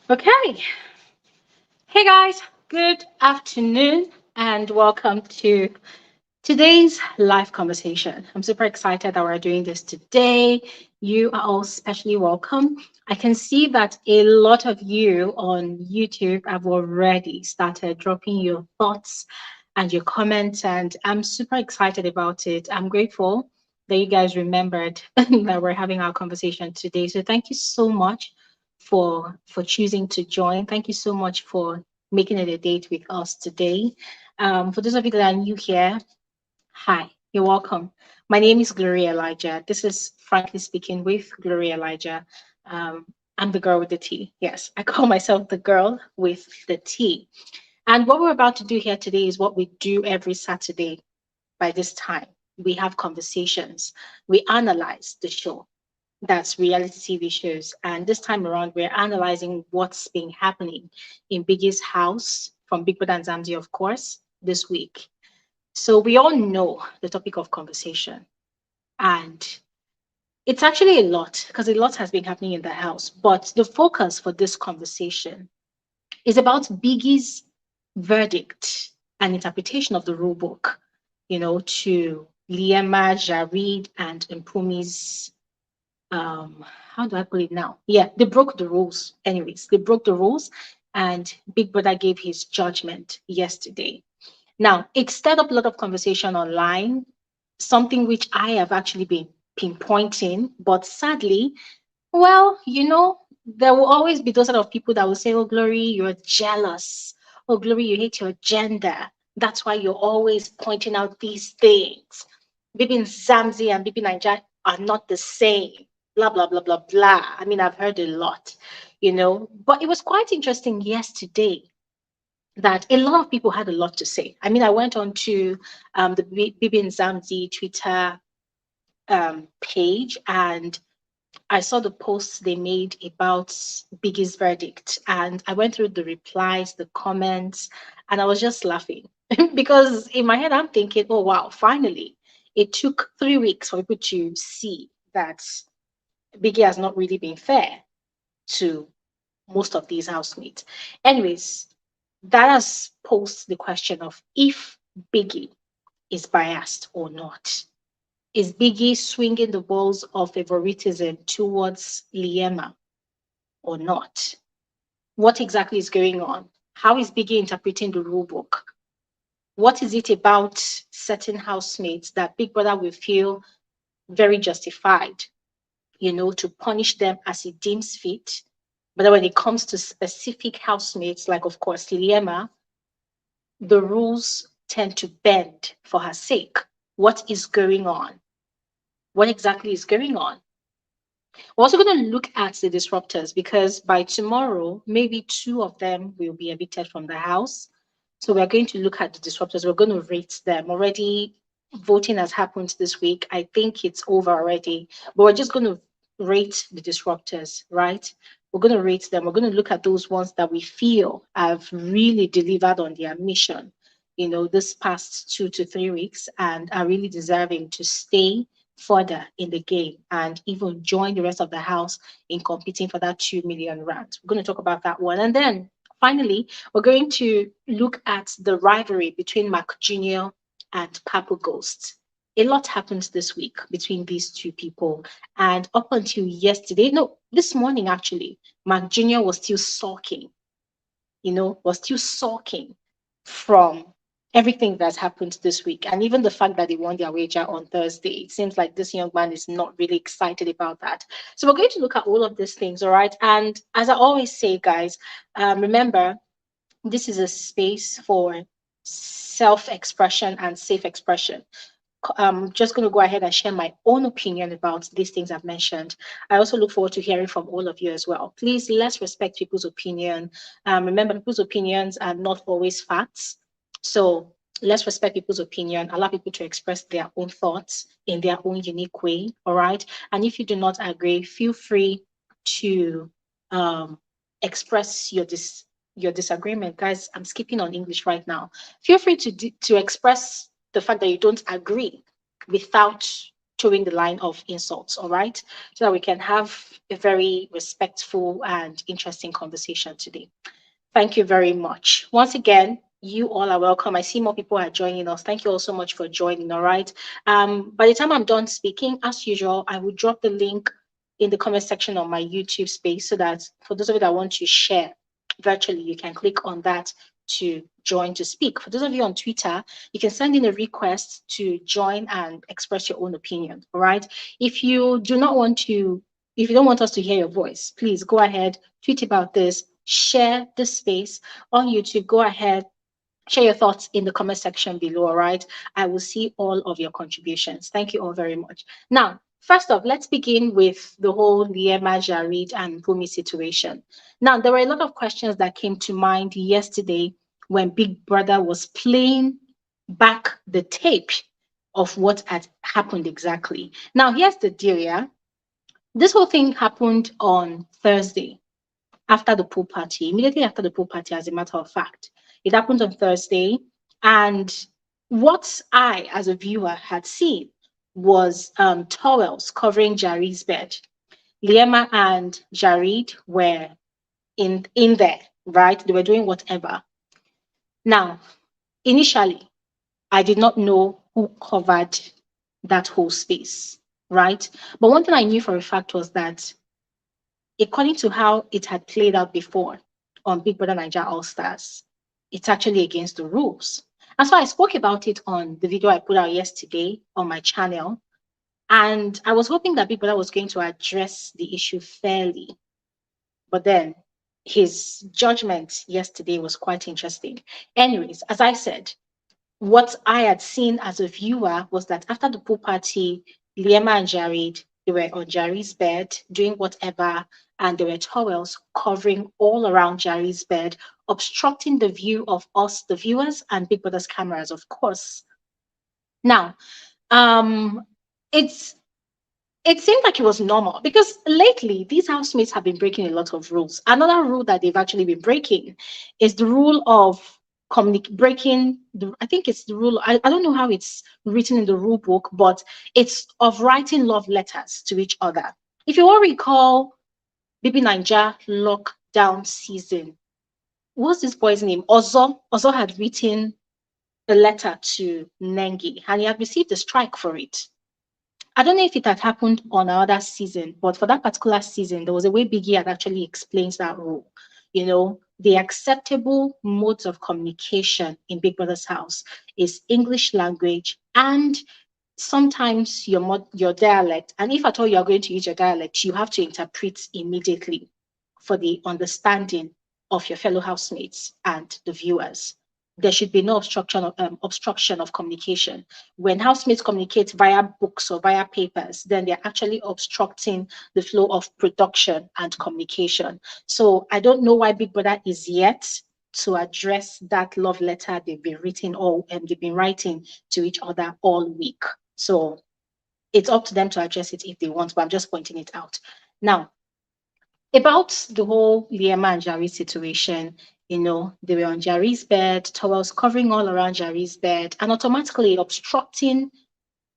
Okay. Hey guys, good afternoon and welcome to today's live conversation. I'm super excited that we're doing this today. You are all especially welcome. I can see that a lot of you on YouTube have already started dropping your thoughts and your comments, and I'm super excited about it. I'm grateful that you guys remembered that we're having our conversation today. So thank you so much for choosing to join. Thank you so much for making it a date with us today. For those of you that are new here, hi, you're welcome. My name is Gloria Elijah. This is Frankly Speaking with Gloria Elijah. Um, I'm the girl with the T. Yes, I call myself the girl with the T. And what we're about to do here today is what we do every Saturday by this time. We have conversations, we analyze the show. That's reality TV shows. And this time around, we're analyzing what's been happening in Biggie's house from Big Brother and Zamzi, of course, this week. So we all know the topic of conversation. And it's actually a lot because a lot has been happening in the house. But the focus for this conversation is about Biggie's verdict and interpretation of the rule book, to Liema, Jareed, and Mpumi's how do I put it now? Yeah, they broke the rules. Anyways, they broke the rules, and Big Brother gave his judgment yesterday. Now, it stirred up a lot of conversation online, something which I have actually been pinpointing, but sadly, well, there will always be those sort of people that will say, "Oh, Glory, you're jealous. Oh, Glory, you hate your gender. That's why you're always pointing out these things. Zamzi and Bibi Niger are not the same. Blah, blah, blah, blah, blah." I mean, I've heard a lot, but it was quite interesting yesterday that a lot of people had a lot to say. I mean, I went on to the BBmzansi Twitter page, and I saw the posts they made about Biggie's verdict, and I went through the replies, the comments, and I was just laughing because in my head I'm thinking, oh wow, finally, it took 3 weeks for people to see that Biggie has not really been fair to most of these housemates. Anyways, that has posed the question of if Biggie is biased or not. Is Biggie swinging the balls of favoritism towards Liema or not? What exactly is going on? How is Biggie interpreting the rule book? What is it about certain housemates that Big Brother will feel very justified, to punish them as he deems fit? But then when it comes to specific housemates, like of course Liema, the rules tend to bend for her sake. What is going on? What exactly is going on? We're also going to look at the disruptors because by tomorrow, maybe two of them will be evicted from the house. So we're going to look at the disruptors. We're going to rate them. Already voting has happened this week. I think it's over already, but we're just going to rate the disruptors, right? We're going to rate them. We're going to look at those ones that we feel have really delivered on their mission, this past 2 to 3 weeks and are really deserving to stay further in the game and even join the rest of the house in competing for that 2 million rand. We're going to talk about that one. And then finally, we're going to look at the rivalry between Mcjunior and Papaghost. A lot happened this week between these two people. And up until yesterday, no, this morning actually, Mcjunior was still sulking, from everything that's happened this week. And even the fact that they won their wager on Thursday, it seems like this young man is not really excited about that. So we're going to look at all of these things, all right? And as I always say, guys, remember, this is a space for self-expression and safe expression. I'm just going to go ahead and share my own opinion about these things I've mentioned. I also look forward to hearing from all of you as well. Please, let's respect people's opinion. Remember, people's opinions are not always facts. So let's respect people's opinion, allow people to express their own thoughts in their own unique way. All right. And if you do not agree, feel free to express your disagreement. Guys, I'm skipping on English right now. Feel free to express the fact that you don't agree without towing the line of insults, all right? So that we can have a very respectful and interesting conversation today. Thank you very much. Once again, you all are welcome. I see more people are joining us. Thank you all so much for joining. All right. By the time I'm done speaking, as usual, I will drop the link in the comment section on my YouTube space so that for those of you that want to share virtually, you can click on that to join to speak. For those of you on Twitter, you can send in a request to join and express your own opinion. All right. If you do not want to, if you don't want us to hear your voice, please go ahead, tweet about this, share the space on YouTube. Go ahead, share your thoughts in the comment section below. All right. I will see all of your contributions. Thank you all very much. Now, first off, let's begin with the whole Liema, Jareed, and Bumi situation. Now, there were a lot of questions that came to mind yesterday when Big Brother was playing back the tape of what had happened exactly. Now, here's the deal, yeah. This whole thing happened on Thursday after the pool party, immediately after the pool party, as a matter of fact. It happened on Thursday. And what I, as a viewer, had seen was towels covering Jareed's bed. Liema and Jareed were in there, right? They were doing whatever. Now, initially, I did not know who covered that whole space, right? But one thing I knew for a fact was that according to how it had played out before on Big Brother Nigeria All Stars, it's actually against the rules. And so I spoke about it on the video I put out yesterday on my channel. And I was hoping that Big Brother was going to address the issue fairly. But then his judgment yesterday was quite interesting. Anyways, as I said, what I had seen as a viewer was that after the pool party, Liema and Jareed, they were on Jareed's bed doing whatever, and there were towels covering all around Jareed's bed, obstructing the view of us, the viewers, and Big Brother's cameras, of course. Now, um, it's it seemed like it was normal because lately these housemates have been breaking a lot of rules. Another rule that they've actually been breaking is the rule of breaking the, I think it's the rule, I don't know how it's written in the rule book, but it's of writing love letters to each other. If you all recall BB Nigeria lockdown season, what's this boy's name? Ozo had written a letter to Nengi and he had received a strike for it. I don't know if it had happened on another season, but for that particular season, there was a way Biggie had actually explained that rule. You know, the acceptable modes of communication in Big Brother's house is English language and sometimes your dialect. And if at all you're going to use your dialect, you have to interpret immediately for the understanding of your fellow housemates and the viewers. There should be no obstruction of communication. When housemates communicate via books or via papers, then they're actually obstructing the flow of production and communication. So I don't know why Big Brother is yet to address that love letter they've been written or they've been writing to each other all week. So it's up to them to address it if they want, but I'm just pointing it out. Now, about the whole Liema and Jareed situation, you know, they were on Jareed's bed, towels covering all around Jareed's bed, and automatically obstructing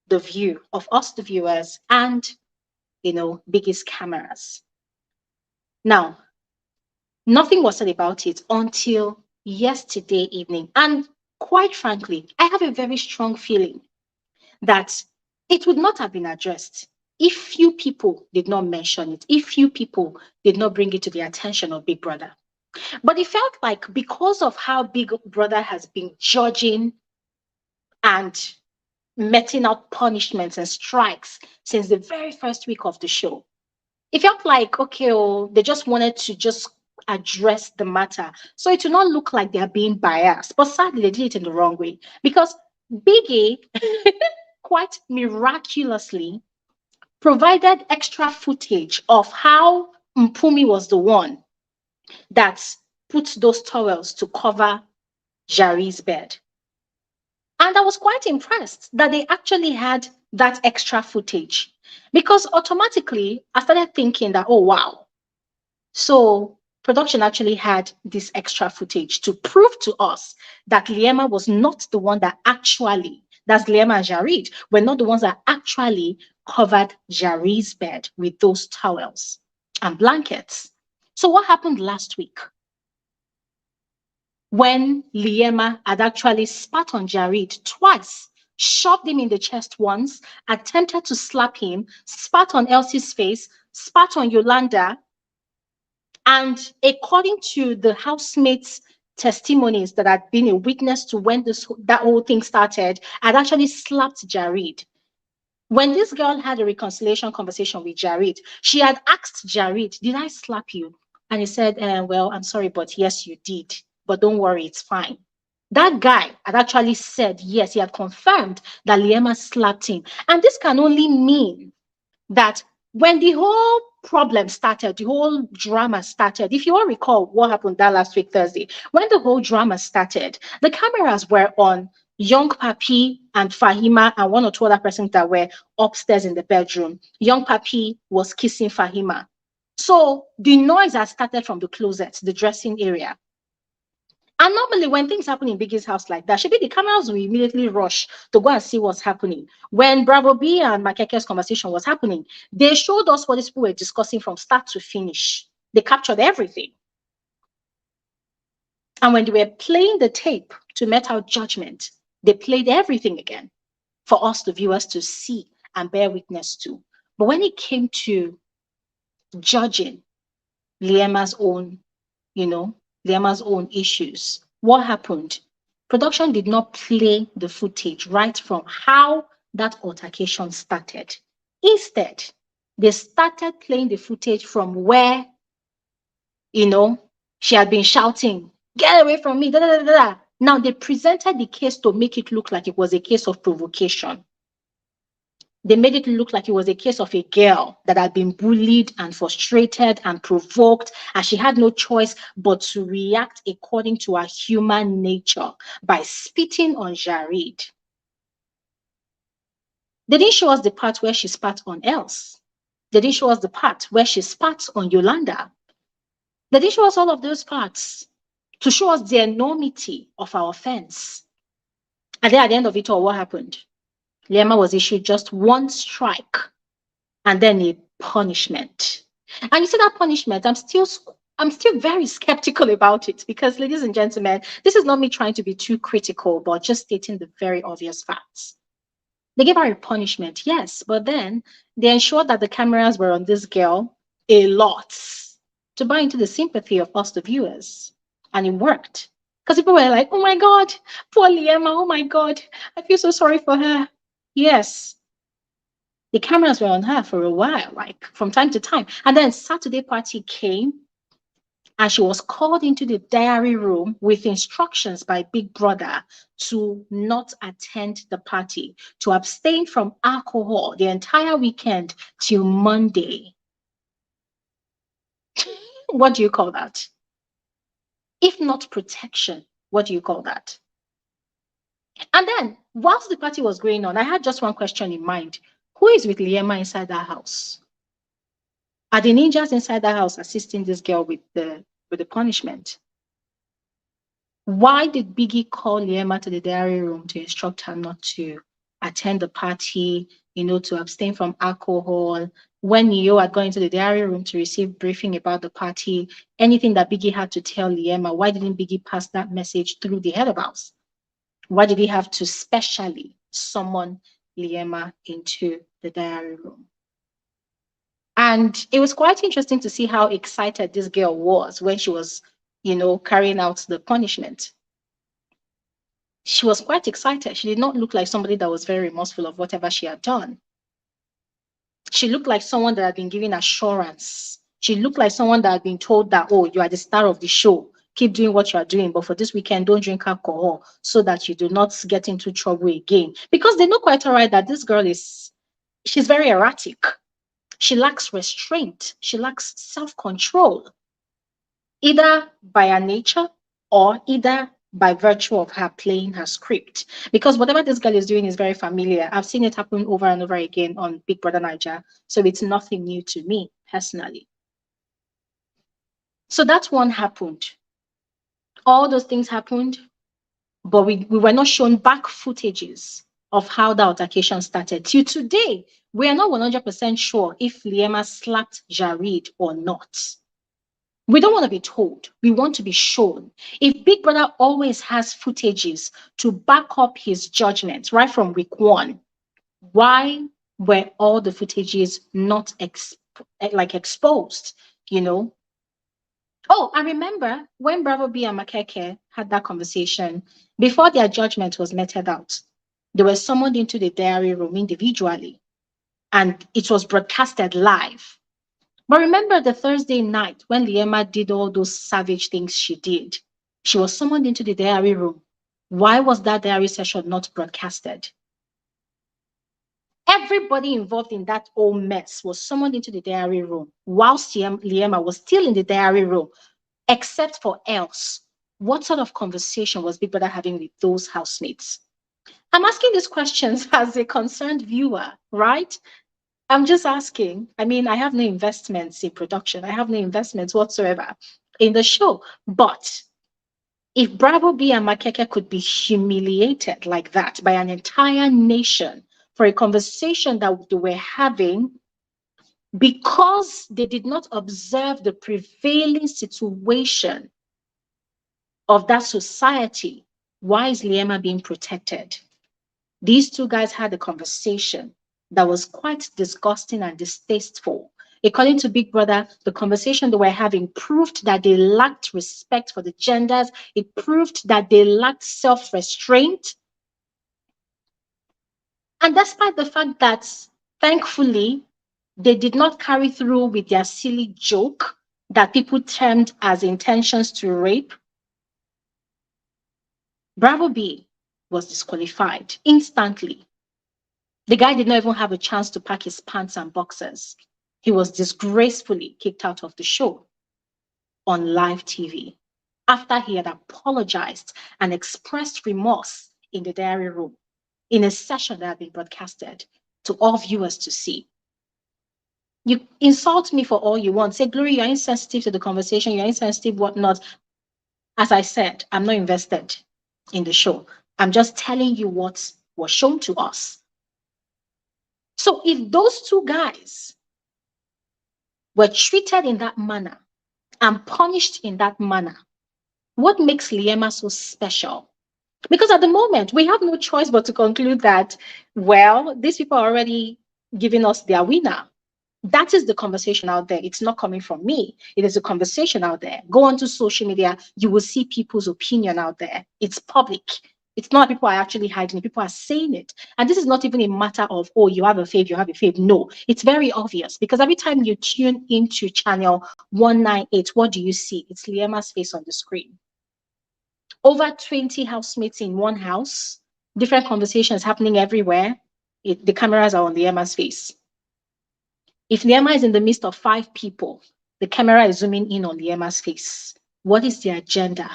the view of us, the viewers, and, you know, Biggie's cameras. Now, nothing was said about it until yesterday evening. And quite frankly, I have a very strong feeling that it would not have been addressed if few people did not mention it, if few people did not bring it to the attention of Big Brother. But it felt like because of how Big Brother has been judging and meting out punishments and strikes since the very first week of the show, it felt like, okay, oh, they just wanted to just address the matter. So it will not look like they're being biased. But sadly, they did it in the wrong way because Biggie quite miraculously provided extra footage of how Mpumi was the one that put those towels to cover Jareed's bed. And I was quite impressed that they actually had that extra footage because automatically I started thinking that, oh, wow. So production actually had this extra footage to prove to us that Liema was not the one that actually That's Liema and Jareed, were not the ones that actually covered Jareed's bed with those towels and blankets. So what happened last week? When Liema had actually spat on Jareed twice, shoved him in the chest once, attempted to slap him, spat on Elsie's face, spat on Yolanda, and according to the housemates' testimonies that had been a witness to when that whole thing started, had actually slapped Jareed. When this girl had a reconciliation conversation with Jareed, she had asked Jareed, "Did I slap you?" And he said, "Well, I'm sorry, but yes, you did. But don't worry, it's fine." That guy had actually said, yes, he had confirmed that Liema slapped him. And this can only mean that when the whole problem started, the whole drama started, if you all recall what happened that last week, Thursday, when the whole drama started, the cameras were on young Papi and Fahima and one or two other persons that were upstairs in the bedroom. Young Papi was kissing Fahima. So the noise had started from the closet, the dressing area. And normally, when things happen in Biggie's house like that, the cameras will immediately rush to go and see what's happening. When Bravo B and Makeke's conversation was happening, they showed us what these people were discussing from start to finish. They captured everything. And when they were playing the tape to met out judgment, they played everything again for us, the viewers, to see and bear witness to. But when it came to judging Liema's own, Liema's own issues, what happened? Production did not play the footage right from how that altercation started. Instead, they started playing the footage from where, she had been shouting, "Get away from me!" Da, da, da, da. Now, they presented the case to make it look like it was a case of provocation. They made it look like it was a case of a girl that had been bullied and frustrated and provoked, and she had no choice but to react according to her human nature by spitting on Jareed. They didn't show us the part where she spat on Els. They didn't show us the part where she spat on Yolanda. They didn't show us all of those parts to show us the enormity of our offense. And then at the end of it all, what happened? Liema was issued just one strike and then a punishment. And you see that punishment, I'm still very skeptical about it because, ladies and gentlemen, this is not me trying to be too critical, but just stating the very obvious facts. They gave her a punishment, yes, but then they ensured that the cameras were on this girl a lot to buy into the sympathy of us, the viewers. And it worked. Because people were like, "Oh my God, poor Liema, oh my God, I feel so sorry for her." Yes, the cameras were on her for a while, like from time to time. And then Saturday party came and she was called into the diary room with instructions by Big Brother to not attend the party, to abstain from alcohol the entire weekend till Monday. What do you call that? If not protection, what do you call that? And then, whilst the party was going on, I had just one question in mind. Who is with Liema inside that house? Are the ninjas inside that house assisting this girl with the punishment? Why did Biggie call Liema to the diary room to instruct her not to attend the party, to abstain from alcohol? When Neo had gone into the diary room to receive briefing about the party, anything that Biggie had to tell Liema, why didn't Biggie pass that message through the head of house? Why did he have to specially summon Liema into the diary room? And it was quite interesting to see how excited this girl was when she was, carrying out the punishment. She was quite excited. She did not look like somebody that was very remorseful of whatever she had done. She looked like someone that had been given assurance. She looked like someone that had been told that, "Oh, you are the star of the show. Keep doing what you are doing, but for this weekend, don't drink alcohol so that you do not get into trouble again." Because they know quite all right that this girl she's very erratic. She lacks restraint. She lacks self-control, either by her nature or either by virtue of her playing her script. Because whatever this girl is doing is very familiar. I've seen it happen over and over again on Big Brother Naija. So it's nothing new to me personally. So that one happened. All those things happened, but we were not shown back footages of how the altercation started. Till today, we are not 100% sure if Liema slapped Jareed or not. We don't want to be told. We want to be shown. If Big Brother always has footages to back up his judgment right from week one, why were all the footages not exposed? You know? Oh, I remember when Bravo B and Makeke had that conversation, before their judgment was meted out, they were summoned into the diary room individually, and it was broadcasted live. But remember the Thursday night when Liema did all those savage things she did? She was summoned into the diary room. Why was that diary session not broadcasted? Everybody involved in that whole mess was summoned into the diary room whilst Liema was still in the diary room, except for else. What sort of conversation was Big Brother having with those housemates? I'm asking these questions as a concerned viewer, right? I'm just asking. I mean, I have no investments in production. I have no investments whatsoever in the show. But if Bravo B and Makeke could be humiliated like that by an entire nation for a conversation that they were having because they did not observe the prevailing situation of that society, why is Liema being protected? These two guys had a conversation that was quite disgusting and distasteful. According to Big Brother, the conversation they were having proved that they lacked respect for the genders. It proved that they lacked self-restraint. And despite the fact that, thankfully, they did not carry through with their silly joke that people termed as intentions to rape, Bravo B was disqualified instantly. The guy did not even have a chance to pack his pants and boxers. He was disgracefully kicked out of the show on live TV after he had apologized and expressed remorse in the diary room in a session that had been broadcasted to all viewers to see. You insult me for all you want. Say, Glory, you're insensitive to the conversation, you're insensitive, whatnot. As I said, I'm not invested in the show. I'm just telling you what was shown to us. So if those two guys were treated in that manner and punished in that manner, what makes Liema so special? Because at the moment, we have no choice but to conclude that, well, these people are already giving us their winner. That is the conversation out there. It's not coming from me. It is a conversation out there. Go onto social media, you will see people's opinion out there. It's public. It's not people are actually hiding it. People are saying it. And this is not even a matter of, oh, you have a fave, you have a fave. No, it's very obvious because every time you tune into channel 198, what do you see? It's Liema's face on the screen. Over 20 housemates in one house, different conversations happening everywhere. The cameras are on Liema's face. If Liema is in the midst of 5 people, the camera is zooming in on Liema's face. What is the agenda?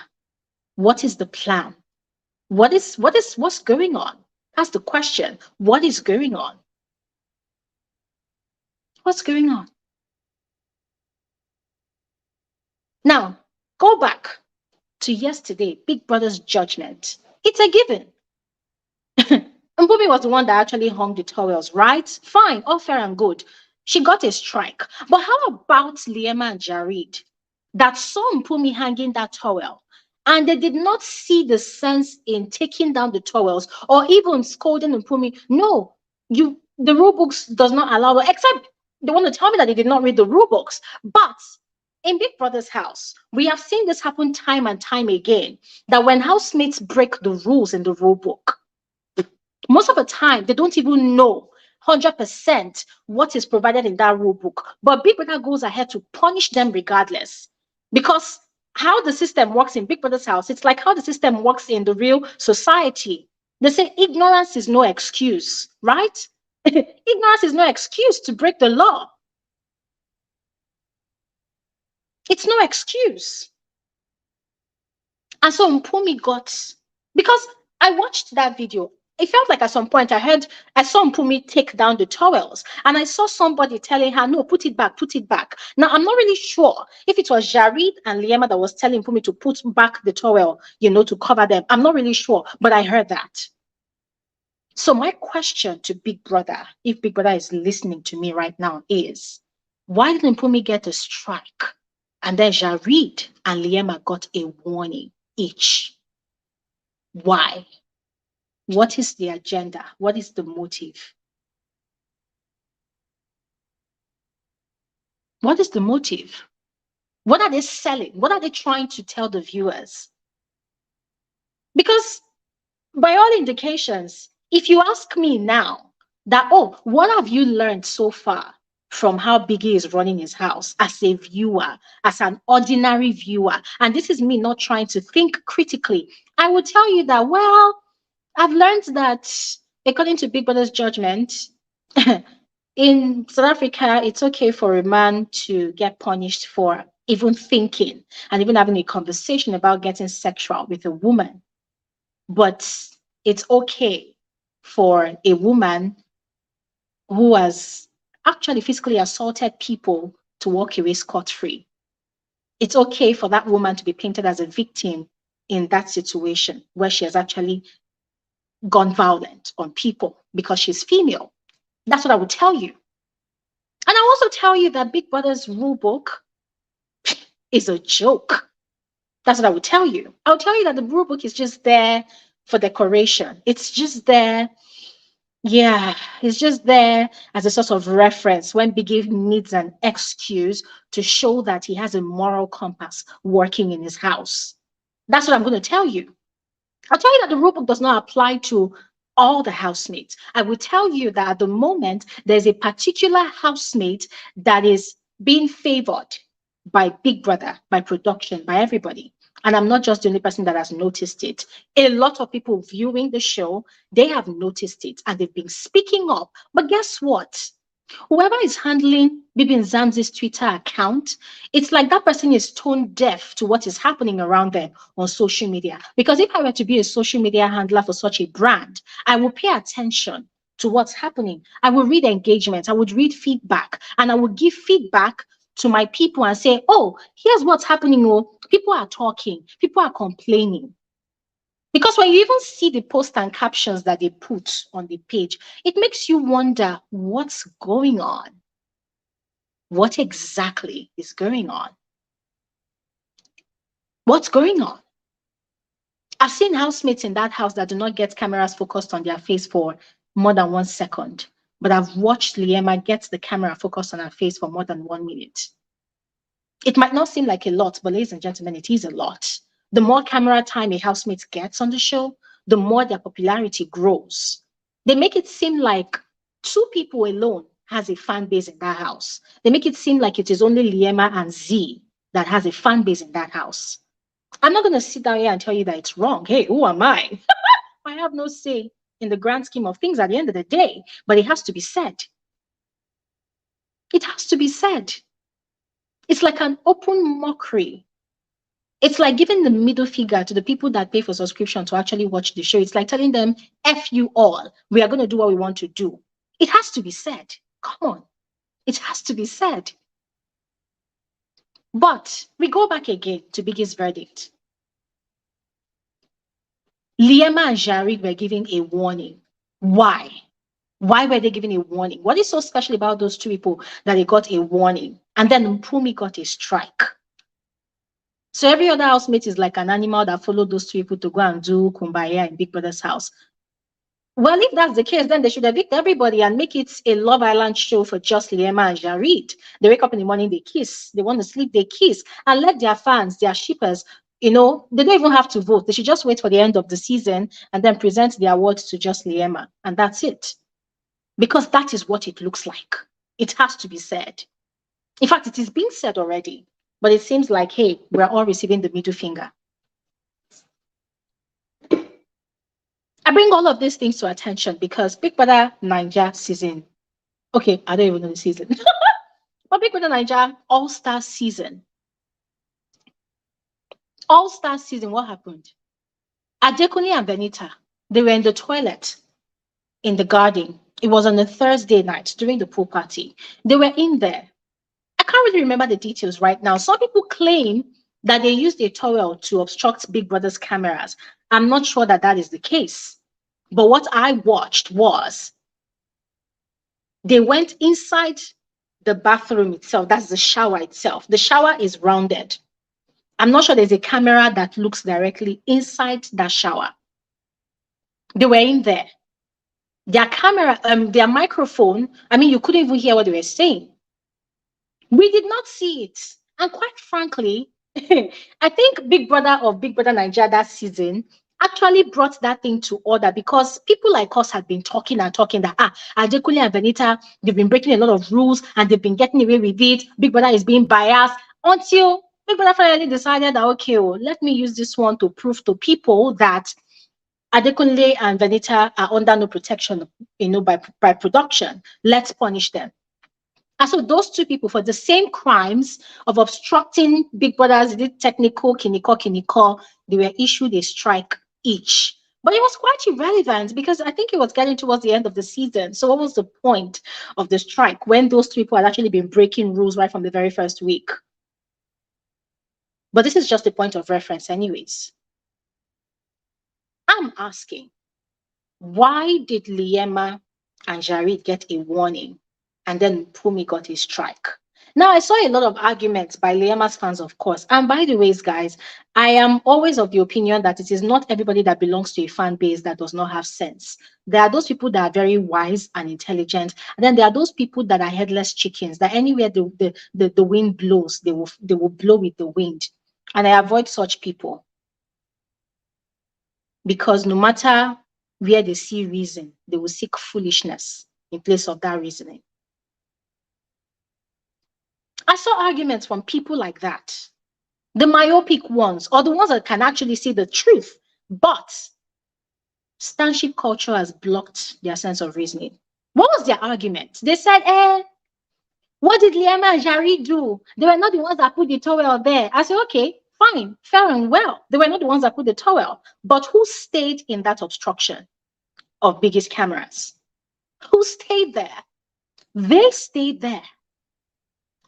What is the plan? What's going on? That's the question. What is going on? What's going on? Now, go back to yesterday, Big Brother's judgment. It's a given. Mbumi was the one that actually hung the towels, right? Fine, all fair and good. She got a strike. But how about Liema and Jareed that saw Mpumi hanging that towel and they did not see the sense in taking down the towels or even scolding Mpumi? No, the rule books does not allow it, except they want to tell me that they did not read the rule books. But in Big Brother's house, we have seen this happen time and time again, that when housemates break the rules in the rule book, most of the time, they don't even know 100% what is provided in that rule book. But Big Brother goes ahead to punish them regardless. Because how the system works in Big Brother's house, it's like how the system works in the real society. They say ignorance is no excuse, right? Ignorance is no excuse to break the law. It's no excuse. And so Mpumi got, because I watched that video, it felt like at some point I saw Mpumi take down the towels and I saw somebody telling her, no, put it back, put it back. Now, I'm not really sure if it was Jareed and Liema that was telling Mpumi to put back the towel, to cover them. I'm not really sure, but I heard that. So my question to Big Brother, if Big Brother is listening to me right now, is why didn't Pumi get a strike? And then Jareed and Liema got a warning each. Why? What is the agenda? What is the motive? What is the motive? What are they selling? What are they trying to tell the viewers? Because by all indications, if you ask me now that, oh, what have you learned so far from how Biggie is running his house as a viewer, as an ordinary viewer, and this is me not trying to think critically, I would tell you that, well, I've learned that according to Big Brother's judgment, in South Africa, it's okay for a man to get punished for even thinking and even having a conversation about getting sexual with a woman. But it's okay for a woman who has actually physically assaulted people to walk away scot-free. It's okay for that woman to be painted as a victim in that situation where she has actually gone violent on people because she's female. That's what I would tell you. And I also tell you that Big Brother's rule book is a joke. That's what I would tell you. I'll tell you that the rule book is just there for decoration. It's just there. Yeah, it's just there as a sort of reference when Biggie needs an excuse to show that he has a moral compass working in his house. That's what I'm going to tell you. I'll tell you that the rule book does not apply to all the housemates. I will tell you that at the moment, there's a particular housemate that is being favored by Big Brother, by production, by everybody. And I'm not just the only person that has noticed it. A lot of people viewing the show, they have noticed it and they've been speaking up. But guess what? Whoever is handling BBmzansi's Twitter account, it's like that person is tone deaf to what is happening around them on social media. Because if I were to be a social media handler for such a brand, I will pay attention to what's happening. I will read engagement, I would read feedback, and I would give feedback to my people and say, oh, here's what's happening. Oh, people are talking, people are complaining. Because when you even see the post and captions that they put on the page, it makes you wonder what's going on. What exactly is going on? What's going on? I've seen housemates in that house that do not get cameras focused on their face for more than 1 second. But I've watched Liema get the camera focused on her face for more than 1 minute. It might not seem like a lot, but ladies and gentlemen, it is a lot. The more camera time a housemate gets on the show, the more their popularity grows. They make it seem like 2 people alone has a fan base in that house. They make it seem like it is only Liema and Z that has a fan base in that house. I'm not going to sit down here and tell you that it's wrong. Hey, who am I? I have no say in the grand scheme of things at the end of the day, but it has to be said. It has to be said. It's like an open mockery. It's like giving the middle finger to the people that pay for subscription to actually watch the show. It's like telling them, F you all, we are going to do what we want to do. It has to be said. Come on. It has to be said. But we go back again to Biggie's verdict. Liema and Jareed were giving a warning. Why? Why were they giving a warning? What is so special about those 2 people that they got a warning? And then Mpumi got a strike. So every other housemate is like an animal that followed those 2 people to go and do kumbaya in Big Brother's house. Well, if that's the case, then they should evict everybody and make it a Love Island show for just Liema and Jareed. They wake up in the morning, they kiss. They want to sleep, they kiss. And let their fans, their shippers, they don't even have to vote. They should just wait for the end of the season and then present the awards to just Liema. And that's it. Because that is what it looks like. It has to be said. In fact, it is being said already. But it seems like, hey, we're all receiving the middle finger. I bring all of these things to attention because Big Brother Naija season, okay, I don't even know the season, but Big Brother Naija All-Star season. All-Star season, what happened? Adekuni and Benita, they were in the toilet in the garden. It was on a Thursday night during the pool party. They were in there. I can't really remember the details right now. Some people claim that they used a towel to obstruct Big Brother's cameras. I'm not sure that that is the case. But what I watched was they went inside the bathroom itself. That's the shower itself. The shower is rounded. I'm not sure there's a camera that looks directly inside that shower. They were in there. Their camera, their microphone, I mean, you couldn't even hear what they were saying. We did not see it. And quite frankly, I think Big Brother of Big Brother Nigeria that season actually brought that thing to order, because people like us had been talking and talking that Adekunle and Venita, they've been breaking a lot of rules and they've been getting away with it. Big Brother is being biased, until Big Brother finally decided that, okay, well, let me use this one to prove to people that Adekunle and Venita are under no protection, by production. Let's punish them. And so those two people, for the same crimes of obstructing Big Brother's technical kiniko, they were issued a strike each. But it was quite irrelevant, because I think it was getting towards the end of the season. So what was the point of the strike when those two people had actually been breaking rules right from the very first week? But this is just a point of reference anyways. I'm asking, why did Liema and Jareed get a warning and then Pumi got a strike? Now, I saw a lot of arguments by Liema's fans, of course. And by the ways, guys, I am always of the opinion that it is not everybody that belongs to a fan base that does not have sense. There are those people that are very wise and intelligent. And then there are those people that are headless chickens, that anywhere the wind blows, they will blow with the wind. And I avoid such people, because no matter where they see reason, they will seek foolishness in place of that reasoning. I saw arguments from people like that, the myopic ones, or the ones that can actually see the truth, but stanship culture has blocked their sense of reasoning. What was their argument? They said, what did Liema and Jareed do? They were not the ones that put the towel there. I said, okay, fine, fair and well. They were not the ones that put the towel. But who stayed in that obstruction of Biggie's cameras? Who stayed there? They stayed there.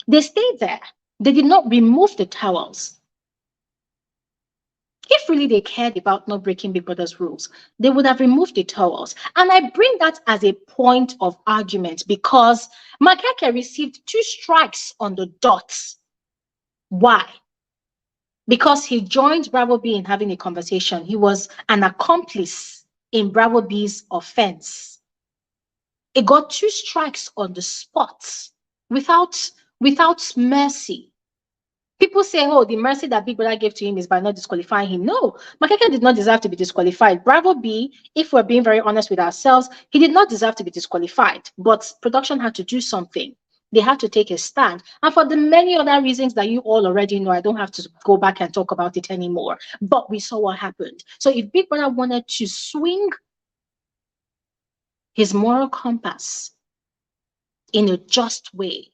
They stayed there. They did not remove the towels. If really they cared about not breaking Big Brother's rules, they would have removed the towels. And I bring that as a point of argument because Makeke received 2 strikes on the dot. Why? Because he joined Bravo B in having a conversation. He was an accomplice in Bravo B's offense. It got 2 strikes on the spot without mercy. People say, oh, the mercy that Big Brother gave to him is by not disqualifying him. No, Makeke did not deserve to be disqualified. Bravo B, if we're being very honest with ourselves, he did not deserve to be disqualified. But production had to do something. They had to take a stand. And for the many other reasons that you all already know, I don't have to go back and talk about it anymore. But we saw what happened. So if Big Brother wanted to swing his moral compass in a just way,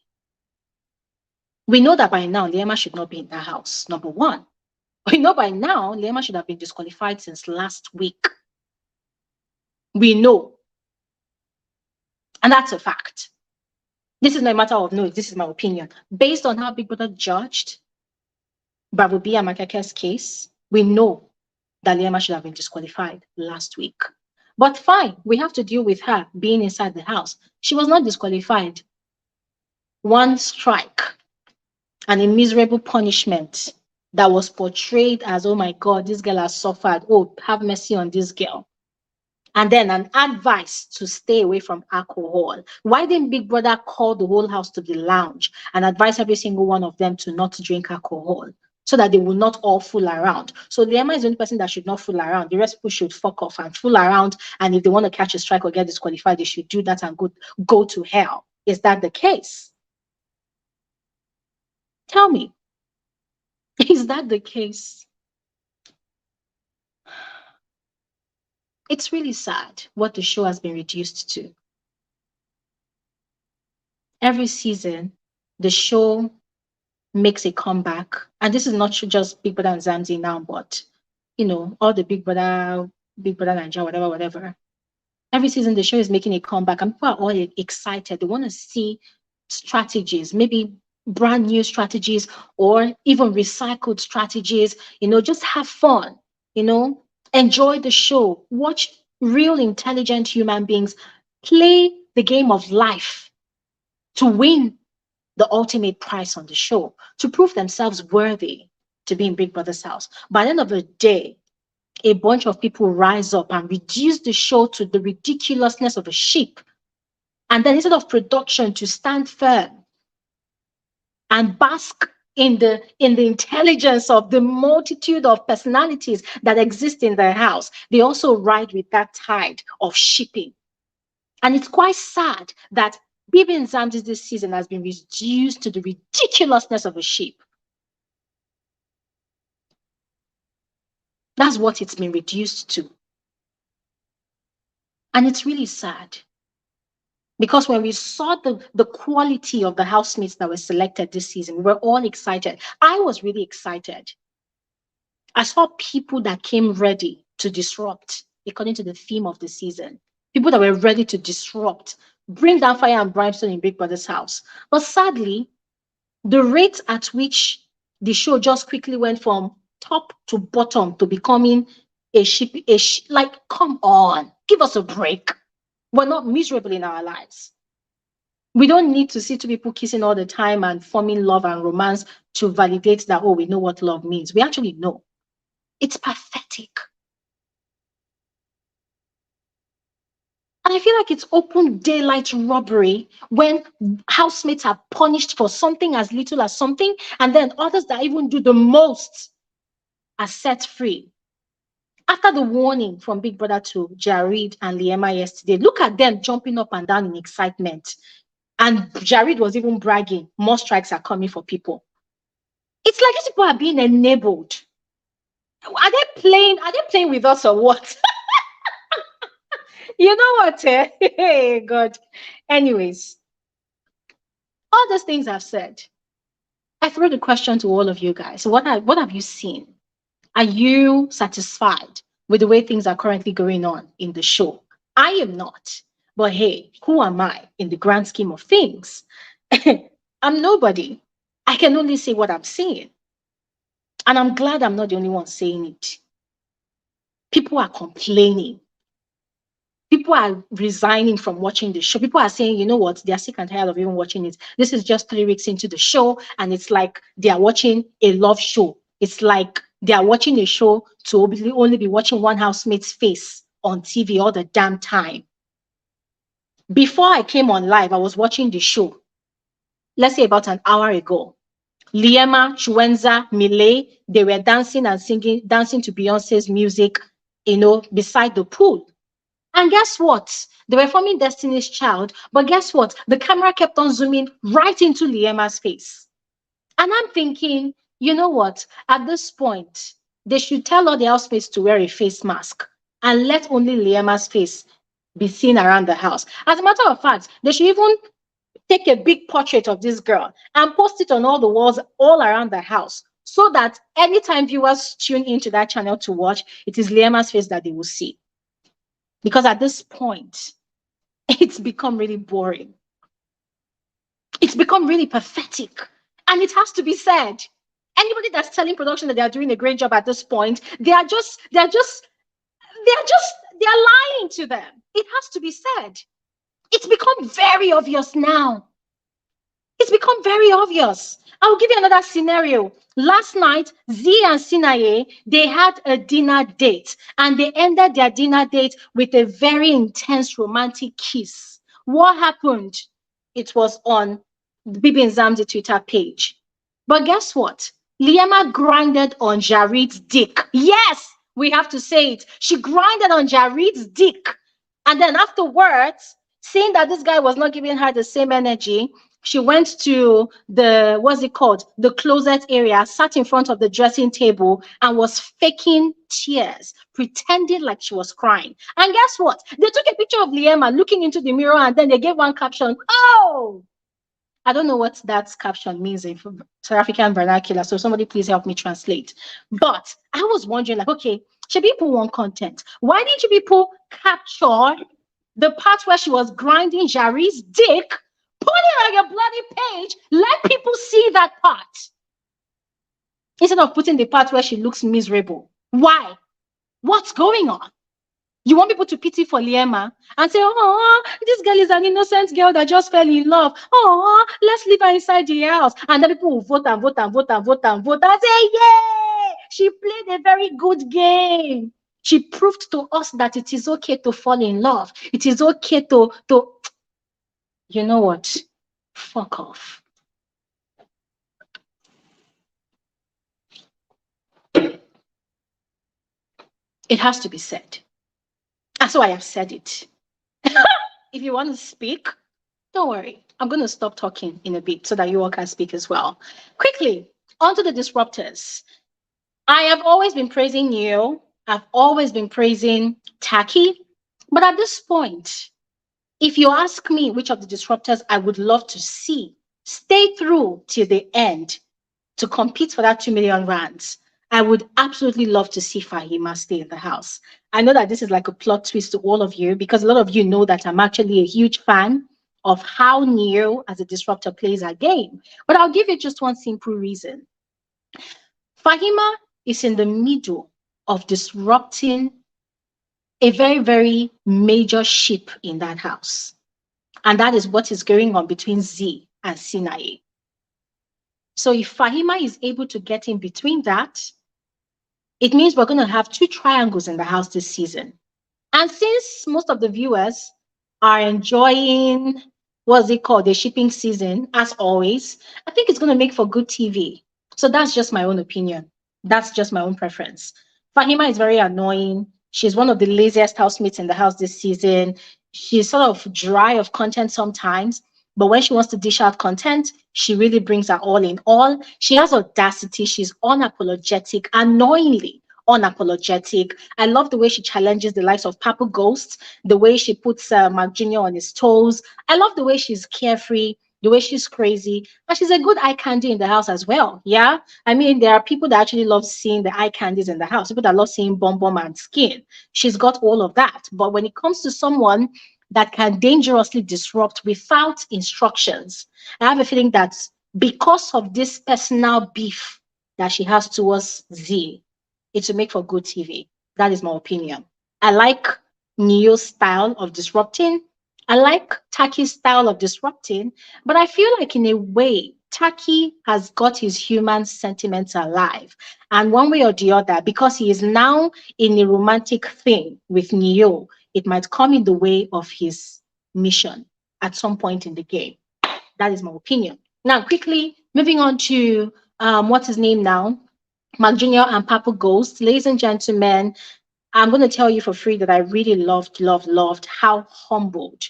we know that by now, Liema should not be in that house, number one. We know by now, Liema should have been disqualified since last week. We know. And that's a fact. This is not a matter of noise. This is my opinion. Based on how Big Brother judged Bravo B and Makeke's case, we know that Liema should have been disqualified last week. But fine, we have to deal with her being inside the house. She was not disqualified. 1 strike. And a miserable punishment that was portrayed as, oh my God, this girl has suffered. Oh, have mercy on this girl. And then an advice to stay away from alcohol. Why didn't Big Brother call the whole house to the lounge and advise every single one of them to not drink alcohol so that they will not all fool around? So Liema is the only person that should not fool around. The rest people should fuck off and fool around. And if they want to catch a strike or get disqualified, they should do that and go to hell. Is that the case? Tell me, is that the case? It's really sad what the show has been reduced to. Every season, the show makes a comeback. And this is not just Big Brother Mzansi now, but, all the Big Brother Nigeria, whatever. Every season, the show is making a comeback and people are all excited. They want to see strategies, maybe brand new strategies or even recycled strategies, just have fun, enjoy the show, watch real intelligent human beings play the game of life to win the ultimate prize on the show, to prove themselves worthy to be in Big Brother's house. By the end of the day, a bunch of people rise up and reduce the show to the ridiculousness of a sheep. And then instead of production to stand firm and bask in the intelligence of the multitude of personalities that exist in their house, they also ride with that tide of shipping. And it's quite sad that BBmzansi this season has been reduced to the ridiculousness of a sheep. That's what it's been reduced to. And it's really sad. Because when we saw the quality of the housemates that were selected this season, we were all excited. I was really excited. I saw people that came ready to disrupt, according to the theme of the season. People that were ready to disrupt, bring down fire and brimstone in Big Brother's house. But sadly, the rate at which the show just quickly went from top to bottom to becoming like, come on, give us a break. We're not miserable in our lives. We don't need to see two people kissing all the time and forming love and romance to validate that, oh, we know what love means. We actually know. It's pathetic. And I feel like it's open daylight robbery when housemates are punished for something as little as something, and then others that even do the most are set free. After the warning from Big Brother to Jareed and Liema yesterday, look at them jumping up and down in excitement. And Jareed was even bragging, more strikes are coming for people. It's like these people are being enabled. Are they playing with us or what? You know what? Hey, God. Anyways, all those things I've said, I throw the question to all of you guys. What have you seen? Are you satisfied with the way things are currently going on in the show? I am not. But hey, who am I in the grand scheme of things? I'm nobody. I can only say what I'm seeing. And I'm glad I'm not the only one saying it. People are complaining. People are resigning from watching the show. People are saying, you know what, they're sick and tired of even watching it. This is just 3 weeks into the show, and it's like they are watching a love show. It's like they are watching a show to only be watching one housemate's face on TV all the damn time. Before I came on live, I was watching the show, let's say about an hour ago. Liema, Chuenza, Millet, they were dancing and singing, dancing to Beyonce's music, beside the pool. And guess what? They were forming Destiny's Child, but guess what? The camera kept on zooming right into Liema's face. And I'm thinking, you know what? At this point, they should tell all the housemates to wear a face mask and let only Liema's face be seen around the house. As a matter of fact, they should even take a big portrait of this girl and post it on all the walls all around the house so that anytime viewers tune into that channel to watch, it is Liema's face that they will see. Because at this point, it's become really boring. It's become really pathetic. And it has to be said. Anybody that's telling production that they are doing a great job at this point, they are lying to them. It has to be said. It's become very obvious now. It's become very obvious. I'll give you another scenario. Last night, Z and Sinaye, they had a dinner date, and they ended their dinner date with a very intense romantic kiss. What happened? It was on BBmzansi Twitter page. But guess what? Liema grinded on Jareed's dick. Yes, we have to say it. She grinded on Jareed's dick. And then afterwards, seeing that this guy was not giving her the same energy, she went to the closet area, sat in front of the dressing table and was faking tears, pretending like she was crying. And guess what? They took a picture of Liema looking into the mirror, and then they gave one caption. Oh, I don't know what that caption means in South African vernacular, so somebody please help me translate. But I was wondering, like, okay, should people want content? Why didn't you people capture the part where she was grinding Jareed's dick, put it on your bloody page, let people see that part, instead of putting the part where she looks miserable? Why? What's going on? You want people to pity for Liema and say, oh, this girl is an innocent girl that just fell in love. Oh, let's leave her inside the house. And then people will vote and vote and vote and vote and vote and say, yay, she played a very good game. She proved to us that it is okay to fall in love. It is okay to you know what? Fuck off. It has to be said. And so I have said it. If you want to speak, don't worry. I'm going to stop talking in a bit so that you all can speak as well. Quickly, on to the disruptors. I have always been praising you. I've always been praising Tacky. But at this point, if you ask me which of the disruptors I would love to see stay through till the end to compete for that 2 million rands, I would absolutely love to see Fahima stay in the house. I know that this is like a plot twist to all of you because a lot of you know that I'm actually a huge fan of how Neo as a disruptor plays her game. But I'll give you just one simple reason. Fahima is in the middle of disrupting a very, very major ship in that house. And that is what is going on between Z and Sinai. So if Fahima is able to get in between that, it means we're going to have 2 triangles in the house this season. And since most of the viewers are enjoying, what's it called, the shipping season, as always, I think it's going to make for good TV. So that's just my own opinion. That's just my own preference. Fahima is very annoying. She's one of the laziest housemates in the house this season. She's sort of dry of content sometimes, but when she wants to dish out content, she really brings her all in all. She has audacity. She's unapologetic, annoyingly unapologetic. I love the way she challenges the likes of Papaghost, the way she puts Mcjunior on his toes. I love the way she's carefree, the way she's crazy, but she's a good eye candy in the house as well. Yeah, I mean, there are people that actually love seeing the eye candies in the house, people that love seeing bum bum and skin. She's got all of that. But when it comes to someone that can dangerously disrupt without instructions, I have a feeling that because of this personal beef that she has towards Z, it will make for good TV. That is my opinion. I like Neo's style of disrupting. I like Taki's style of disrupting, but I feel like in a way, Taki has got his human sentiments alive. And one way or the other, because he is now in a romantic thing with Neo, it might come in the way of his mission at some point in the game. That is my opinion. Now, quickly, moving on to what's his name now? Mcjunior and Papaghost. Ladies and gentlemen, I'm going to tell you for free that I really loved how humbled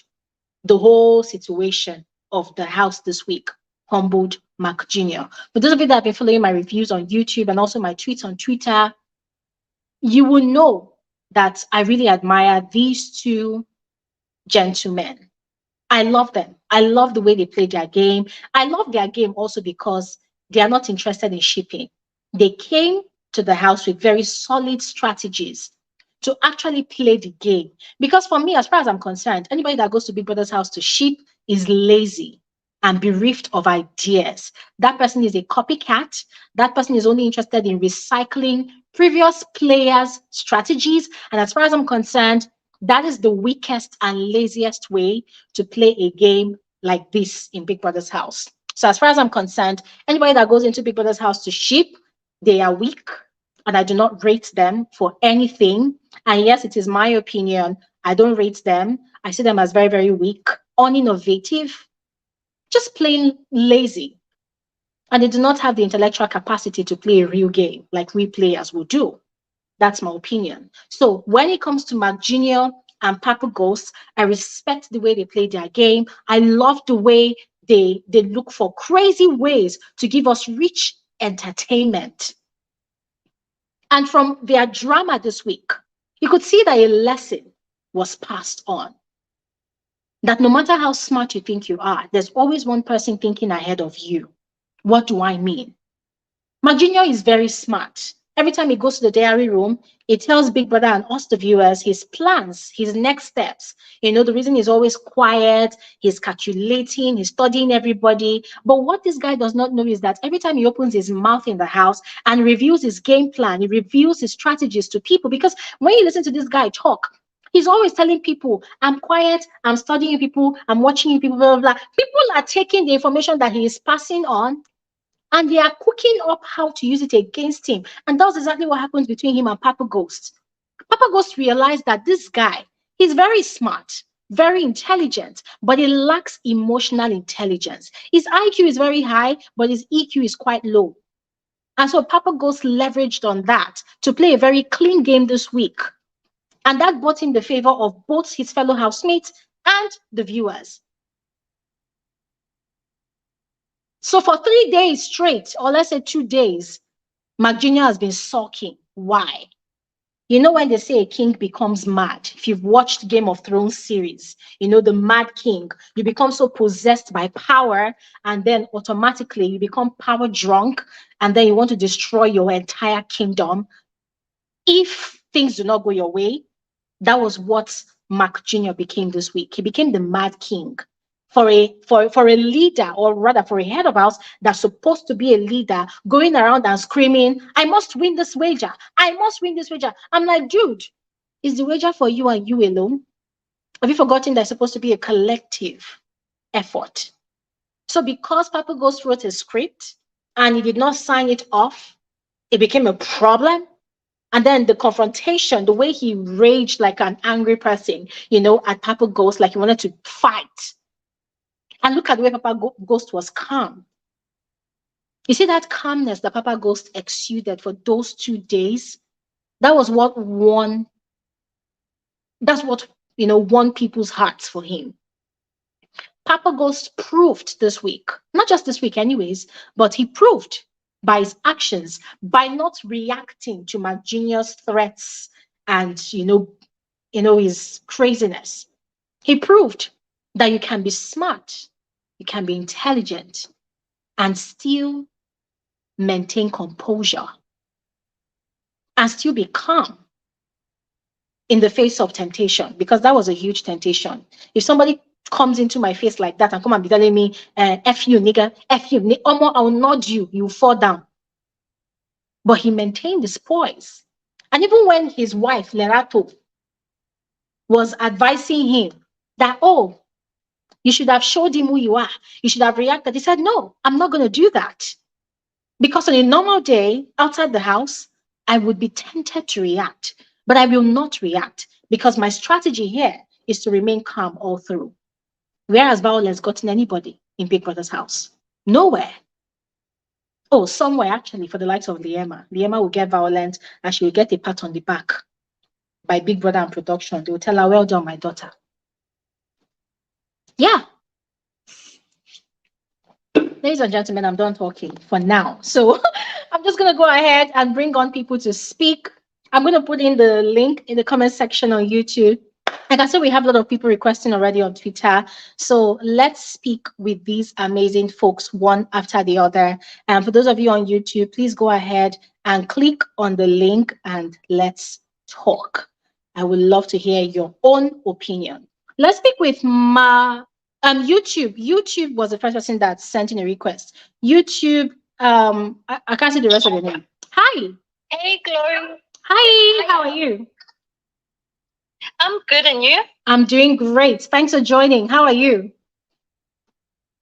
the whole situation of the house this week humbled Mcjunior. For those of you that have been following my reviews on YouTube and also my tweets on Twitter, you will know that I really admire these 2 gentlemen. I love them. I love the way they play their game. I love their game also because they are not interested in shipping. They came to the house with very solid strategies to actually play the game. Because for me, as far as I'm concerned, anybody that goes to Big Brother's house to ship is lazy and bereft of ideas. That person is a copycat. That person is only interested in recycling previous players' strategies. And as far as I'm concerned, that is the weakest and laziest way to play a game like this in Big Brother's house. So as far as I'm concerned, anybody that goes into Big Brother's house to ship, they are weak, and I do not rate them for anything. And yes, it is my opinion. I don't rate them. I see them as very, very weak, uninnovative, just plain lazy. And they do not have the intellectual capacity to play a real game like we players will do. That's my opinion. So when it comes to Mcjunior and Papaghost, I respect the way they play their game. I love the way they look for crazy ways to give us rich entertainment. And from their drama this week, you could see that a lesson was passed on. That no matter how smart you think you are, there's always one person thinking ahead of you. What do I mean? Mcjunior is very smart. Every time he goes to the diary room, he tells Big Brother and us, the viewers, his plans, his next steps. You know, the reason he's always quiet, he's calculating, he's studying everybody. But what this guy does not know is that every time he opens his mouth in the house and reviews his game plan, he reviews his strategies to people. Because when you listen to this guy talk, He's always telling people, I'm quiet, I'm studying people, I'm watching you people, blah, blah, blah. People are taking the information that he is passing on and they are cooking up how to use it against him. And that's exactly what happens between him and Papaghost. Papaghost realized that this guy, he's very smart, very intelligent, but he lacks emotional intelligence. His IQ is very high, but his EQ is quite low. And so Papaghost leveraged on that to play a very clean game this week. And that bought him the favor of both his fellow housemates and the viewers. So for 3 days straight, or let's say 2 days, Mcjunior has been sulking. Why? You know when they say a king becomes mad, if you've watched Game of Thrones series, you know the Mad King, you become so possessed by power and then automatically you become power drunk and then you want to destroy your entire kingdom. If things do not go your way, that was what Mcjunior became this week. He became the Mad King. For a leader, or rather for a head of house that's supposed to be a leader, going around and screaming, I must win this wager. I must win this wager. I'm like, dude, is the wager for you and you alone? Have you forgotten that it's supposed to be a collective effort? So because Papaghost wrote a script and he did not sign it off, it became a problem. And then the confrontation, the way he raged like an angry person, at Papaghost, like he wanted to fight. And look at the way Papaghost was calm. You see that calmness that Papaghost exuded for those 2 days? That was what won. That's what won people's hearts for him. Papaghost proved this week, not just this week, anyways, but he proved by his actions, by not reacting to Mcjunior's threats and his craziness. He proved that you can be smart, you can be intelligent, and still maintain composure and still be calm in the face of temptation, because that was a huge temptation. If somebody comes into my face like that and come and be telling me, F you, nigga, F you, I will nod you, you fall down. But he maintained his poise. And even when his wife, Lerato, was advising him that, oh, you should have showed him who you are, you should have reacted, he said, no, I'm not going to do that. Because on a normal day outside the house, I would be tempted to react, but I will not react because my strategy here is to remain calm all through. Where has violence gotten anybody in Big Brother's house? Nowhere. Oh, somewhere actually for the likes of Liema. Liema will get violent and she will get a pat on the back by Big Brother and production. They will tell her, well done, my daughter. Yeah. Ladies and gentlemen, I'm done talking for now. So I'm just going to go ahead and bring on people to speak. I'm going to put in the link in the comment section on YouTube. Like I said, we have a lot of people requesting already on Twitter. So let's speak with these amazing folks one after the other. And for those of you on YouTube, please go ahead and click on the link and let's talk. I would love to hear your own opinion. Let's speak with YouTube. YouTube was the first person that sent in a request. YouTube, I can't see the rest of your name. Hi. Hey, Glory. Hi, how are you? I'm good, and you? I'm doing great. Thanks for joining. How are you?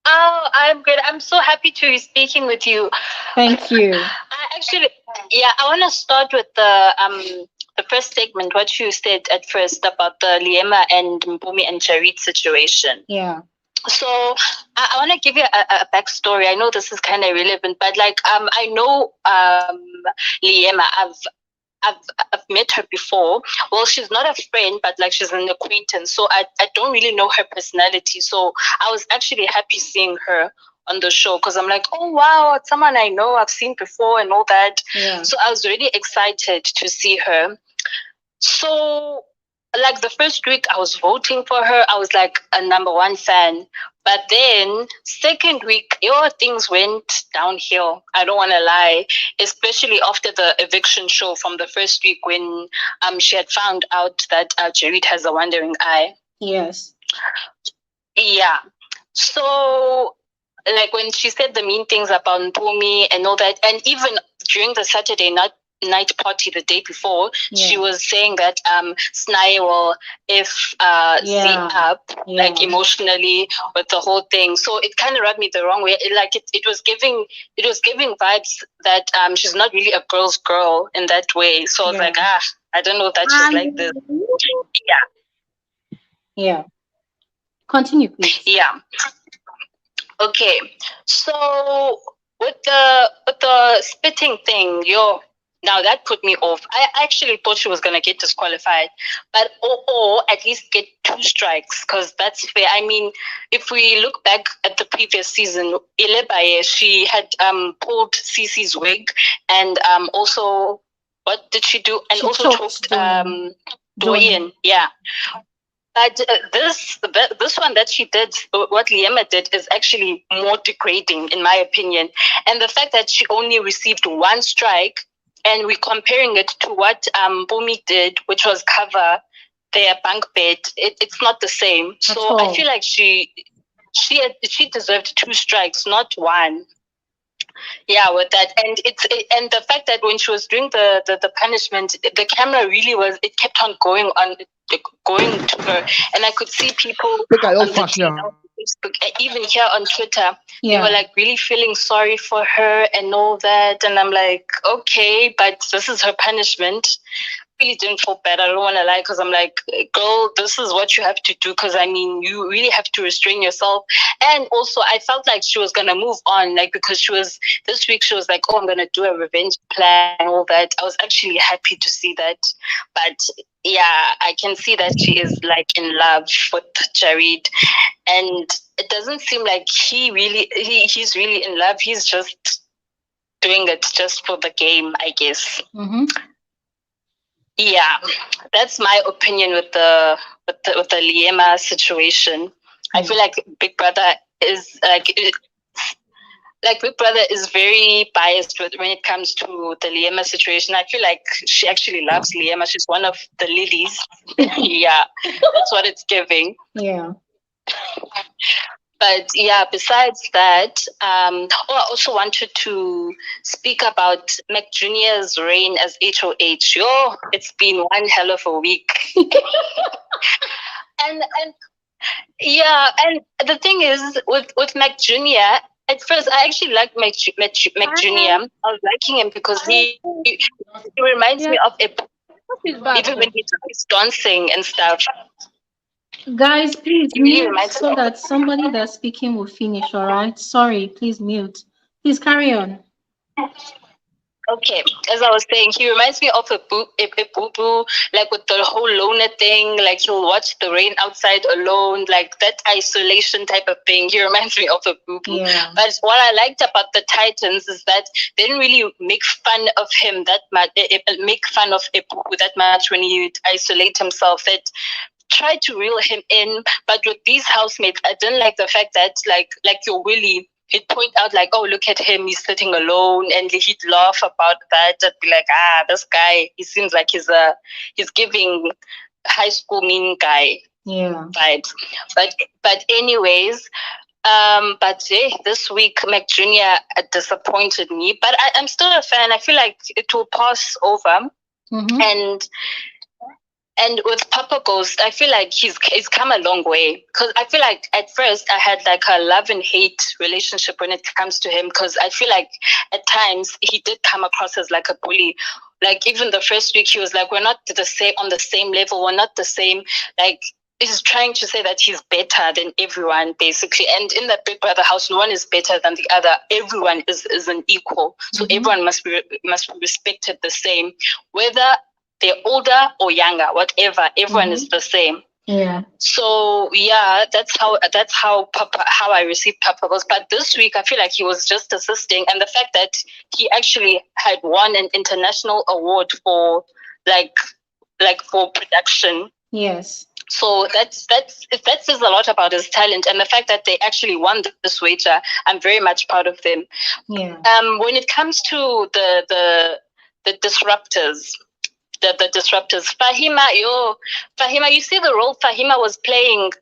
Oh, I'm good. I'm so happy to be speaking with you. Thank you. I want to start with the first segment, what you said at first about the Liema and Mpumi and Jareed situation. Yeah. So I want to give you a backstory. I know this is kind of irrelevant, but I know Liema. I've met her before. Well, she's not a friend, but she's an acquaintance. So I don't really know her personality. So I was actually happy seeing her on the show because I'm like, oh wow, it's someone I know, I've seen before and all that. Yeah. So I was really excited to see her. So the first week I was voting for her. I was like a number one fan. But then second week, things went downhill. I don't want to lie, especially after the eviction show from the first week when she had found out that Jareed has a wandering eye. Yes. Yeah. So when she said the mean things about Mpumi and all that, and even during the Saturday night night party the day before, she was saying that Snaye will Z up like emotionally with the whole thing. So it kind of rubbed me the wrong way. It was giving vibes that she's not really a girl's girl in that way. So I was like, I don't know that she's like this. Yeah. Continue, please. Yeah. Okay. So with the spitting thing, now that put me off. I actually thought she was gonna get disqualified, but or at least get 2 strikes, because that's fair. I mean, if we look back at the previous season, Ilebaye, she had pulled Cece's wig, and also what did she do? And she also choked Doyen. Yeah. But this one that she did, what Liema did, is actually more degrading, in my opinion. And the fact that she only received 1 strike, and we're comparing it to what Bumi did, which was cover their bunk bed, it's not the same. So I feel like she deserved 2 strikes, not 1. Yeah, with that, and the fact that when she was doing the punishment, the camera really it kept on going to her, and I could see people on Facebook, even here on Twitter, they were like really feeling sorry for her and all that, and I'm like, okay, but this is her punishment. Really didn't feel bad. I don't want to lie, because I'm like, girl, this is what you have to do, because I mean, you really have to restrain yourself. And also, I felt like she was gonna move on, like, because this week she was like, oh, I'm gonna do a revenge plan and all that. I was actually happy to see that. But yeah, I can see that she is like in love with Jareed, and it doesn't seem like he's really in love. He's just doing it just for the game, I guess. Mm-hmm. Yeah, that's my opinion with the Liema situation. I feel like Big Brother is Big Brother is very biased when it comes to the Liema situation. I feel like she actually loves Liema. She's one of the lilies. Yeah, that's what it's giving. Yeah. But yeah, besides that, I also wanted to speak about Mcjunior's reign as HOH. It's been one hell of a week. and the thing is with Mcjunior, at first I actually liked Mcjunior. I was liking him because he reminds me of even when he's dancing and stuff. Guys, please mute so that somebody that's speaking will finish, all right? Sorry, please mute. Please carry on. Okay, as I was saying, he reminds me of a boo-boo, like with the whole loner thing, like he'll watch the rain outside alone, like that isolation type of thing. He reminds me of a boo-boo. Yeah. But what I liked about the Titans is that they didn't really make fun of him that much, make fun of Epupu that much when he would isolate himself. That tried to reel him in, but with these housemates, I didn't like the fact that like your Willie, he'd point out like, oh, look at him, he's sitting alone, and he'd laugh about that. I'd be like, this guy, he seems like he's giving high school mean guy vibes. But anyways, this week Mcjunior disappointed me, but I'm still a fan. I feel like it will pass over, And with Papaghost, I feel like he's come a long way. Because I feel like at first I had like a love and hate relationship when it comes to him. Because I feel like at times he did come across as like a bully. Like even the first week he was like, we're not on the same level. We're not the same. Like he's trying to say that he's better than everyone, basically. And in the Big Brother house, no one is better than the other. Everyone is an equal. So everyone must be respected the same, whether they're older or younger, whatever. Everyone is the same. Yeah. So yeah, that's how I received Papaghost. But this week, I feel like he was just assisting, and the fact that he actually had won an international award for for production. Yes. So that says a lot about his talent, and the fact that they actually won this wager, I'm very much proud of them. Yeah. When it comes to the disruptors. The disruptors. Fahima, you see the role Fahima was playing,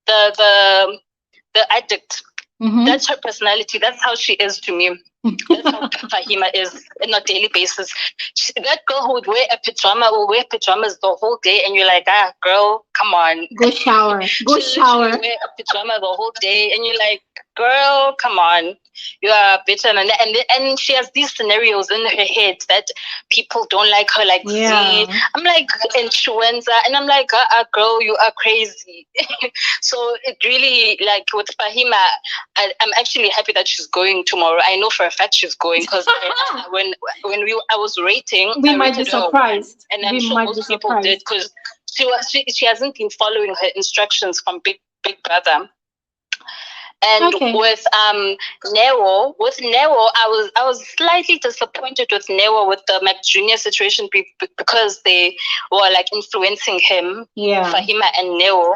the addict. That's her personality. That's how she is to me. That's how Fahima is on a daily basis. That girl who would wear a pajama will wear pajamas the whole day, and you're like, girl, come on. Go shower. Go shower. Wear a pajama the whole day, and you're like, girl, come on. You are bitter. And she has these scenarios in her head that people don't like her, like Z. I'm like, influenza. And I'm like, girl, you are crazy. So it really, like with Fahima, I'm actually happy that she's going tomorrow. I know for a fact she's going because when I was rating, we might be surprised, and I'm sure most people did because she hasn't been following her instructions from Big Brother. And with Nero, I was slightly disappointed with Nero with the Mcjunior situation because they were like influencing him, Fahima and Nero.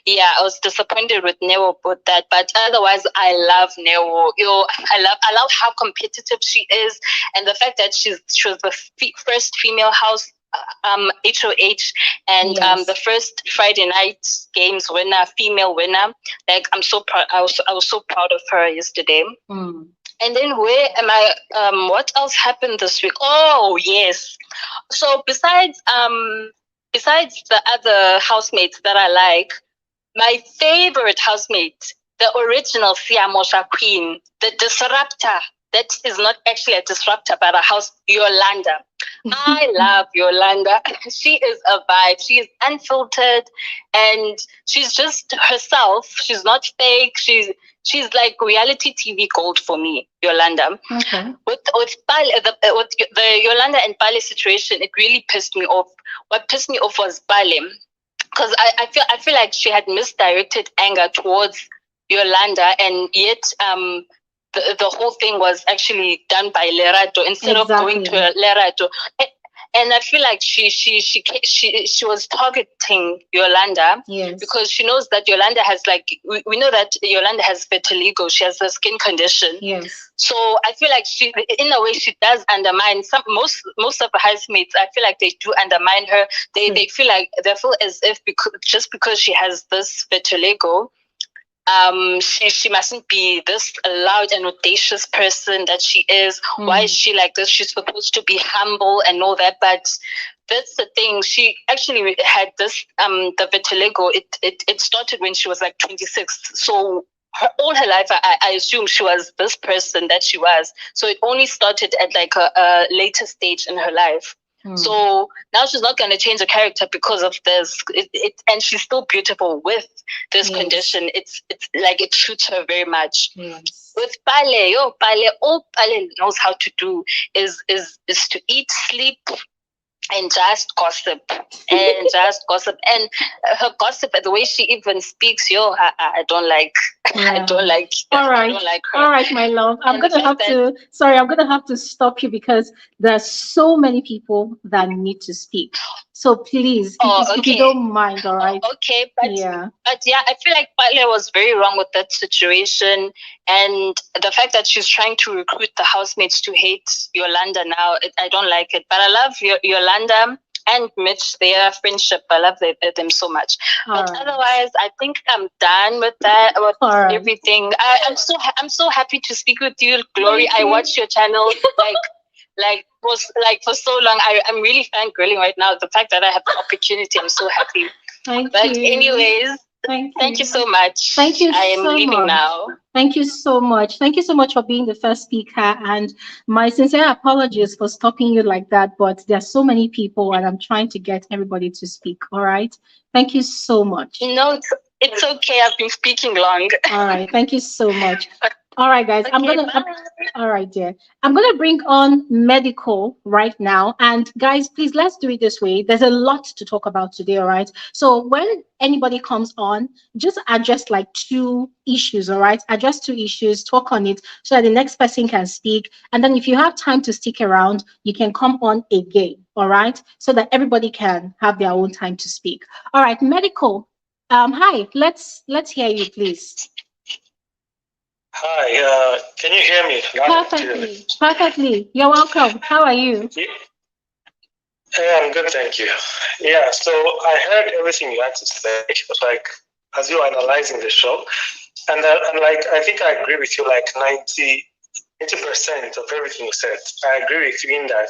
Yeah, I was disappointed with Nero with that, but otherwise I love Nero. I love how competitive she is, and the fact that she was the first female house HOH and the first Friday night games winner, female winner. Like I'm so proud. I was so proud of her yesterday. And then where am I? What else happened this week? Oh yes. So besides the other housemates that I like, my favorite housemate, the original Siamosha Queen, the disruptor. That is not actually a disruptor, but a house, Yolanda. I love Yolanda. She is a vibe. She is unfiltered, and she's just herself. She's not fake. She's like reality TV gold for me, Yolanda. Okay. With Pale, with the Yolanda and Pale situation, it really pissed me off. What pissed me off was Pale, because I feel like she had misdirected anger towards Yolanda, and yet the whole thing was actually done by Lerato instead of going to Lerato. And I feel like she was targeting Yolanda because she knows that Yolanda has we know that Yolanda has vitiligo. She has a skin condition. Yes. So I feel like she, in a way, she does undermine most of her housemates. I feel like they do undermine her. They feel as if just because she has this vitiligo, she mustn't be this loud and audacious person that she is. Why is she like this? She's supposed to be humble and all that, but that's the thing. She actually had this the vitiligo. It started when she was like 26. So all her life, I assume she was this person that she was. So it only started at like a later stage in her life. So now she's not going to change the character because of this. And she's still beautiful with this condition. It's like it suits her very much. With Pale, all Pale knows how to do is to eat, sleep, and just gossip and her gossip, the way she even speaks, I don't like. I don't like. All right, I don't like her. All right, my love. I'm gonna have to stop you because there's so many people that need to speak. So please, if you don't mind, all right. Okay, but yeah, I feel like Pale was very wrong with that situation, and the fact that she's trying to recruit the housemates to hate Yolanda now, I don't like it. But I love Yolanda and Mitch, their friendship. I love them so much. But otherwise, I think I'm done with that. With everything, I'm so happy to speak with you, Glory. I watch your channel for so long. I'm really fangirling right now. The fact that I have the opportunity, I'm so happy. Thank you. Anyways, thank you so much. Thank you. I am leaving now. Thank you so much. Thank you so much for being the first speaker. And my sincere apologies for stopping you like that. But there are so many people, and I'm trying to get everybody to speak. All right. Thank you so much. No, it's okay. I've been speaking long. All right. Thank you so much. All right, guys. All right, dear. I'm gonna bring on medical right now, and guys, please let's do it this way. There's a lot to talk about today. All right. So when anybody comes on, just address like 2 issues. All right. Address 2 issues. Talk on it so that the next person can speak. And then if you have time to stick around, you can come on again. All right. So that everybody can have their own time to speak. All right, medical. Hi. Let's hear you, please. Hi, can you hear me? Perfectly. You're welcome. How are you? Yeah, I'm good, thank you. Yeah, so I heard everything you had to say. It was like, as you were analyzing the show, and like I think I agree with you like 90% of everything you said. I agree with you in that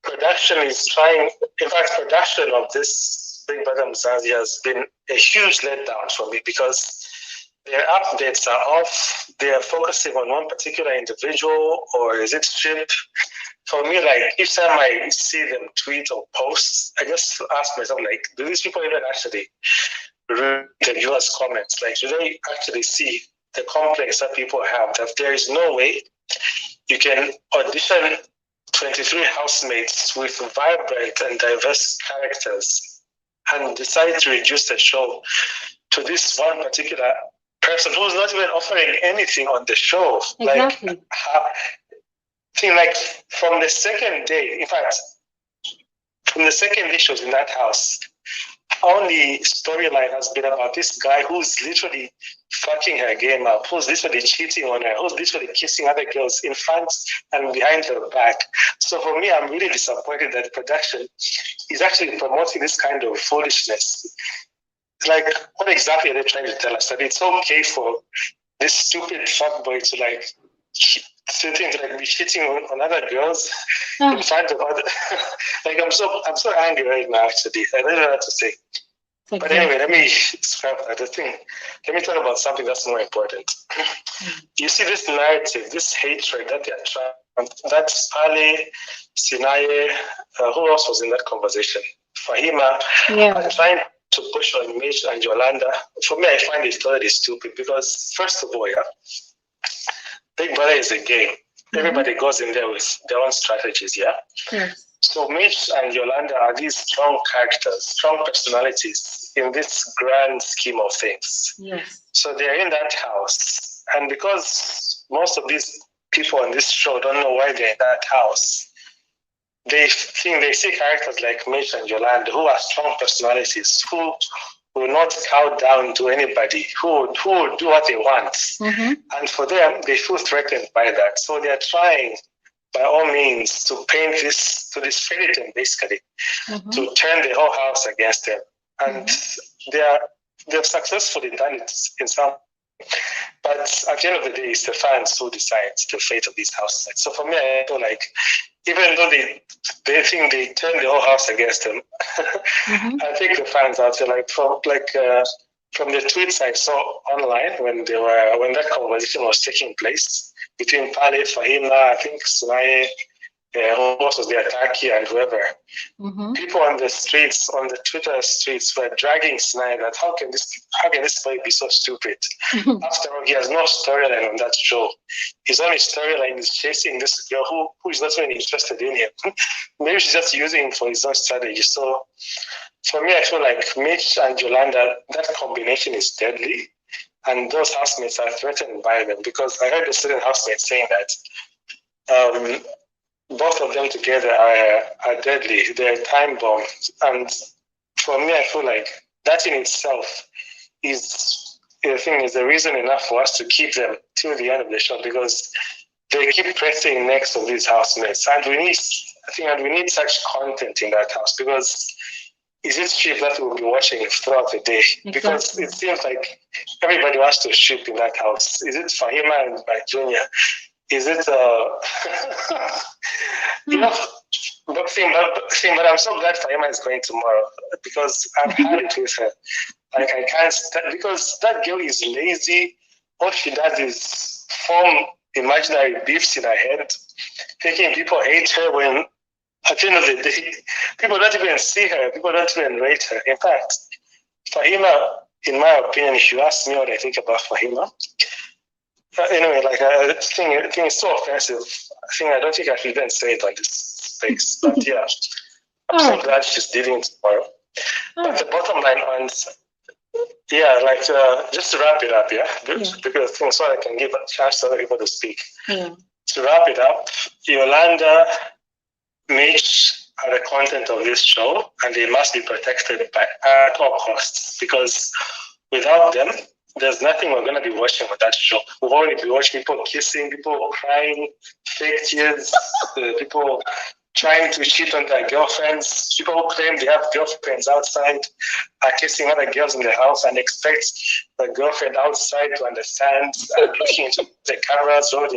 production is trying. In fact, production of this Big Brother Mzansi has been a huge letdown for me because their updates are off. They are focusing on one particular individual, or is it strip? For me, like each time I see them tweet or post, I just ask myself, like, do these people even actually read the viewers' comments? Like, do they actually see the complaints that people have? That there is no way you can audition 23 housemates with vibrant and diverse characters and decide to reduce the show to this one particular person who's not even offering anything on the show. Exactly. Like from the second day, in fact, from the second day she was in that house, only storyline has been about this guy who's literally fucking her game up, who's literally cheating on her, who's literally kissing other girls in front and behind her back. So for me, I'm really disappointed that production is actually promoting this kind of foolishness. Like, what exactly are they trying to tell us? That it's okay for this stupid fuckboy to like sitting to like be cheating on other girls in front of other. Like I'm so angry right now. Actually, I don't know what to say. Exactly. But anyway, let me scrap that thing. Let me talk about something that's more important. You see this narrative, this hatred that they're trying. That's Ali, Sinaye. Who else was in that conversation? Fahima. Yeah. Trying to push on Mitch and Yolanda. For me, I find it totally stupid because, first of all, yeah, Big Brother is a game. Everybody goes in there with their own strategies, yeah? Yes. So Mitch and Yolanda are these strong characters, strong personalities in this grand scheme of things. Yes. So they're in that house. And because most of these people on this show don't know why they're in that house, they think they see characters like Mitch and Yolanda who are strong personalities, who will not cow down to anybody, who will do what they want. And for them, they feel threatened by that. So they're trying, by all means, to paint this, to discredit them, basically, to turn the whole house against them. And they've successfully done it in some. But at the end of the day, it's the fans who decide the fate of these houses. So for me, I feel like even though they think they turn the whole house against them, I think the fans out there, from the tweets I saw online when that conversation was taking place between Pale, Fahima, I think Sunaye, who was the Taki and whoever. People on the streets, on the Twitter streets, were dragging Sunaye that how can this boy be so stupid? After all, he has no storyline on that show. His only storyline is chasing this girl who is not really interested in him. Maybe she's just using him for his own strategy. So for me, I feel like Mitch and Yolanda, that combination is deadly. And those housemates are threatened by them because I heard a certain housemate saying that both of them together are deadly. They're time bombs. And for me, I feel like that in itself is the reason enough for us to keep them till the end of the show because they keep pressing next of these housemates. And we need such content in that house because is it ship that we'll be watching throughout the day? Exactly. Because it seems like everybody wants to ship in that house. Is it Fahima and Mcjunior? Is it but I'm so glad Fahima is going tomorrow because I've had it with her. Like I can't stand because that girl is lazy. All she does is form imaginary beefs in her head, thinking people hate her when at the end of the day, people don't even see her, people don't even rate her. In fact, Fahima, in my opinion, if you ask me what I think about Fahima, anyway, I think it's so offensive. I don't think I should even say it on this space. But yeah, I'm so glad she's dealing tomorrow. But the bottom line on, just to wrap it up, because so I can give a chance to other people to speak. To wrap it up, Yolanda, Mitch are the content of this show, and they must be protected at all costs because without them, there's nothing we're going to be watching with that show. We'll only be watching people kissing, people crying, fake tears, people trying to cheat on their girlfriends. People who claim they have girlfriends outside are kissing other girls in the house and expect the girlfriend outside to understand and looking into the cameras. So like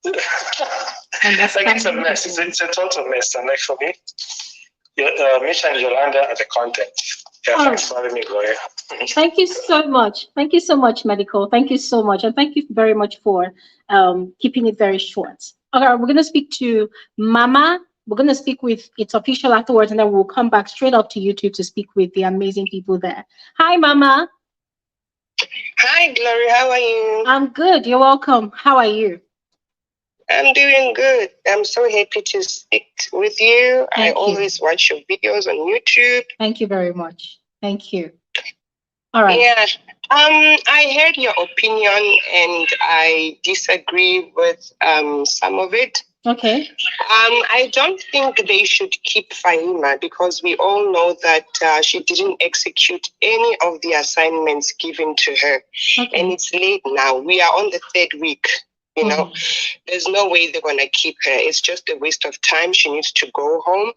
it's a mess. It's a total mess. And like for me, Misha and Yolanda are the content. Yeah, thanks for having me, Gloria. Thank you so much. Thank you so much, Medical. Thank you so much. And thank you very much for keeping it very short. Okay, we're going to speak to Mama. We're going to speak with It's Official afterwards, and then we'll come back straight up to YouTube to speak with the amazing people there. Hi, Mama. Hi, Glory. How are you? I'm good. You're welcome. How are you? I'm doing good. I'm so happy to speak with you. I always watch your videos on YouTube. Thank you very much. Thank you. All right. Yeah. I heard your opinion and I disagree with some of it. Okay. I don't think they should keep Fahima because we all know that she didn't execute any of the assignments given to her. Okay. And it's late now. We are on the 3rd week. You know, there's no way they're going to keep her. It's just a waste of time. She needs to go home.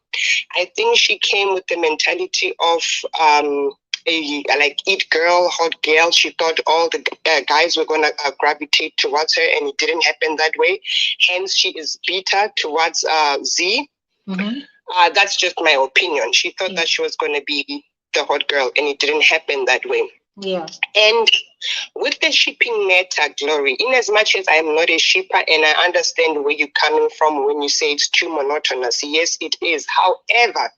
I think she came with the mentality of like it girl, hot girl. She thought all the guys were going to gravitate towards her, and it didn't happen that way. Hence, she is bitter towards Z. That's just my opinion. She thought that she was going to be the hot girl, and it didn't happen that way. Yeah. And with the shipping matter, Glory, in as much as I am not a shipper and I understand where you're coming from when you say it's too monotonous, yes, it is. However,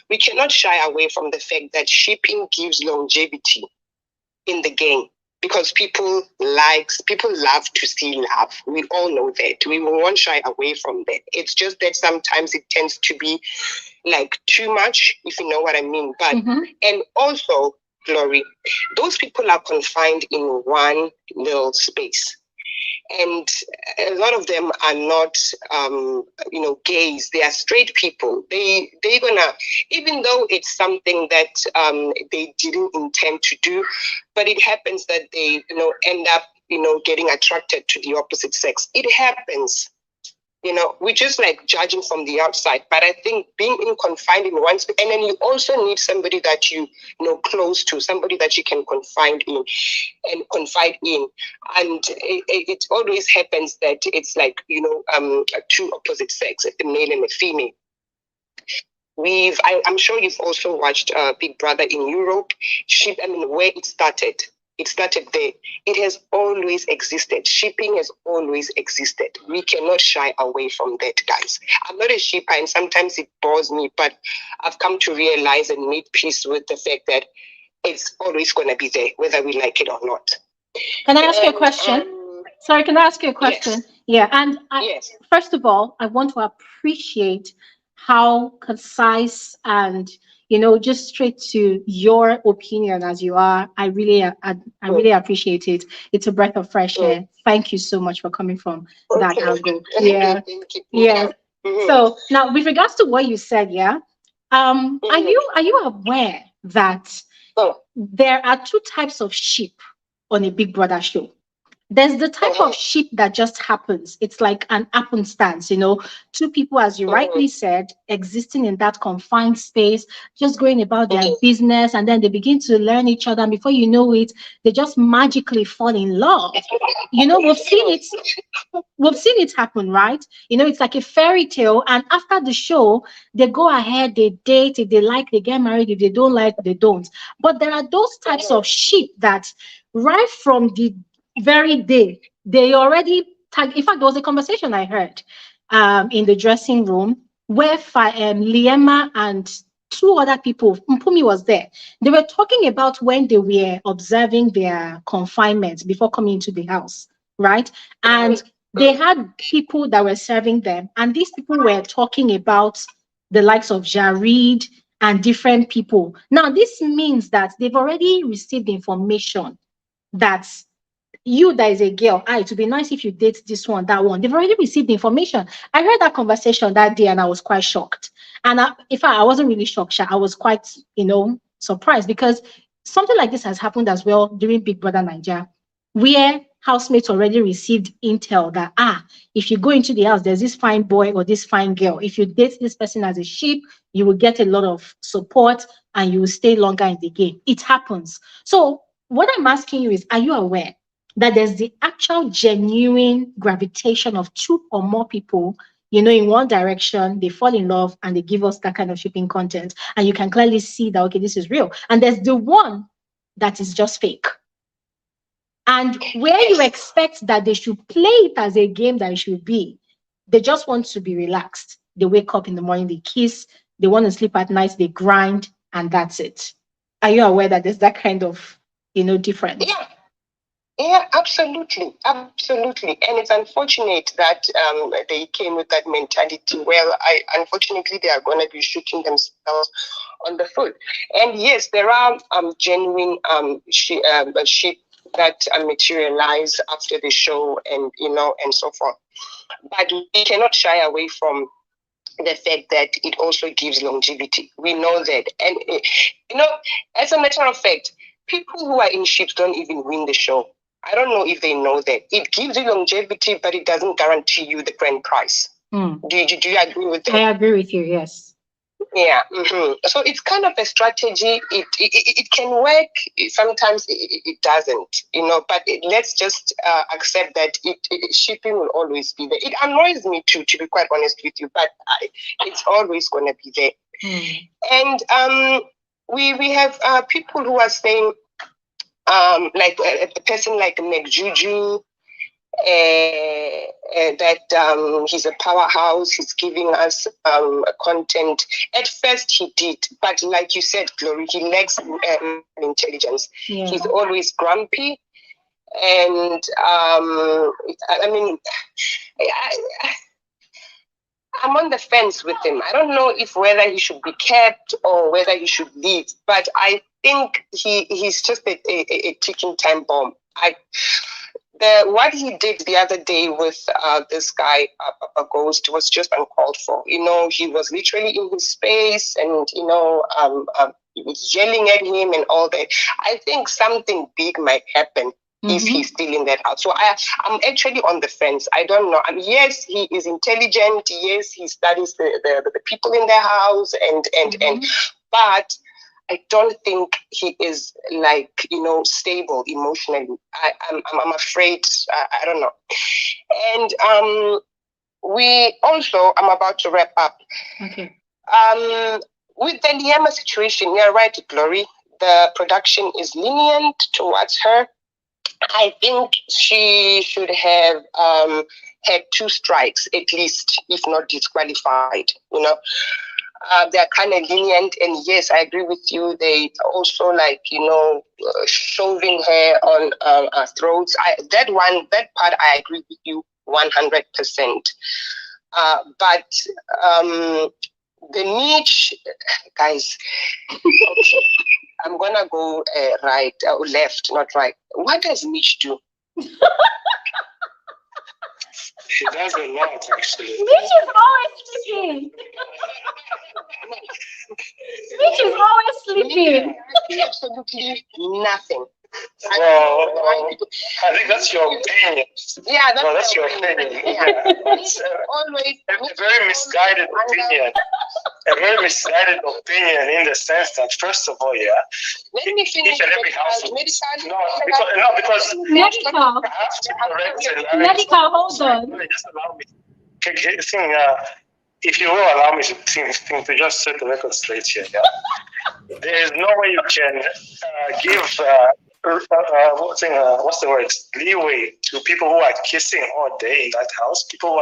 we cannot shy away from the fact that shipping gives longevity in the game because people love to see love. We all know that. We won't shy away from that. It's just that sometimes it tends to be like too much, if you know what I mean. But and also, Glory, those people are confined in one little space. And a lot of them are not, gays. They are straight people. They're gonna, even though it's something that they didn't intend to do, but it happens that they, end up, getting attracted to the opposite sex. It happens. We're just like judging from the outside. But I think being confined in one space, and then you also need somebody that you know close to, somebody that you can confide in. And it always happens that it's like, two opposite sex, a male and a female. I'm sure you've also watched Big Brother in Europe. Where it started. It started there. It has always existed. Shipping has always existed. We cannot shy away from that, guys. I'm not a shipper, and sometimes it bores me, but I've come to realize and make peace with the fact that it's always going to be there, whether we like it or not. Can I ask you a question? Sorry, can I ask you a question? Yes. Yeah, and first of all, I want to appreciate how concise and just straight to your opinion as you are. I really appreciate it. It's a breath of fresh air. Thank you so much for coming from that angle. Yeah. Yeah. So now with regards to what you said, are you aware that there are two types of sheep on a Big Brother show? There's the type of shit that just happens. It's like an happenstance, two people, as you rightly said, existing in that confined space, just going about their business, and then they begin to learn each other. And before you know it, they just magically fall in love. We've seen it happen, right? It's like a fairy tale. And after the show, they go ahead, they date. If they like, they get married. If they don't like, they don't. But there are those types of sheep that right from the very day they already tagged. In fact, there was a conversation I heard in the dressing room where Liema and two other people, Mpumi was there. They were talking about when they were observing their confinement before coming into the house, right? And they had people that were serving them, and these people were talking about the likes of Jareed and different people. Now, this means that they've already received information that you that is a girl, it would be nice if you date this one, that one. They've already received the information. I heard that conversation that day and I was quite shocked. And in fact, I wasn't really shocked. I was quite, surprised, because something like this has happened as well during Big Brother Nigeria, where housemates already received intel that, if you go into the house, there's this fine boy or this fine girl. If you date this person as a sheep, you will get a lot of support and you will stay longer in the game. It happens. So what I'm asking you is, are you aware that there's the actual genuine gravitation of two or more people, in one direction, they fall in love and they give us that kind of shipping content. And you can clearly see that, okay, this is real. And there's the one that is just fake. And where you expect that they should play it as a game that it should be, they just want to be relaxed. They wake up in the morning, they kiss, they want to sleep at night, they grind, and that's it. Are you aware that there's that kind of, difference? Yeah, absolutely. Absolutely. And it's unfortunate that they came with that mentality. Well, unfortunately, they are going to be shooting themselves on the foot. And yes, there are genuine sheep that materialize after the show and, and so forth. But we cannot shy away from the fact that it also gives longevity. We know that. And, as a matter of fact, people who are in ships don't even win the show. I don't know if they know that. It gives you longevity, but it doesn't guarantee you the grand prize. Do you agree with that? I agree with you, yes. Yeah. Mm-hmm. So it's kind of a strategy. It can work. Sometimes it doesn't, but let's just accept that shipping will always be there. It annoys me too, to be quite honest with you, but it's always going to be there. And we have people who are saying, like a person like Mcjuju, that he's a powerhouse, he's giving us content. At first he did, but like you said, Glory, he lacks intelligence. Yeah. He's always grumpy. And I'm on the fence with him. I don't know whether he should be kept or whether he should leave, but I think he's just a ticking time bomb. What he did the other day with this guy, Papaghost, was just uncalled for. He was literally in his space and, he was yelling at him and all that. I think something big might happen if he's still in that house. So I'm actually on the fence. I don't know. Yes, he is intelligent. Yes, he studies the people in their house and but I don't think he is stable emotionally. I'm afraid. I don't know. And I'm about to wrap up. Okay. With the Liema situation, you're right, Glory. The production is lenient towards her. I think she should have had 2 strikes at least, if not disqualified. They're kind of lenient, and yes, I agree with you. They also shoving her on our throats. That part I agree with you 100%. But the niche, guys. Okay, I'm gonna go right or left, not right. What does Mitch do? She does a lot, actually. Mitch is always sleeping. Mitch is always sleeping. Absolutely nothing. Well, I think that's your opinion. Yeah, that's your opinion. Yeah. Always a very misguided opinion. A very misguided opinion in the sense that, first of all, let me finish. Each and every house. Because medical. I have to correct it. Medical, hold on. Just allow me. If you will allow me to just set the record straight here. Yeah? There is no way you can give leeway to people who are kissing all day in that house, people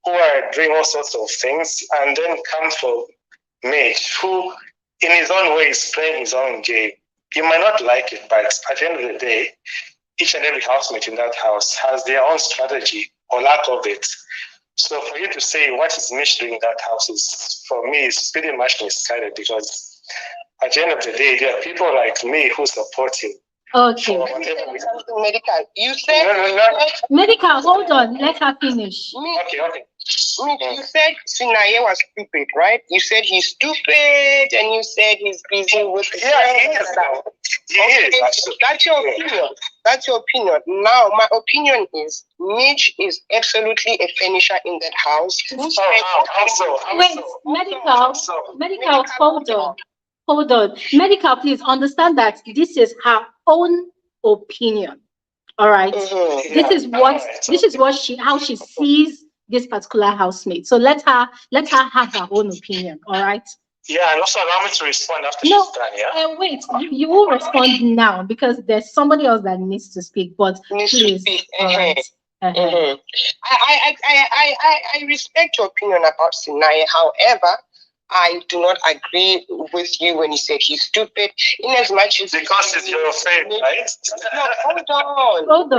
who are doing all sorts of things, and then come for Mitch, who in his own way is playing his own game. You might not like it, but at the end of the day, each and every housemate in that house has their own strategy or lack of it. So for you to say what is Mitch doing in that house is, for me, is pretty much misguided, because at the end of the day, there are people like me who support him. Okay. Medical. You said no. Medical, hold on. Let her finish. Okay. You said Sinaye was stupid, right? You said he's stupid, and you said he's busy with the he is now. He is, actually. That's your opinion. That's your opinion. Now, my opinion is Mitch is absolutely a finisher in that house. Wait, medical, hold on. Medical, please understand that this is her own opinion. All right. Mm-hmm. This is what how she sees this particular housemate. So let her have her own opinion. All right. Yeah, and also allow me to respond after she's done. Yeah. Wait, you will respond now because there's somebody else that needs to speak. But please, all right. Mm-hmm. I respect your opinion about Sinai. However, I do not agree with you when you said he's stupid. In as much as because it's your friend, right? No, hold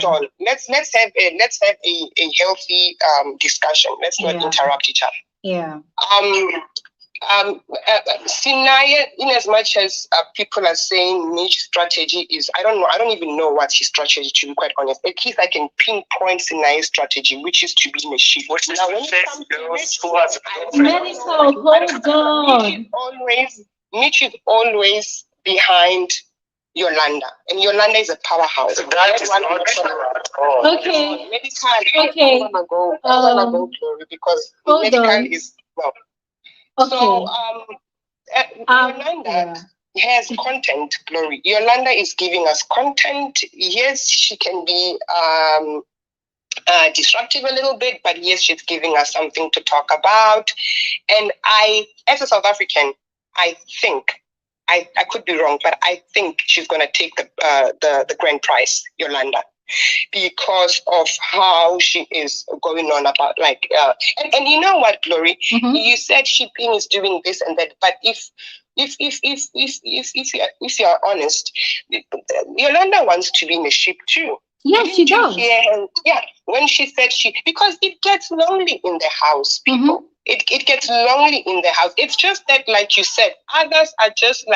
on. Let's have a healthy discussion. Let's not interrupt each other. Yeah. Sinai, in as much as people are saying Mitch's strategy is, I don't know, I don't even know what's his strategy, to be quite honest. At least I can pinpoint Sinai's strategy, which is to be in a sheep. Now, when it comes to Mitch is always behind Yolanda, and Yolanda is a powerhouse. That is not true at all. Okay. I want to go Glory, because medical is well. Okay. So Yolanda has content, Glory. Yolanda is giving us content. Yes, she can be disruptive a little bit, but yes, she's giving us something to talk about. And I, as a South African, I think, I could be wrong, but I think she's going to take the grand prize, Yolanda, because of how she is going on about and you know what, Glory, you said shipping is doing this and that, but if you are honest, Yolanda wants to be in a ship too. Yes, she does. When she said because it gets lonely in the house, people. It gets lonely in the house. It's just that, like you said, others are just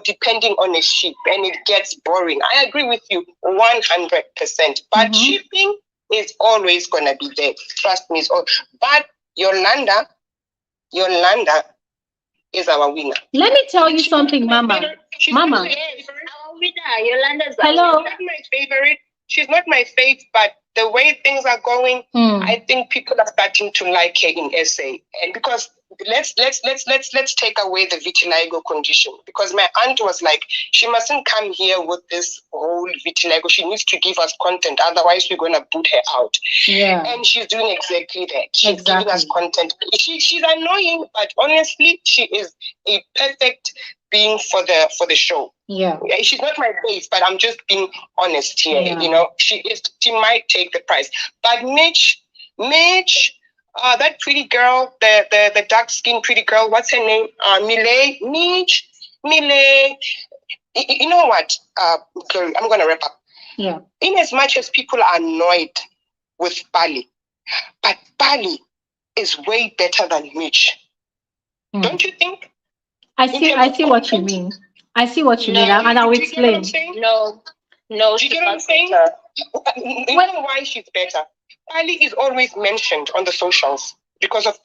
depending on a sheep, and it gets boring. I agree with you 100%. But shipping is always gonna be there. Trust me. But Yolanda is our winner. Let me tell you something, Mama. Mama. Our winner, Yolanda's hello. She's not my favorite, but the way things are going, I think people are starting to like her in SA. And because let's take away the vitiligo condition, because my aunt was like, she mustn't come here with this whole vitiligo. She needs to give us content, otherwise we're gonna boot her out. Yeah. And she's doing exactly that. She's giving us content. She's annoying, but honestly, she is a perfect being for the show. Yeah. She's not my base, but I'm just being honest here. Yeah. She might take the prize. But Mitch, that pretty girl, the dark skinned pretty girl, what's her name? Mitch. You know what? Chloe, I'm gonna wrap up. Yeah. In as much as people are annoyed with Bali, but Bali is way better than Mitch. Don't you think? I see what you mean. I see what you mean, and I'll explain. No. Do you get what I'm saying? You know why she's better? Bali is always mentioned on the socials because of,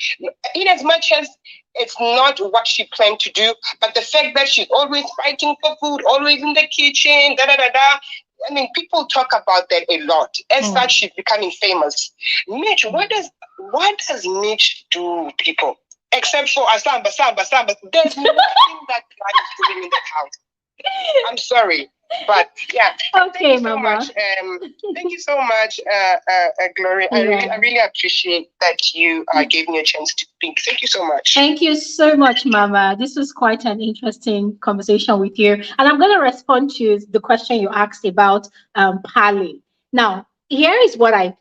in as much as it's not what she planned to do, but the fact that she's always fighting for food, always in the kitchen, I mean, people talk about that a lot. As such, she's becoming famous. Mitch, what does Mitch do, people? Except for Samba. There's nothing that guy is doing in the house. I'm sorry, but yeah. Okay, thank you so Mama. much. Thank you so much, Glory. I really appreciate that you gave me a chance to speak. Thank you so much. Thank you so much, Mama. This was quite an interesting conversation with you, and I'm going to respond to the question you asked about Pali. Now, here is what I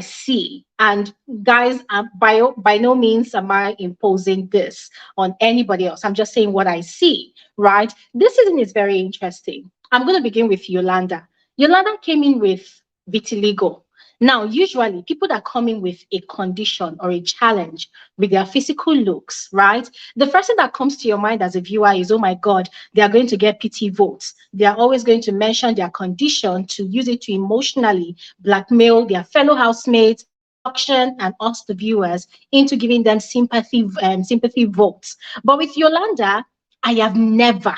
see, and guys, by no means am I imposing this on anybody else. I'm just saying what I see, right? This season is very interesting. I'm going to begin with Yolanda. Yolanda came in with vitiligo. Now, usually people that come in with a condition or a challenge with their physical looks, right? The first thing that comes to your mind as a viewer is, oh my God, they are going to get pity votes. They are always going to mention their condition to use it to emotionally blackmail their fellow housemates, production and us, the viewers, into giving them sympathy votes. But with Yolanda, I have never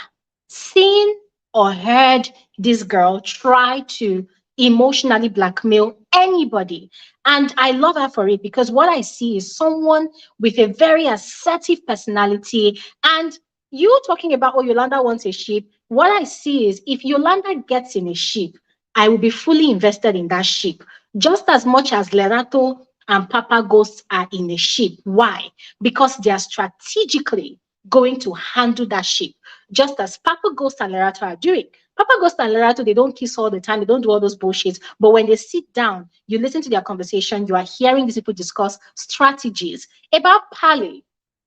seen or heard this girl try to emotionally blackmail anybody. And I love her for it, because what I see is someone with a very assertive personality. And you talking about, oh, Yolanda wants a sheep. What I see is, if Yolanda gets in a sheep, I will be fully invested in that sheep, just as much as Lerato and Papaghost are in a sheep. Why? Because they are strategically going to handle that sheep, just as Papaghost and Lerato are doing. Papaghost and Lerato, they don't kiss all the time, they don't do all those bullshits. But when they sit down, you listen to their conversation, you are hearing these people discuss strategies. About Pale,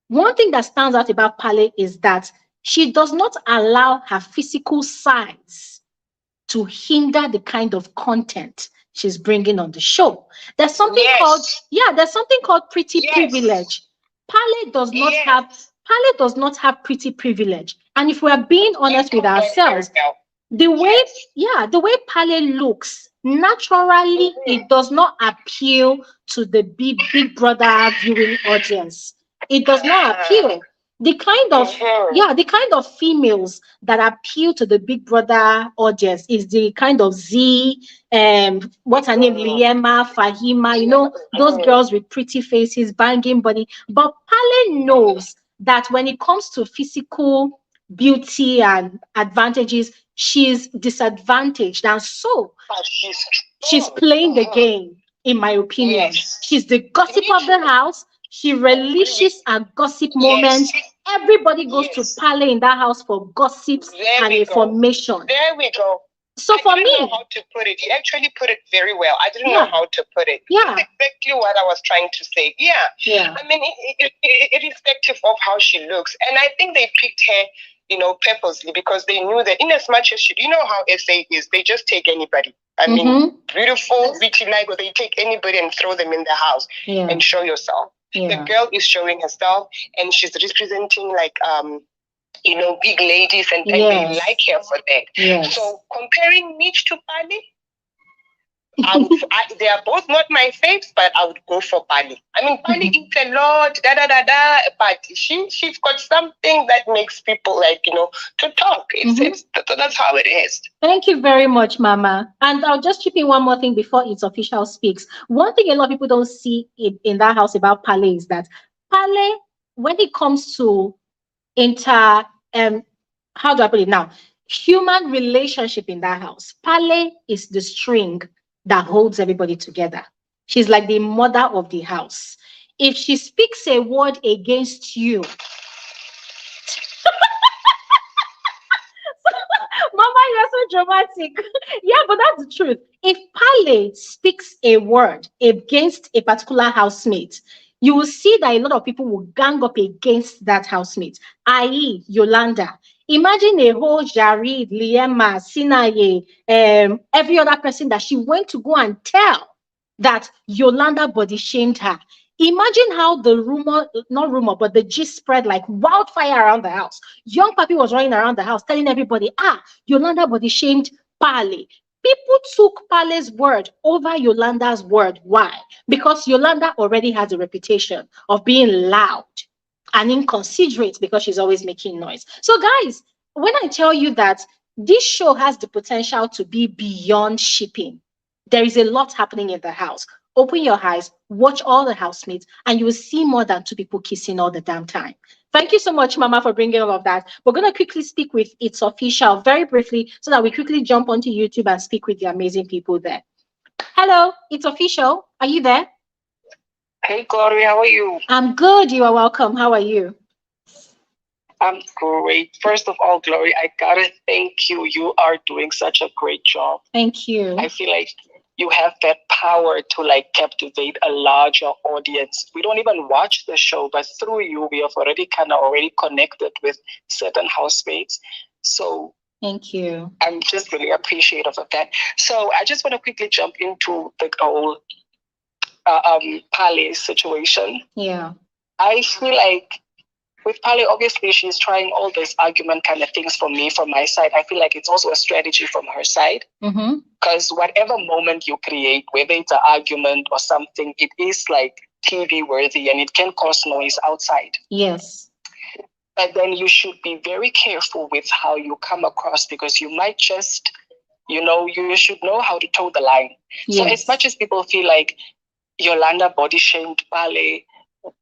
one thing that stands out about Pale is that she does not allow her physical size to hinder the kind of content she's bringing on the show. There's something called, there's something called pretty privilege. Pale does not have pretty privilege. And if we're being honest with ourselves, the way Pale looks, naturally, it does not appeal to the big brother viewing audience. It does not appeal. The kind of females that appeal to the big brother audience is the kind of what's her name, Liema, Fahima, those girls with pretty faces, banging body. But Pale knows that when it comes to physical beauty and advantages, she's disadvantaged, and so she's playing the game, in my opinion. She's the gossip of the house. She relishes a gossip moment. Everybody goes to Pale in that house for gossips and information. There we go. So for me, I didn't know how to put it. You actually put it very well. I didn't know how to put it. That's exactly what I was trying to say. I mean, irrespective of how she looks. And I think they picked her, purposely, because they knew that in as much as she, how SA is, they just take anybody. I mean, beautiful, vitiligo, they take anybody and throw them in the house and show yourself. The girl is showing herself, and she's representing big ladies, and they like her for that. So comparing Mitch to Pale, they are both not my faves, but I would go for Pale. I mean, Pale eats a lot, but she's got something that makes people to talk. That's how it is. Thank you very much, Mama. And I'll just chip in one more thing before It's Official speaks. One thing a lot of people don't see in that house about Pale is that Pale, when it comes to how do I put it now? Human relationship in that house, Pale is the string that holds everybody together. She's like the mother of the house. If she speaks a word against you, Mama, you're so dramatic. But that's the truth. If Pale speaks a word against a particular housemate, you will see that a lot of people will gang up against that housemate, i.e. Yolanda. Imagine a whole Jareed, Liema, Sinaye, every other person that she went to go and tell that Yolanda body shamed her. Imagine how the gist spread like wildfire around the house. Young Papi was running around the house telling everybody, Yolanda body shamed Pale. People took Pale's word over Yolanda's word. Why? Because Yolanda already has a reputation of being loud and inconsiderate, because she's always making noise. So guys, when I tell you that this show has the potential to be beyond shipping, there is a lot happening in the house. Open your eyes, watch all the housemates, and you will see more than two people kissing all the damn time. Thank you so much, Mama, for bringing all of that. We're going to quickly speak with It's Official very briefly, so that we quickly jump onto YouTube and speak with the amazing people there. Hello, It's Official. Are you there? Hey, Glory, how are you? I'm good. You are welcome. How are you? I'm great. First of all, Glory, I gotta thank you. You are doing such a great job. Thank you. I feel like you have that power to captivate a larger audience. We don't even watch the show, but through you, we have already connected with certain housemates. So thank you. I'm just really appreciative of that. So I just want to quickly jump into the whole Pale situation. Yeah. I feel like with Pale, obviously she's trying all these argument kind of things from me, from my side. I feel like it's also a strategy from her side. Because whatever moment you create, whether it's an argument or something, it is like TV worthy and it can cause noise outside. Yes. But then you should be very careful with how you come across, because you might just, you should know how to toe the line. Yes. So as much as people feel like Yolanda body shamed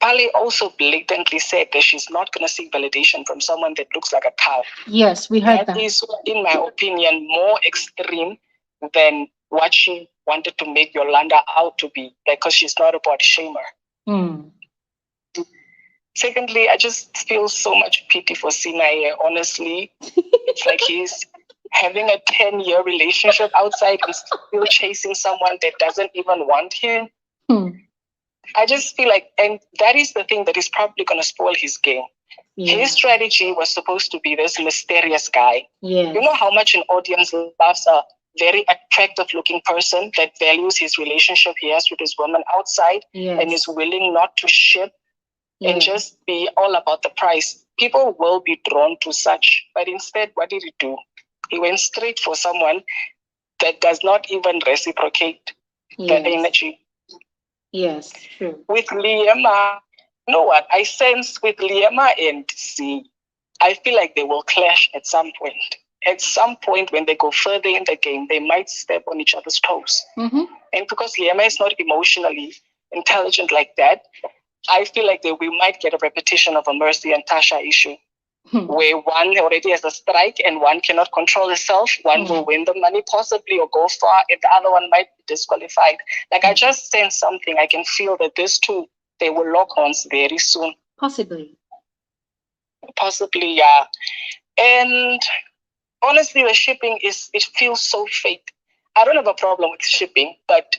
Pale also blatantly said that she's not going to seek validation from someone that looks like a cow. Yes, we heard that. That is, in my opinion, more extreme than what she wanted to make Yolanda out to be, because she's not a body shamer. Secondly, I just feel so much pity for Sinai. Honestly, it's like he's having a 10-year relationship outside and still chasing someone that doesn't even want him. I just feel like, and that is the thing that is probably going to spoil his game. Yeah. His strategy was supposed to be this mysterious guy. Yes. You know how much an audience loves a very attractive looking person that values his relationship he has with his woman outside. Yes. And is willing not to ship and just be all about the price. People will be drawn to such, but instead, what did he do? He went straight for someone that does not even reciprocate the energy. Yes, true. With Liema, you know what? I sense with Liema and C, I feel like they will clash at some point. At some point, when they go further in the game, they might step on each other's toes. And because Liema is not emotionally intelligent like that, I feel like we might get a repetition of a Mercy and Tasha issue, where one already has a strike and one cannot control herself. One will win the money possibly or go far, and the other one might be disqualified. Like I just sense something. I can feel that these two, they will lock horns very soon. Possibly, yeah. And honestly, the shipping it feels so fake. I don't have a problem with shipping, but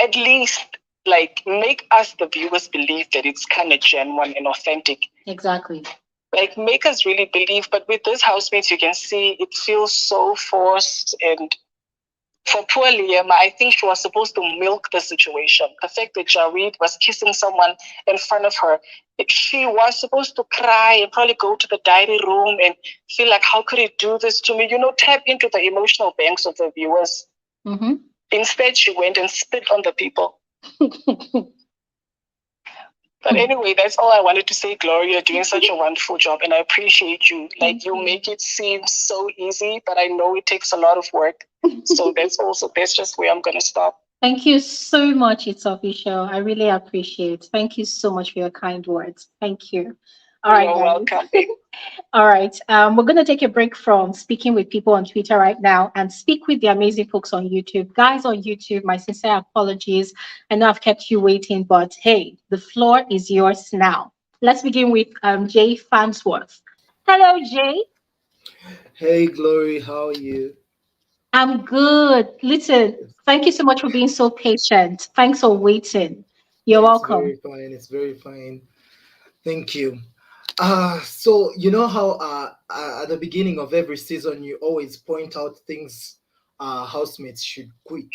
at least like make us the viewers believe that it's kind of genuine and authentic. Exactly. Like make us really believe. But with those housemates, you can see it feels so forced. And for poor Liema, I think she was supposed to milk the situation. The fact that Jareed was kissing someone in front of her, she was supposed to cry and probably go to the diary room and feel like, how could he do this to me? Tap into the emotional banks of the viewers. Instead, she went and spit on the people. But anyway, that's all I wanted to say, Gloria. You're doing such a wonderful job, and I appreciate you. Like, you make it seem so easy, but I know it takes a lot of work. So that's just where I'm going to stop. Thank you so much. It's official. I really appreciate it. Thank you so much for your kind words. Thank you. All right, You're welcome. All right. We're going to take a break from speaking with people on Twitter right now and speak with the amazing folks on YouTube. Guys on YouTube, my sincere apologies. I know I've kept you waiting, but hey, the floor is yours now. Let's begin with Jay Farnsworth. Hello, Jay. Hey, Glory. How are you? I'm good. Listen, thank you so much for being so patient. Thanks for waiting. You're welcome. It's very fine. It's very fine. Thank you. So you know how at the beginning of every season you always point out things housemates should quit.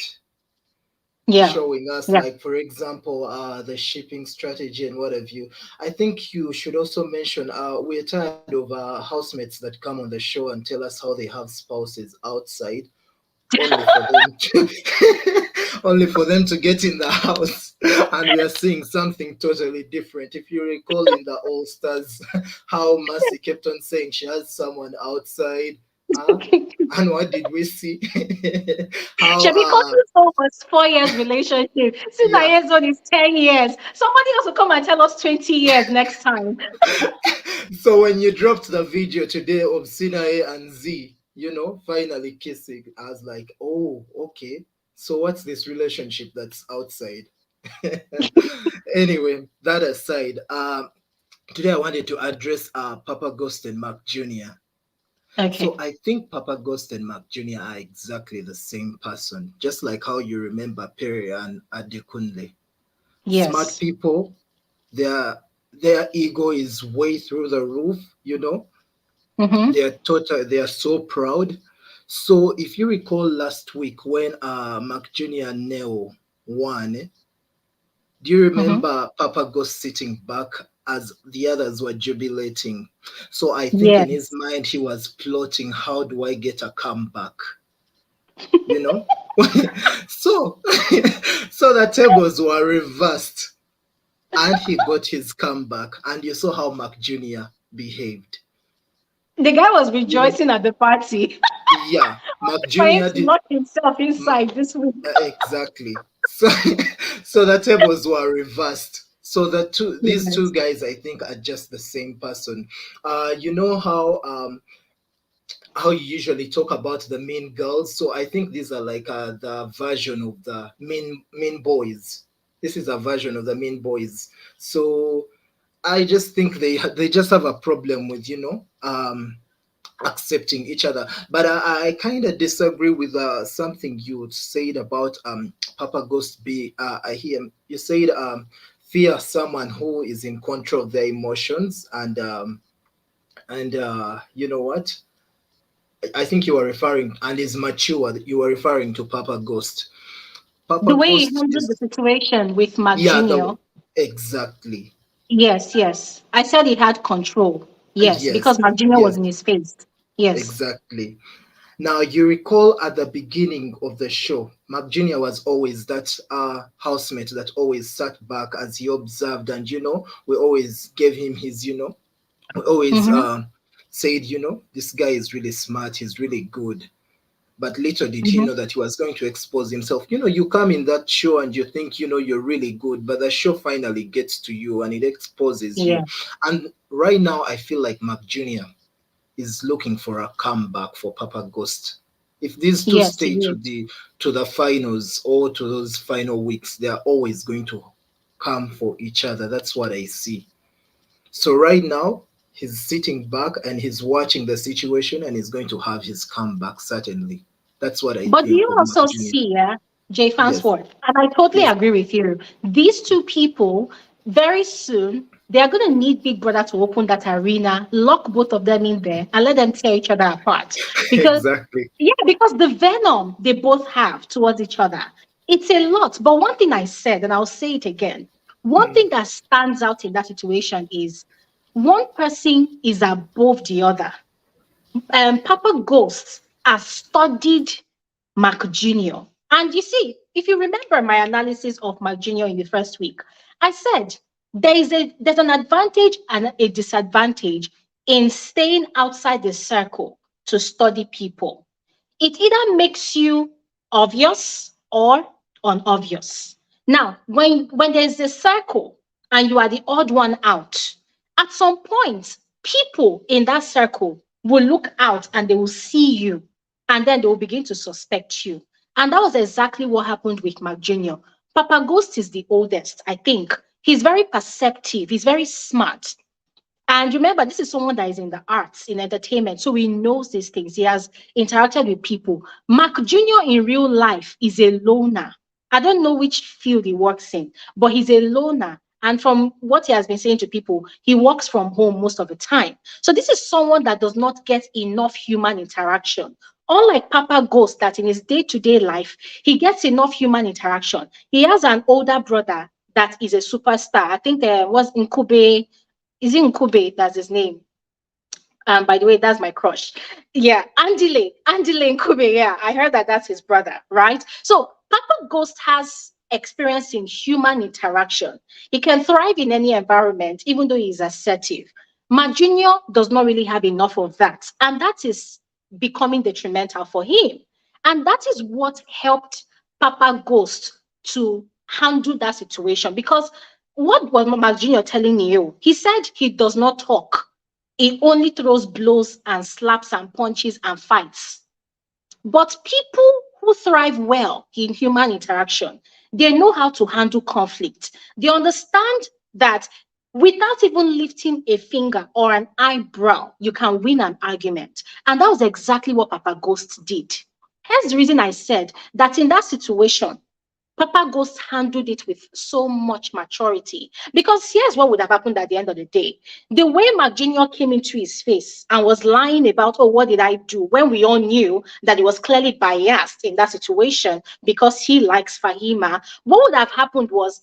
Yeah. Showing us, like for example, the shipping strategy and what have you. I think you should also mention we're tired of housemates that come on the show and tell us how they have spouses outside, only for them to get in the house, and we are seeing something totally different. If you recall in the All Stars, how Mercy kept on saying she has someone outside, and what did we see? How because this one was 4 years relationship. Since year's one is 10 years. Somebody else will come and tell us 20 years next time. So when you dropped the video today of Sinai and Z, finally kissing, I was like, oh, okay. So what's this relationship that's outside? Anyway, that aside, today I wanted to address Papaghost Mcjunior. Okay. So I think Papaghost and Mcjunior are exactly the same person, just like how you remember Perry and Adekunle. Yes. Smart people, their ego is way through the roof, They are so proud. So if you recall last week when Mcjunior and Neo won, do you remember Papaghost sitting back as the others were jubilating. So I think in his Yes. mind he was plotting, how do I get a comeback? You know? So so the tables were reversed and he got his comeback. And you saw how Mark Jr. behaved. The guy was You know? rejoicing at the party Yeah, Mark for him Jr. to did. lock himself inside this week. Exactly. So, so the tables were reversed. So these two Yes. guys, I think, are just the same person. You know how you usually talk about the mean girls. So I think these are like the version of the mean boys. This is a version of the mean boys. So I just think they just have a problem with accepting each other. But I kind of disagree with something you said about Papa Ghost B. I hear you said fear someone who is in control of their emotions, and you know what? I think you were referring and is mature. You were referring to Papa Ghost. The Papa way he Ghost handled the is situation with Mark yeah the Jr. exactly Yes, yes. I said he had control. Yes, yes because Mark Jr. was yes in his face. Yes. exactly. Now, you recall at the beginning of the show, Mark Jr. was always that housemate that always sat back as he observed, and we always gave him his, we always Mm-hmm. said, this guy is really smart, he's really good. But little did he Mm-hmm. know that he was going to expose himself. You come in that show and you think, you're really good, but the show finally gets to you and it exposes you. Yeah. And right now, I feel like Mark Jr. is looking for a comeback for Papa Ghost. If these two Yes, he stay to is. the finals or to those final weeks, they are always going to come for each other. That's what I see. So right now, he's sitting back and he's watching the situation and he's going to have his comeback certainly. That's what I But do think you of Mark also Jr. see, yeah, Jay Yes, Fansworth, and I totally yes, agree with you. These two people, very soon, they are going to need Big Brother to open that arena, lock both of them in there, and let them tear each other apart. Because, exactly. yeah, because the venom they both have towards each other, it's a lot. But one thing I said, and I'll say it again, one Mm, thing that stands out in that situation is one person is above the other. Papa Ghost has studied Mark Jr. And you see, if you remember my analysis of Mark Jr. in the first week, I said there's an advantage and a disadvantage in staying outside the circle to study people. It either makes you obvious or unobvious. Now, when there's a circle and you are the odd one out, at some point, people in that circle will look out and they will see you, and then they will begin to suspect you. And that was exactly what happened with Mark Jr. Papa Ghost is the oldest, I think. He's very perceptive, he's very smart. And remember, this is someone that is in the arts, in entertainment, so he knows these things. He has interacted with people. Mark Jr. in real life is a loner. I don't know which field he works in, but he's a loner. And from what he has been saying to people, he works from home most of the time. So this is someone that does not get enough human interaction. Unlike Papa Ghost, that in his day-to-day life, he gets enough human interaction. He has an older brother that is a superstar. I think there was Nkube, is it Nkube? That's his name. By the way, that's my crush. Yeah, Andile Nkube. Yeah, I heard that that's his brother, right? So Papa Ghost has experience in human interaction. He can thrive in any environment, even though he's assertive. Ma Junior does not really have enough of that, and that is becoming detrimental for him. And that is what helped Papa Ghost to handle that situation. Because what was Mark Jr. telling you? He said he does not talk. He only throws blows and slaps and punches and fights. But people who thrive well in human interaction, they know how to handle conflict. They understand that without even lifting a finger or an eyebrow, you can win an argument. And that was exactly what Papa Ghost did. Hence the reason I said that in that situation, Papa Ghost handled it with so much maturity. Because here's what would have happened at the end of the day. The way Mark Jr. came into his face and was lying about, oh, what did I do? When we all knew that he was clearly biased in that situation because he likes Fahima, what would have happened was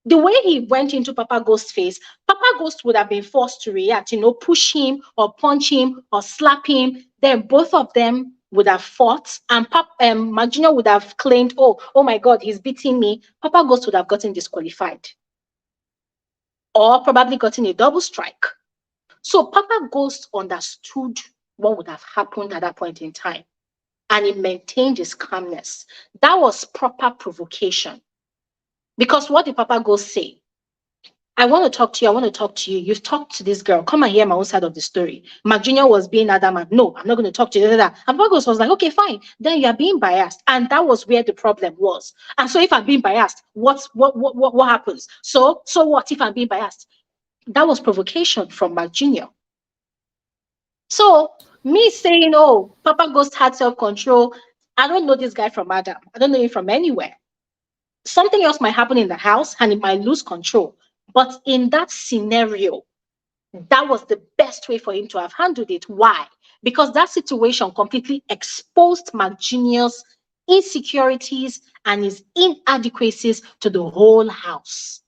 The way he went into Papa Ghost's face, Papa Ghost would have been forced to react, push him or punch him or slap him. Then both of them would have fought, and Mcjunior would have claimed, oh my God, he's beating me. Papa Ghost would have gotten disqualified or probably gotten a double strike. So Papa Ghost understood what would have happened at that point in time, and he maintained his calmness. That was proper provocation. Because what did Papa Ghost say? I want to talk to you. I want to talk to you. You've talked to this girl. Come and hear my own side of the story. Mcjunior was being adamant. No, I'm not going to talk to you. And Papa Ghost was like, okay, fine. Then you are being biased. And that was where the problem was. And so if I'm being biased, what happens? So what if I'm being biased? That was provocation from Mcjunior. So me saying, oh, Papa Ghost had self-control. I don't know this guy from Adam. I don't know him from anywhere. Something else might happen in the house and he might lose control. But in that scenario, that was the best way for him to have handled it. Why? Because that situation completely exposed Mcjunior's insecurities and his inadequacies to the whole house.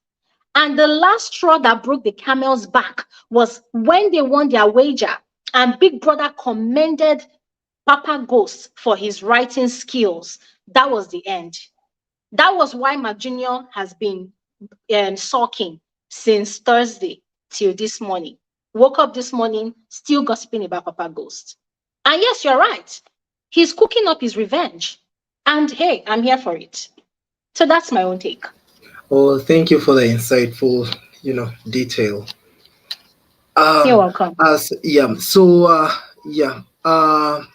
And the last straw that broke the camel's back was when they won their wager and Big Brother commended Papa Ghost for his writing skills. That was the end. That was why Mcjunior has been sulking since Thursday till this morning. Woke up this morning, still gossiping about Papa Ghost. And yes, you're right. He's cooking up his revenge. And hey, I'm here for it. So that's my own take. Oh, thank you for the insightful, detail. You're welcome.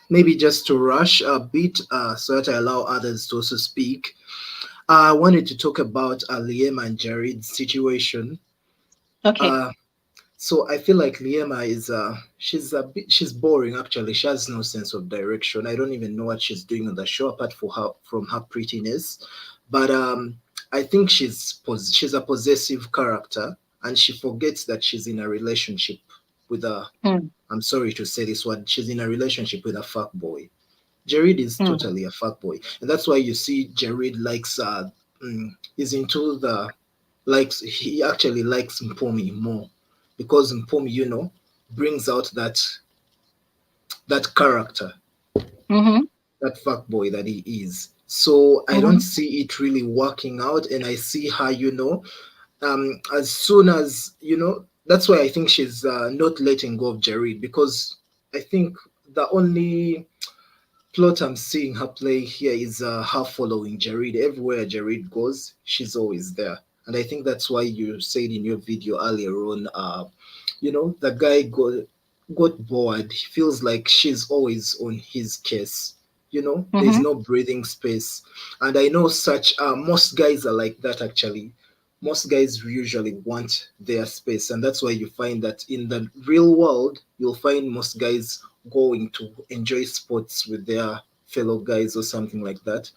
Maybe just to rush a bit, so that I allow others to also speak. I wanted to talk about Liema and Jareed's situation. Okay. So I feel like Liema is she's boring actually. She has no sense of direction. I don't even know what she's doing on the show apart from her prettiness. But I think she's a possessive character, and she forgets that she's in a relationship with a. I'm sorry to say this word. She's in a relationship with a fuck boy. Jareed is totally a fuckboy, and that's why you see Jareed likes is into the he actually likes Mpomi more, because Mpomi brings out that character, that fuckboy that he is. So I don't see it really working out, and I see her as soon as that's why I think she's not letting go of Jareed, because I think the only plot I'm seeing her play here is her following Jareed. Everywhere Jareed goes, she's always there. And I think that's why you said in your video earlier on, the guy got bored. He feels like she's always on his case. There's no breathing space. And I know most guys are like that actually. Most guys usually want their space. And that's why you find that in the real world, you'll find most guys going to enjoy sports with their fellow guys or something like that,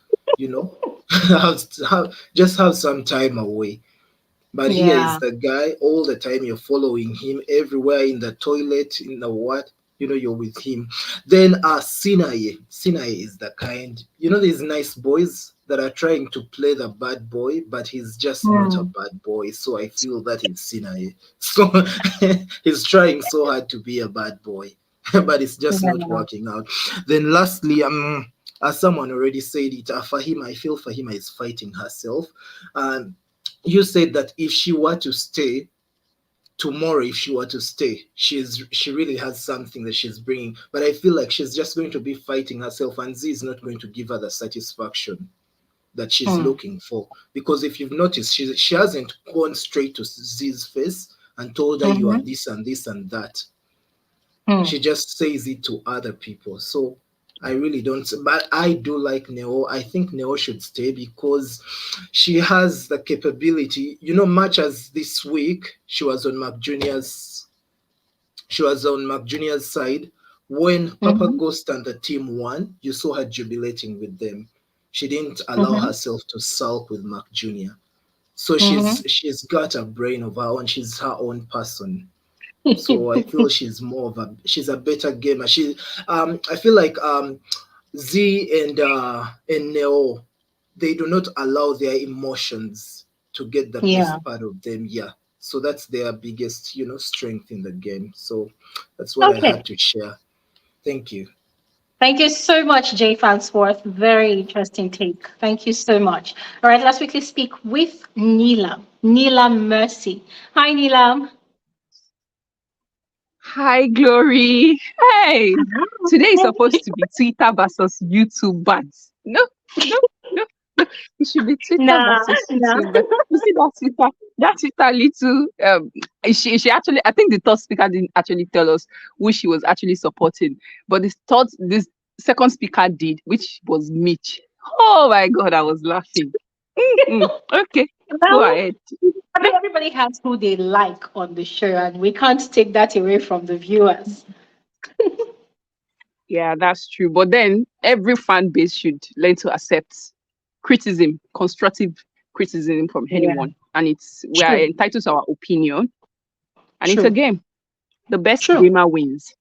just have some time away. But here is the guy all the time. You're following him everywhere, in the toilet, in the what, you're with him. Then Sinaye is the kind, these nice boys that are trying to play the bad boy, but he's just not a bad boy. So I feel that is Sinaye. So he's trying so hard to be a bad boy, but it's just not working out. Then lastly, as someone already said it, Fahima, I feel Fahima is fighting herself. You said that if she were to stay tomorrow, she really has something that she's bringing. But I feel like she's just going to be fighting herself, and Z is not going to give her the satisfaction that she's looking for. Because if you've noticed, she hasn't gone straight to Z's face and told her you are this and this and that. She just says it to other people. So I really don't, but I do like Neo. I think Neo should stay because she has the capability, much as this week she was on Mcjunior's side. When Papa Ghost and the team won, you saw her jubilating with them. She didn't allow herself to sulk with Mcjunior. So she's got a brain of her own. She's her own person. So I feel she's a better gamer. I feel like Z and Neo, they do not allow their emotions to get the Yeah. best part of them. Yeah. So that's their biggest, strength in the game. So that's what I Okay. had to share. Thank you. Thank you so much, Jay Fansworth. Very interesting take. Thank you so much. All right, let's quickly speak with Neelam. Neelam Mercy. Hi, Neelam. Hi, Glory. Hey, today is supposed to be Twitter versus YouTube bans. No, no, no, no. It should be Twitter Nah, versus nah. YouTube. But you see that Twitter little she actually, I think the third speaker didn't actually tell us who she was actually supporting, but this second speaker did, which was Mitch. Oh my God, I was laughing. Okay, go Well, ahead. I mean, everybody has who they like on the show, and we can't take that away from the viewers. Yeah, that's true. But then every fan base should learn to accept criticism, constructive criticism from Yeah, anyone. And we are true, entitled to our opinion. And it's a true, game. The best true. gamer wins.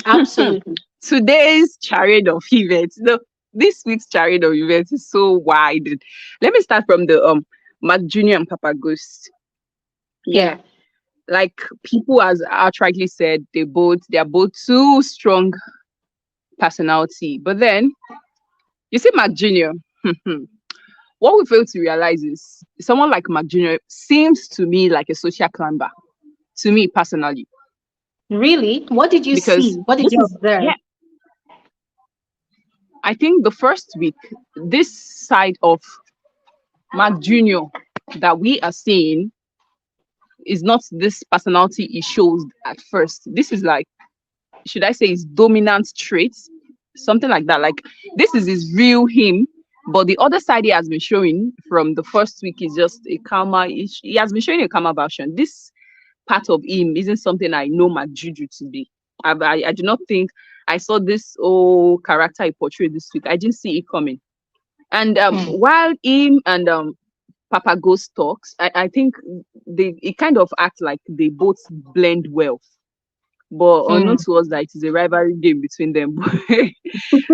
Absolutely. Today's charade of events. No, this week's charade of events is so wide. Let me start from the Mcjunior and Papaghost. Yeah. Yeah. Like people as outrightly said, they are both too strong personality. But then you see Mcjunior. What we fail to realize is someone like Mcjunior seems to me like a social climber, to me personally. Really? What did you see? Because What did this you is, observe? yeah, I think the first week, this side of Mcjunior that we are seeing is not this personality he shows at first. This is like, should I say, his dominant traits, something like that. Like this is his real him, but the other side he has been showing from the first week is just a calmer. He has been showing a calmer version. This part of him isn't something I know Juju to be. I do not think I saw this whole character he portrayed this week. I didn't see it coming. And Hmm. while him and Papa Ghost talks, I think it kind of act like they both blend well. But Hmm. unknown to us that it is a rivalry game between them.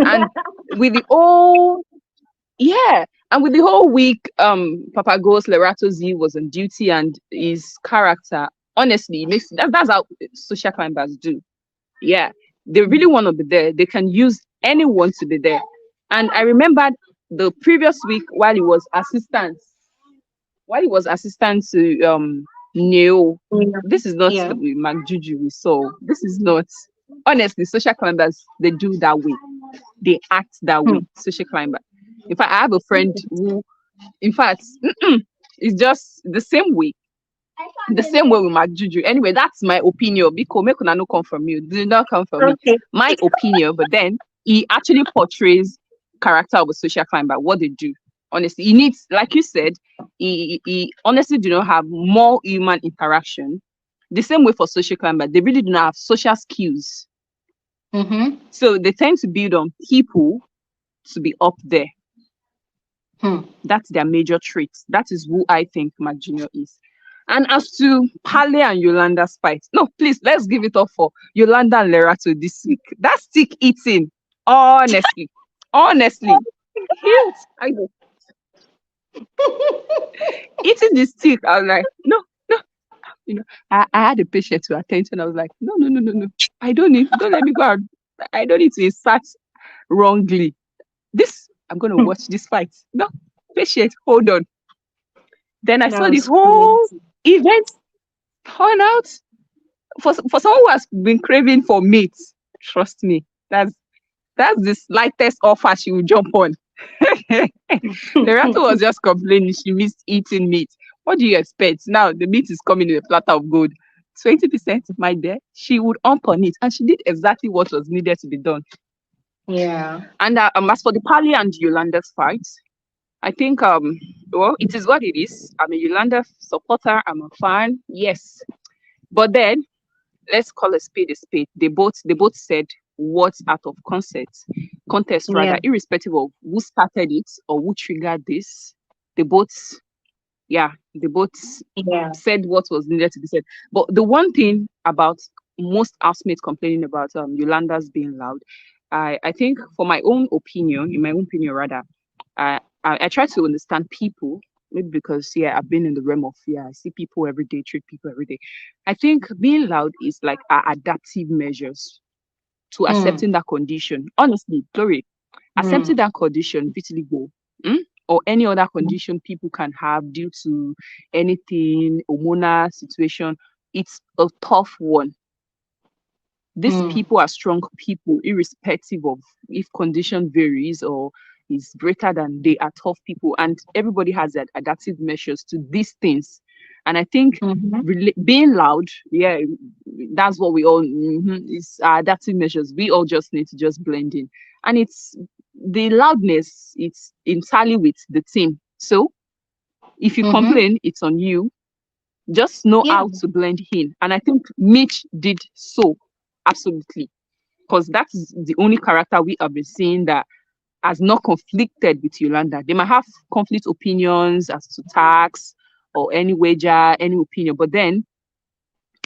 And with the whole yeah, and with the whole week, Papa Ghost Lerato Z was on duty, and his character, honestly, it makes that's how social climbers do. Yeah, they really want to be there. They can use anyone to be there. And I remembered the previous week while he was assistant to Neo. Yeah. This is not Yeah. the Juju we saw. This is not, honestly, social climbers, they do that way. They act that Hmm. way, social climber. In fact, I have a friend who, in fact, it's just the same way with Mark Juju. Anyway, that's my opinion. Because make una no come from you. Do not come from me. Okay. My opinion, but then he actually portrays character of a social climber, what they do. Honestly, he needs, like you said, he honestly do not have more human interaction. The same way for social climber, they really do not have social skills. Mm-hmm. So they tend to build on people to be up there. Hmm. That's their major trait. That is who I think Mcjunior is. And as to Pale and Yolanda's fight, no, please, let's give it up for Yolanda and Lerato this week. That stick eating, honestly, cute. I go eating the stick. I was like, no, no, I had a patient to attend to, and I was like, no, no, no, no, no. Don't let me go out. I don't need to insert wrongly. I'm gonna watch this fight. No, patient, hold on. Then I That saw the was whole crazy. event turn out for someone who has been craving for meat. Trust me, that's the slightest offer she will jump on. Lerato was just complaining she missed eating meat. What do you expect? Now the meat is coming in a platter of gold. 20%, my dear. She would ump on it, and she did exactly what was needed to be done. Yeah. And as for the Pali and Yolanda's fight, I think well, it is what it is. I'm a Yolanda supporter. I'm a fan. Yes, but then let's call a spade a spade. They both said what's out of contest Yeah. rather, irrespective of who started it or who triggered this. They both they both Yeah. said what was needed to be said. But the one thing about most housemates complaining about Yolanda's being loud, I think in my own opinion rather, I try to understand people maybe because I've been in the realm of I see people every day, treat people every day. I think being loud is like our adaptive measures to Mm, accepting that condition. Honestly, Glory, accepting mm, that condition, vitiligo, or any other condition people can have due to anything, hormonal situation, it's a tough one. These mm, people are strong people, irrespective of if condition varies or is greater than, they are tough people. And everybody has that adaptive measures to these things. And I think mhm, being loud, that's what we all is our adaptive measures. We all just need to just blend in. And it's the loudness, it's entirely with the team. So if you mhm. complain, it's on you. Just know Yeah. how to blend in. And I think Mitch did so absolutely, because that's the only character we have been seeing that has not conflicted with Yolanda. They might have conflict opinions as to tax or any wager, any opinion, but then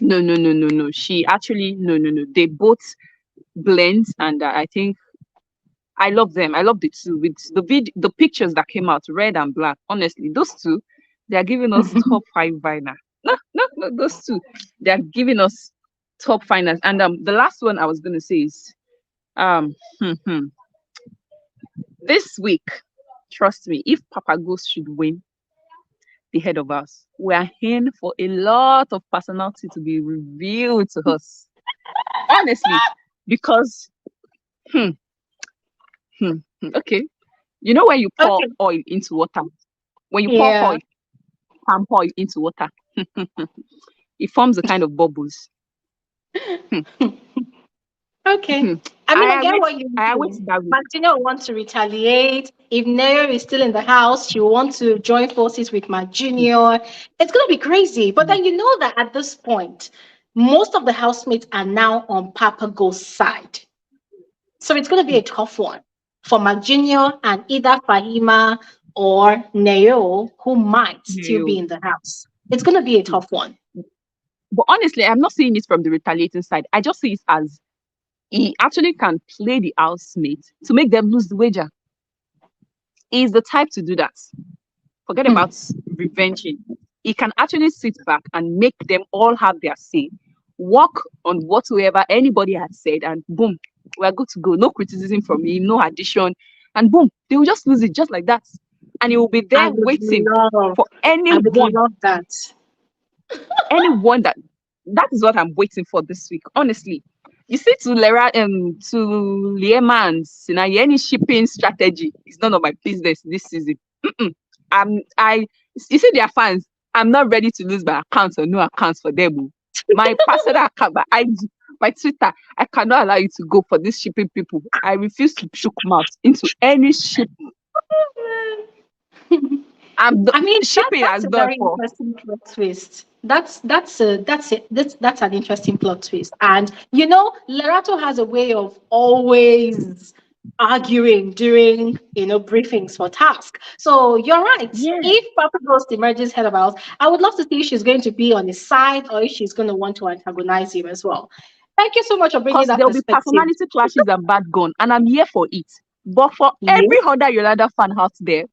no, no, no, no, no. She actually no, no, no. They both blend, and I think I love them. I love the two with the pictures that came out, red and black. Honestly, those two, they are giving us top five vinyl. No, no, no, those two, they are giving us top finals. And the last one I was gonna say is hmm, hmm. This week, trust me, if Papaghost should win the head of us, we are in for a lot of personality to be revealed to us. Honestly, because hmm, okay, you know when you pour Okay. oil into water, when you pour Yeah. oil, palm oil into water, it forms a kind of bubbles. Hmm, Okay. hmm. I mean, I I get await, what you I await mean. that week. Martina will want to retaliate. If Nero is still in the house, she will want to join forces with my Hmm, junior. It's going to be crazy. But hmm, then you know that at this point, most of the housemates are now on Papa Ghost's side. So it's going to be hmm. a tough one for Junior and either Fahima or Neo, who might still be You. in the house. It's going to be a Hmm. tough one. But honestly, I'm not seeing it from the retaliating side. I just see it as he actually can play the housemate to make them lose the wager. He's the type to do that. Forget Hmm. about revenging. He can actually sit back and make them all have their say, work on whatsoever anybody has said, and boom, we're good to go. No criticism from him, no addition, and boom, they will just lose it just like that. And he will be I there would waiting love, for I would love that. anyone that is what I'm waiting for this week. Honestly, you see, to Liema and Sinai, any shipping strategy is none of my business this season. Mm-mm. I you see their fans. I'm not ready to lose my accounts or no accounts for them. Oh. My personal account, my IG, my Twitter, I cannot allow you to go for these shipping people. I refuse to choke mouth into any ship. I mean, Shipping that's has a done very for. interesting plot twist. That's an interesting plot twist. And you know, Lerato has a way of always arguing during briefings for task. So you're right. Yeah. If Papa Ghost emerges head of house, I would love to see if she's going to be on his side or if she's going to want to antagonize him as well. Thank you so much for bringing Because that there'll be perspective. personality clashes and bad gun, and I'm here for it. But for Yeah. every other Yolanda fan out there,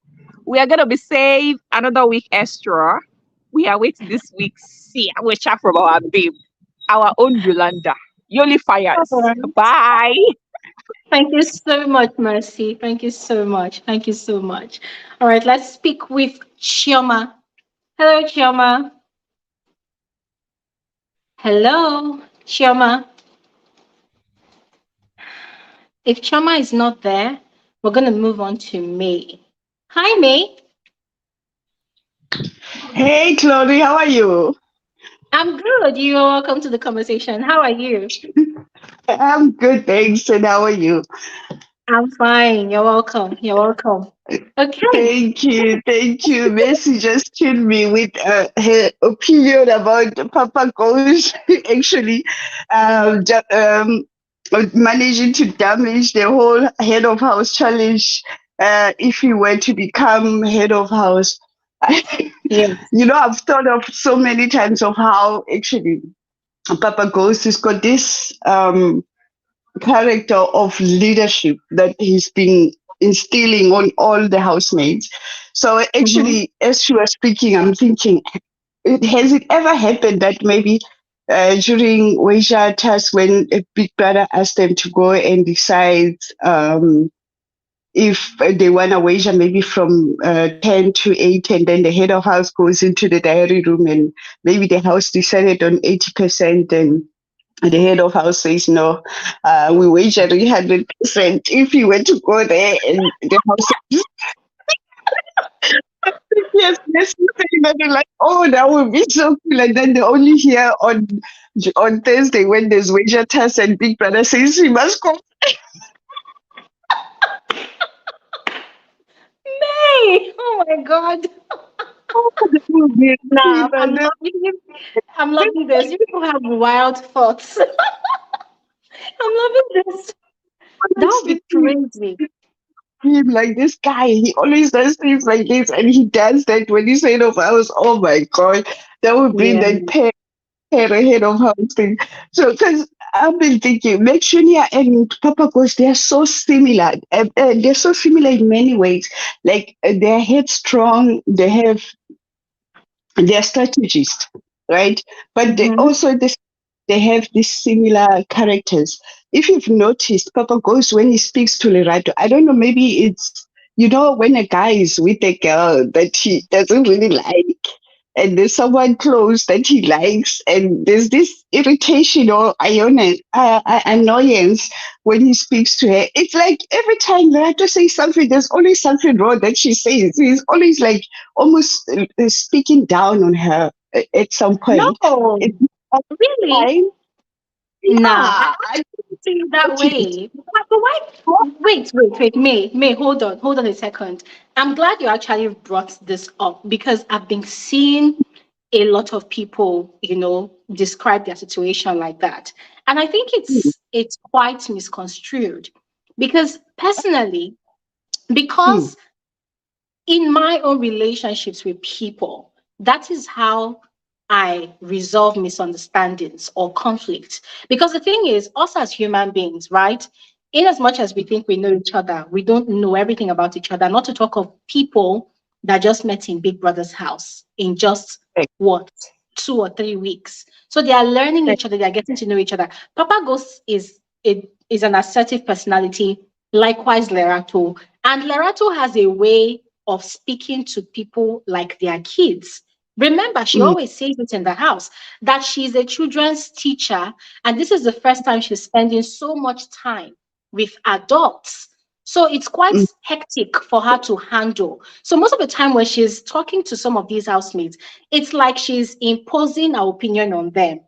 we are gonna be saved another week extra. We are waiting this week. See, I will chat from our babe, our own Yolanda. Yoli All fires. right. Bye. Thank you so much, Mercy. Thank you so much. Thank you so much. All right, let's speak with Chioma. Hello, Chioma. Hello, Chioma. If Chioma is not there, we're going to move on to May. Hi, May. Hey, Chloe, how are you? I'm good. You're welcome to the conversation. How are you? I'm good, thanks. And how are you? I'm fine. You're welcome. You're welcome. Okay. Thank you, thank you. Messi just killed me with her opinion about Papa Goes actually managing to damage the whole head of house challenge if he were to become head of house. Yeah. I've thought of so many times of how actually Papa Ghost has got this character of leadership that he's been instilling on all the housemates. So Mm-hmm. actually, as you were speaking, I'm thinking, has it ever happened that maybe during Weisha task when a big brother asked them to go and decide if they want to wager maybe from 10 to 8, and then the head of house goes into the diary room and maybe the house decided on 80%, and the head of house says no, we wager 300% if you were to go there, and the house says yes, yes, you say that, they're like, oh, that would be so cool. And then they only hear on Thursday when there's wager test and big brother says we must go. Hey, oh my God. Nah, I'm loving this. You people have wild thoughts. I'm loving this. That would be crazy. Him like this guy, he always does things like this, and he does that when he's head of house. Oh my god, that would be Yeah. that pair head of house thing. So, because I've been thinking, Mcjunior and Papaghost, they're so similar. They're so similar in many ways. Like they're headstrong. They're strategists, right? But Mm-hmm. they have these similar characters. If you've noticed, Papa goes when he speaks to Lerato. I don't know, maybe it's, when a guy is with a girl that he doesn't really like, and there's someone close that he likes, and there's this irritation or annoyance when he speaks to her. It's like every time Lerato says something, there's always something wrong that she says. He's always like almost speaking down on her at some point. No, It's really? fine. Nah, Yeah, I don't see it that noticed. way. But why? Wait. May, hold on a second. I'm glad you actually brought this up because I've been seeing a lot of people, describe their situation like that, and I think Mm, it's quite misconstrued because personally, mm, because in my own relationships with people, that is how I resolve misunderstandings or conflicts. Because the thing is, us as human beings, right? In as much as we think we know each other, we don't know everything about each other, not to talk of people that just met in Big Brother's house in just correct, what, 2 or 3 weeks. So they are learning correct. each other, they are getting to know each other. Papa Ghost is an assertive personality, likewise Lerato. And Lerato has a way of speaking to people like their kids. Remember, she Mm, always says it in the house that she's a children's teacher, and this is the first time she's spending so much time with adults. So it's quite mm. hectic for her to handle. So most of the time when she's talking to some of these housemates, it's like she's imposing her opinion on them.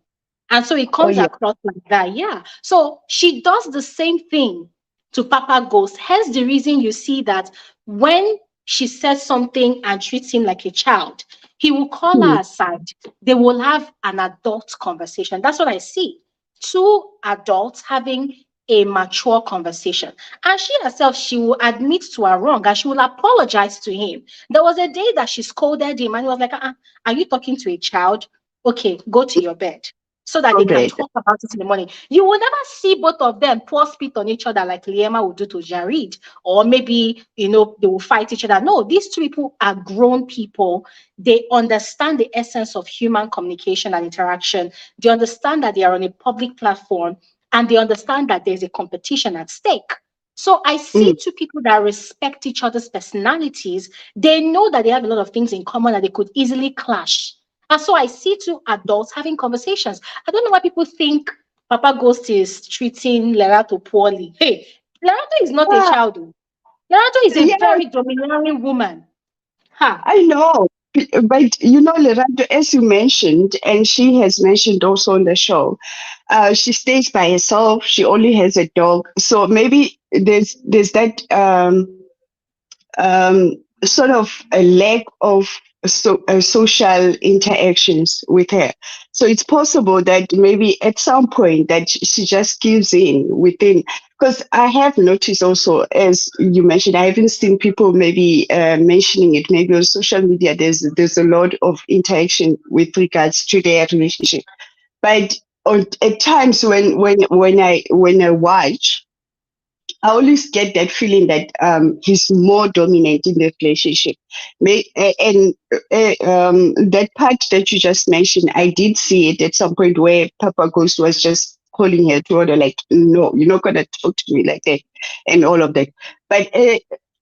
And so it Oh comes yeah. across like that. Yeah. So she does the same thing to Papa Ghost. Hence the reason you see that when she says something and treats him like a child, he will call Mm, her aside. They will have an adult conversation. That's what I see. Two adults having a mature conversation. And she herself, she will admit to her wrong and she will apologize to him. There was a day that she scolded him and he was like, are you talking to a child? Okay, go to your bed so that go they can bed. talk about it in the morning. You will never see both of them pour spit on each other like Liema would do to Jareed, or maybe they will fight each other. No, these two people are grown people. They understand the essence of human communication and interaction. They understand that they are on a public platform and they understand that there's a competition at stake. So I see Mm, two people that respect each other's personalities. They know that they have a lot of things in common that they could easily clash. And so I see two adults having conversations. I don't know why people think Papa Ghost is treating Lerato poorly. Hey, Lerato is not a yeah, child. Oh. Lerato is a yeah, very domineering woman. Ha. I know. But Lerato, as you mentioned, and she has mentioned also on the show, she stays by herself. She only has a dog, so maybe there's that sort of a lack of social interactions with her. So it's possible that maybe at some point that she just gives in within. Because I have noticed also, as you mentioned, I haven't seen people maybe mentioning it. Maybe on social media, there's a lot of interaction with regards to their relationship. But at times when I watch, I always get that feeling that he's more dominant in the relationship. And that part that you just mentioned, I did see it at some point where Papa Ghost was just calling her to order, like, no, you're not going to talk to me like that, and all of that. But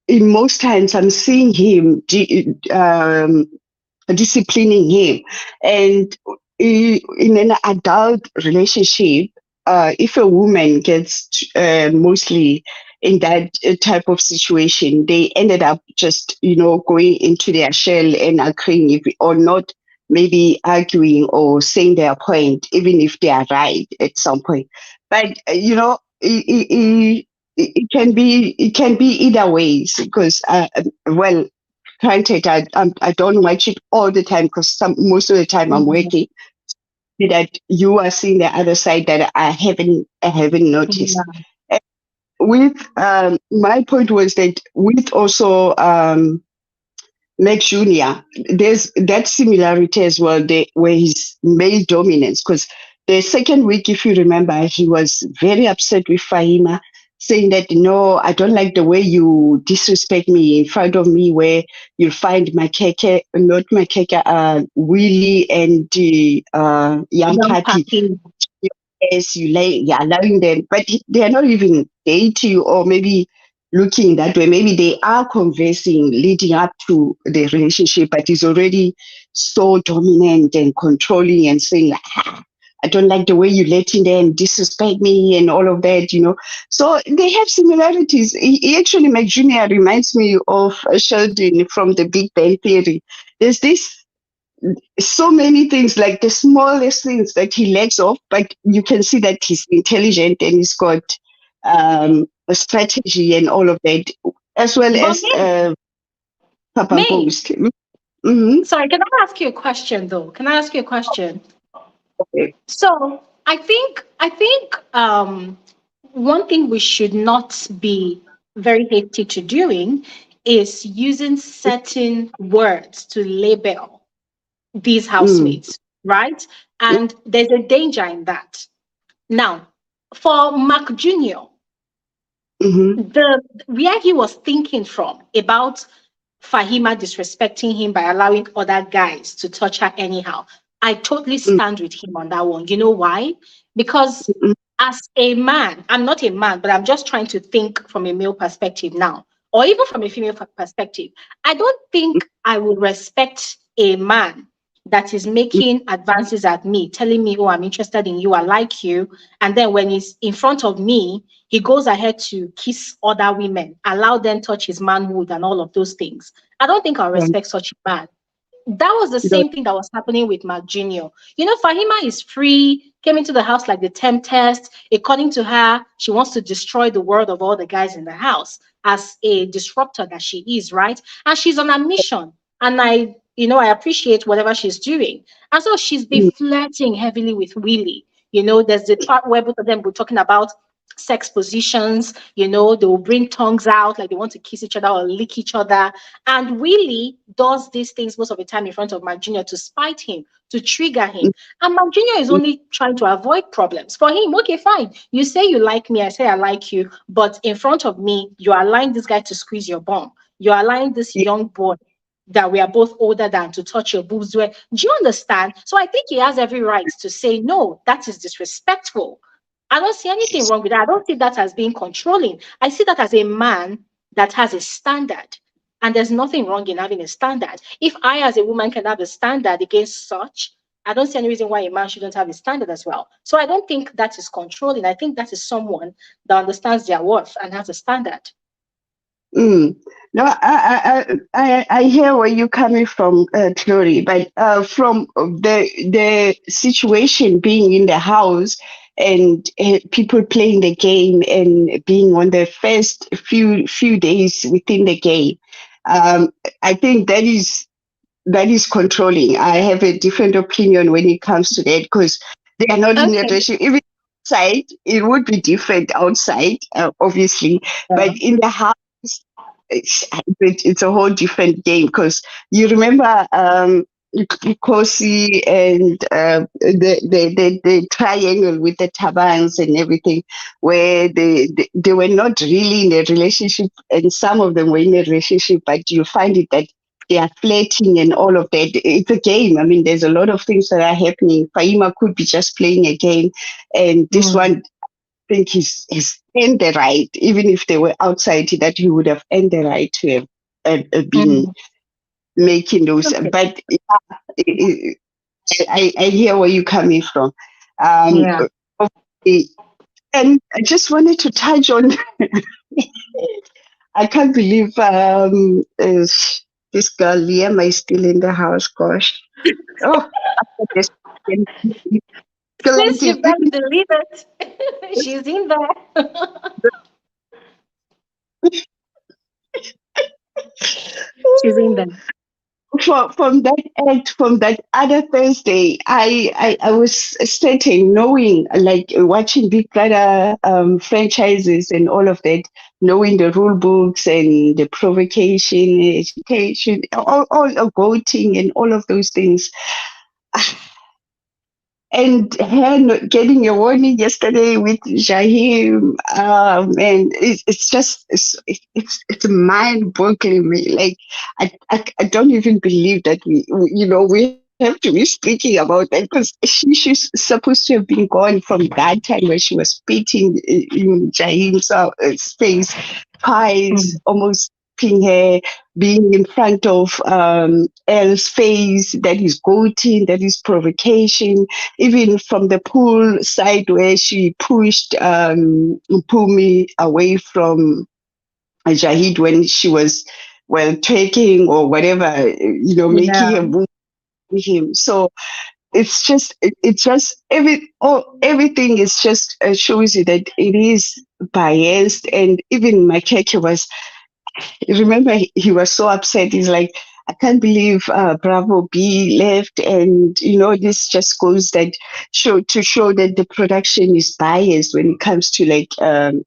in most times, I'm seeing him disciplining him. And in an adult relationship, if a woman gets mostly in that type of situation, they ended up just, going into their shell and agreeing or not, maybe arguing or saying their point, even if they are right at some point. But, it can be either ways because, well, granted, I don't watch it all the time because most of the time I'm Mhm. working. That you are seeing the other side that I haven't noticed. Yeah. And with my point was that with also Max Jr., there's that similarity as well, where his male dominance. Because the second week, if you remember, he was very upset with Fahima, saying that, no, I don't like the way you disrespect me in front of me, where you find my keke, not my keke, Willie and young Young party. puppy. Yes, you're allowing them, but they are not even dating or maybe looking that way. Maybe they are conversing leading up to the relationship, but he's already so dominant and controlling and saying, I don't like the way you letting them disrespect me and all of that. So they have similarities. He actually, Mcjunior reminds me of Sheldon from the Big Bang Theory. There's this so many things, like the smallest things that he lacks of, but you can see that he's intelligent and he's got a strategy and all of that, as well But as Papa May, Ghost. Mm-hmm. sorry, can I ask you a question though? Can I ask you a question? Okay. So I think one thing we should not be very hasty to doing is using certain words to label these Mm. housemates, right? And there's a danger in that. Now, for Mark Jr., Mm-hmm. the where he was thinking from about Fahima disrespecting him by allowing other guys to touch her anyhow, I totally stand with him on that one. You know why? Because Mm-hmm. as a man, I'm not a man, but I'm just trying to think from a male perspective now, or even from a female perspective. I don't think I would respect a man that is making advances at me, telling me, oh, I'm interested in you, I like you. And then when he's in front of me, he goes ahead to kiss other women, allow them touch his manhood and all of those things. I don't think I'll Right. respect such a man. That was the Right. same thing that was happening with Mark Jr. Fahima is free, came into the house like the tempest. According to her, she wants to destroy the world of all the guys in the house as a disruptor that she is, right? And she's on a mission. And I appreciate whatever she's doing. And so she's been Mm. flirting heavily with Willie. There's the part where both of them were talking about sex positions. They will bring tongues out like they want to kiss each other or lick each other. And Willie does these things most of the time in front of Mark Jr. to spite him, to trigger him. And Mark Jr. is Mm. only trying to avoid problems. For him, okay, fine. You say you like me, I say I like you, but in front of me, you are allowing this guy to squeeze your bum. You're allowing this Yeah. young boy that we are both older than to touch your boobs. Do you understand? So I think he has every right to say, no, that is disrespectful. I don't see anything wrong with that. I don't see that as being controlling. I see that as a man that has a standard. And there's nothing wrong in having a standard. If I, as a woman, can have a standard against such, I don't see any reason why a man shouldn't have a standard as well. So I don't think that is controlling. I think that is someone that understands their worth and has a standard. Mm. No, I hear where you're coming from, Chloe, but from the situation being in the house and people playing the game and being on the first few days within the game, um, I think that is controlling. I have a different opinion when it comes to that because they are not in a Okay. relationship. Even outside, it would be different outside, obviously, but in the house it's a whole different game because you remember Kosi and the triangle with the tabangs and everything, where they were not really in a relationship, and some of them were in a relationship, but you find it that they are flirting and all of that. It's a game. I mean, there's a lot of things that are happening. Fahima could be just playing a game, and this Mm. one, I think he's earned the right, even if they were outside, that he would have earned the right to have been Mm. making those. Okay. But I hear where you're coming from. Um, Yeah. okay, and I just wanted to touch on. I can't believe this girl Liema is still in the house. Gosh, oh, after this, Sis, you like better believe it. She's in there. She's in there. from that act, from that other Thursday, I was starting knowing, like watching Big Brother franchises and all of that, knowing the rule books and the provocation, education, all of voting and all of those things. And her getting a warning yesterday with Jaheim, and it's just it's mind boggling me. Like I don't even believe that we have to be speaking about that, because she's supposed to have been gone from that time where she was spitting in Jaheim's face, twice, Mm. almost ping her, being in front of Elle's face, that is goatee, that is provocation, even from the pool side where she pushed Pumi away from Jareed when she was, well, taking or whatever, making Yeah. a move with him. So it's just everything is just shows you that it is biased. And even Makeke was, remember, he was so upset. He's like, I can't believe Bravo B left, and this just goes that show that the production is biased when it comes to like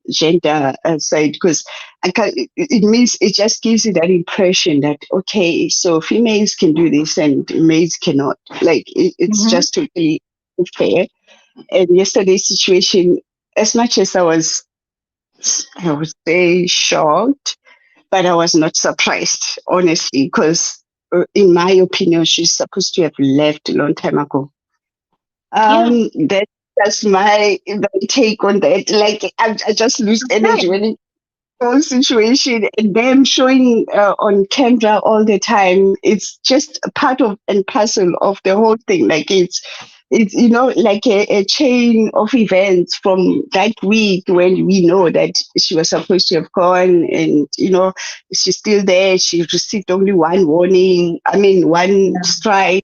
gender side, because it means it just gives you that impression that, okay, so females can do this and males cannot. Like it's Mm-hmm. just totally unfair. And yesterday's situation, as much as I would say shocked, but I was not surprised, honestly, because in my opinion, she's supposed to have left a long time ago. Yeah. That's my take on that. Like, I just lose energy Okay. when whole situation, and them showing on camera all the time. It's just a part of and parcel of the whole thing. Like it's like a chain of events from that week when we know that she was supposed to have gone, and she's still there. She received only one warning. I mean, one Yeah. strike,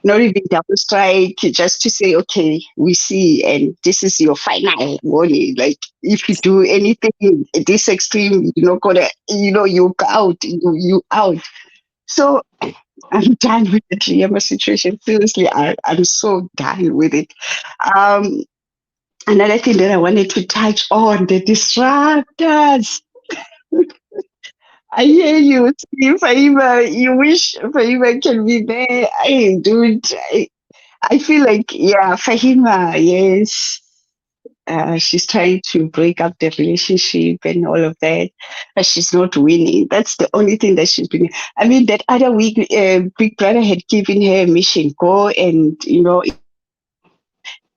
not even double strike, just to say, okay, we see, and this is your final warning. Like, if you do anything this extreme, you're not gonna, you out, you out. So I'm done with the Liema situation. Seriously, I'm so done with it. Um, Another thing that I wanted to touch on, the disruptors. I hear you, Fahima. You wish Fahima can be there. Dude, I feel like, yeah, Fahima, yes, she's trying to break up the relationship and all of that, but she's not winning. That's the only thing that she's doing. I mean, that other week, Big Brother had given her a mission, go and,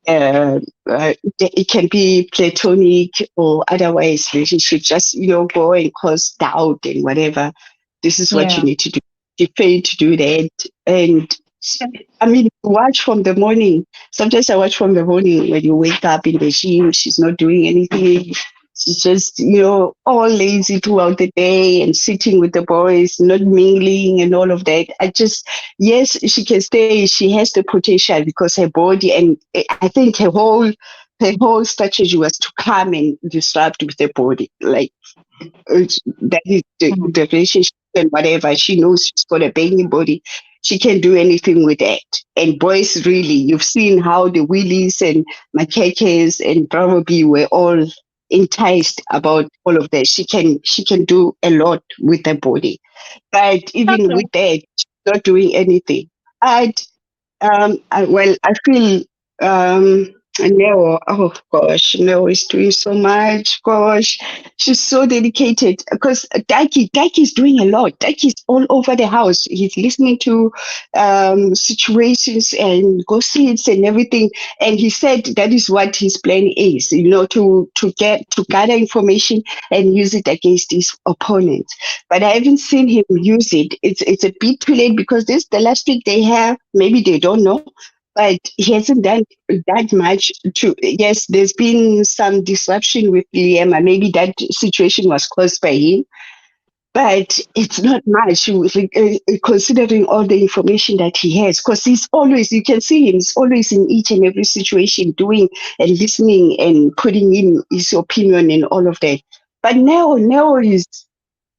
it can be platonic or otherwise relationship, just, go and cause doubt and whatever. This is what you Yeah. need to do. She failed to do that. And I mean, watch from the morning. Sometimes I watch from the morning when you wake up in the gym, she's not doing anything. She's just, all lazy throughout the day and sitting with the boys, not mingling and all of that. Yes, she can stay. She has the potential because her body, and I think her whole strategy was to come and disrupt with the body. Like, that is Mm. the relationship and whatever. She knows she's got a banging body. She can do anything with that. And boys, really, you've seen how the Willies and Makekes and probably were all enticed about all of that. She can do a lot with her body. But even Okay. with that, she's not doing anything. I'd well, I feel Neo, oh gosh, Neo is doing so much. Gosh, she's so dedicated because Daiki is doing a lot. Daiki is all over the house. He's listening to situations and gossips and everything. And he said that is what his plan is, to gather information and use it against his opponents. But I haven't seen him use it. It's a bit too late because this the last week they have. Maybe they don't know, but he hasn't done that much. To Yes, there's been some disruption with Liema. Maybe that situation was caused by him, but it's not much considering all the information that he has. Because he's always, you can see him, he's always in each and every situation, doing and listening and putting in his opinion and all of that. But now is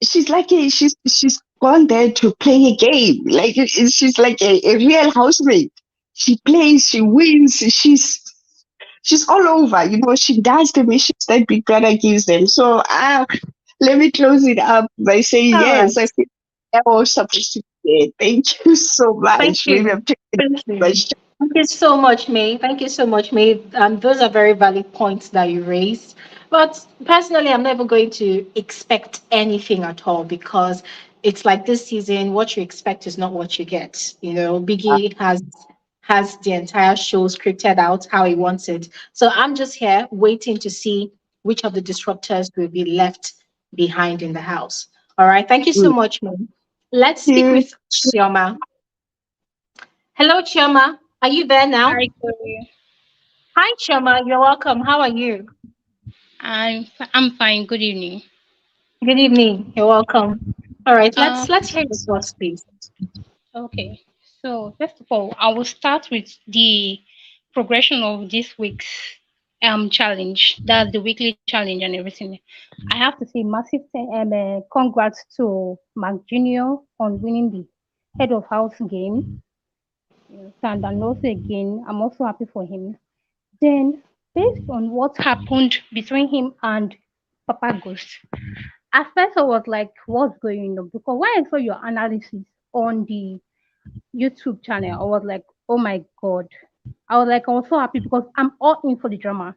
she's gone there to play a game. Like she's like a real housemate. She plays, she wins, she's all over. She does the missions that Big Brother gives them. So let me close it up by saying All right. yes, I think that was supposed to be it. Thank you so Thank much. Maybe you. I'm taking Thank too you. much Thank you so much, May. Thank you so much, May. Those are very valid points that you raised. But personally, I'm never going to expect anything at all because it's like this season, what you expect is not what you get. time. Biggie has the entire show scripted out how he wants it. So I'm just here waiting to see which of the disruptors will be left behind in the house. All right. Thank you so Mm. much, May. Let's speak You. with Chioma. Hello, Chioma. Are you there now? Hi, Gloria. Hi, Chioma. You're welcome. How are you? I'm fine. Good evening. Good evening. You're welcome. All right. Um, Let's hear your thoughts, please. okay. So first of all, I will start with the progression of this week's challenge. That's the weekly challenge and everything. I have to say massive congrats to Mark Jr. on winning the head of house game. You understand? And also again, I'm also happy for him. Then, based on what happened between him and Papa Ghost, at first I was like, what's going on? Because when I saw your analysis on the YouTube channel, I was like, oh my God. I was so happy because I'm all in for the drama.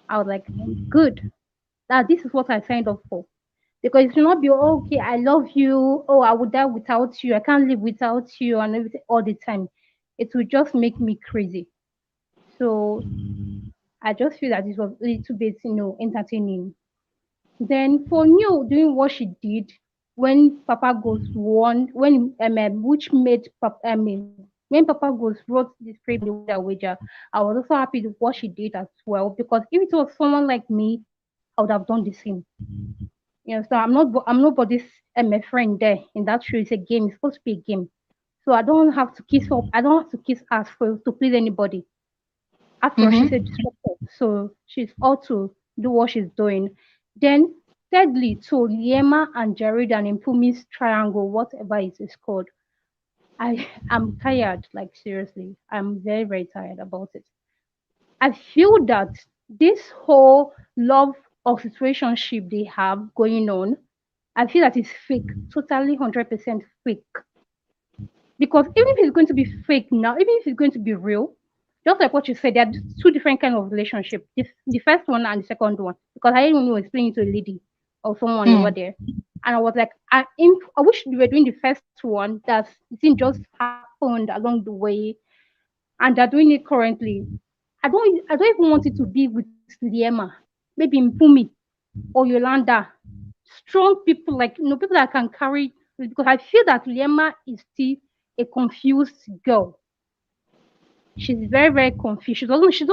I was like, good. That this is what I signed up for. Because it should not be, "Oh, okay, I love you. Oh, I would die without you. I can't live without you and everything all the time. It will just make me crazy. So I just feel that it was a little bit, entertaining. Then for Neil doing what she did when Papa Ghost won, which made when Papa Ghost wrote the script and the wager, I was also happy with what she did as well because if it was someone like me, I would have done the same. So I'm nobody's friend there in that show. It's a game. It's supposed to be a game. So I don't have to kiss up. I don't have to kiss ass for to please anybody. After all, she's a Mm-hmm. disruptor, so she's ought to do what she's doing. Then, thirdly, to Liema and Jareed and Impumi's triangle, whatever it is called, I'm tired. Like seriously, I'm very very tired about it. I feel that this whole love or situationship they have going on, I feel that it's fake, totally 100% fake. Because even if it's going to be fake now, even if it's going to be real, just like what you said, there are two different kind of relationship. The first one and the second one. Because I didn't even explain it to a lady or someone over Mm. there. And I was like, I wish we were doing the first one that it didn't just happened along the way and they're doing it currently. I don't even want it to be with Liema, maybe Mpumi or Yolanda. Strong people like people that can carry because I feel that Liema is still a confused girl. She's very, very confused. She doesn't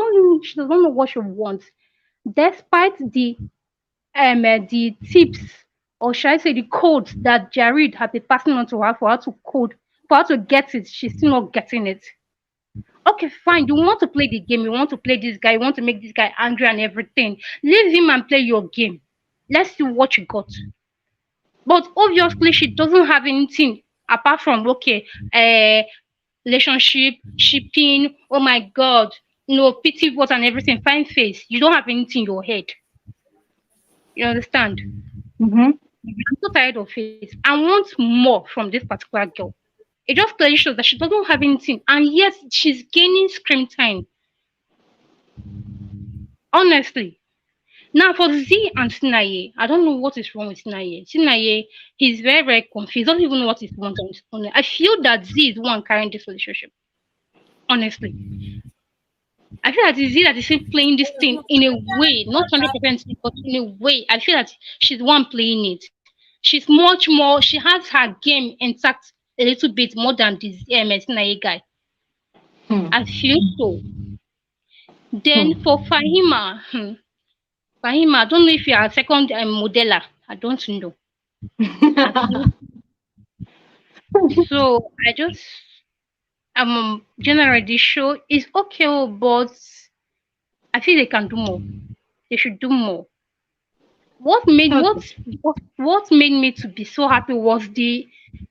know what she wants. Despite the tips or should I say the codes that Jareed had been passing on to her for her to get it, she's still not getting it. Okay, fine. You want to play the game, you want to play this guy, you want to make this guy angry and everything. Leave him and play your game. Let's see what you got. But obviously she doesn't have anything apart from okay, relationship, shipping, oh my god, pity what and everything, fine face. You don't have anything in your head. You understand? Mm-hmm. I'm so tired of it. I want more from this particular girl. It just clearly shows that she doesn't have anything, and yet she's gaining screen time. Honestly. Now for Z and Sinaye, I don't know what is wrong with Sinaye. Sinaye, he's very, very confused. Doesn't even know what he wants on his own. I feel that Z is the one carrying this relationship. Honestly. I feel that it's Z that is playing this thing in a way, not 100%, but in a way. I feel that she's the one playing it. She's much more, she has her game intact a little bit more than this Sinaye guy. Hmm. I feel so. Then Hmm. for Fahima, Fahima, I don't know if you are a second modeler. I don't know. I feel so. I just generally the show is okay, but I feel they can do more. They should do more. What made Okay. what made me to be so happy was the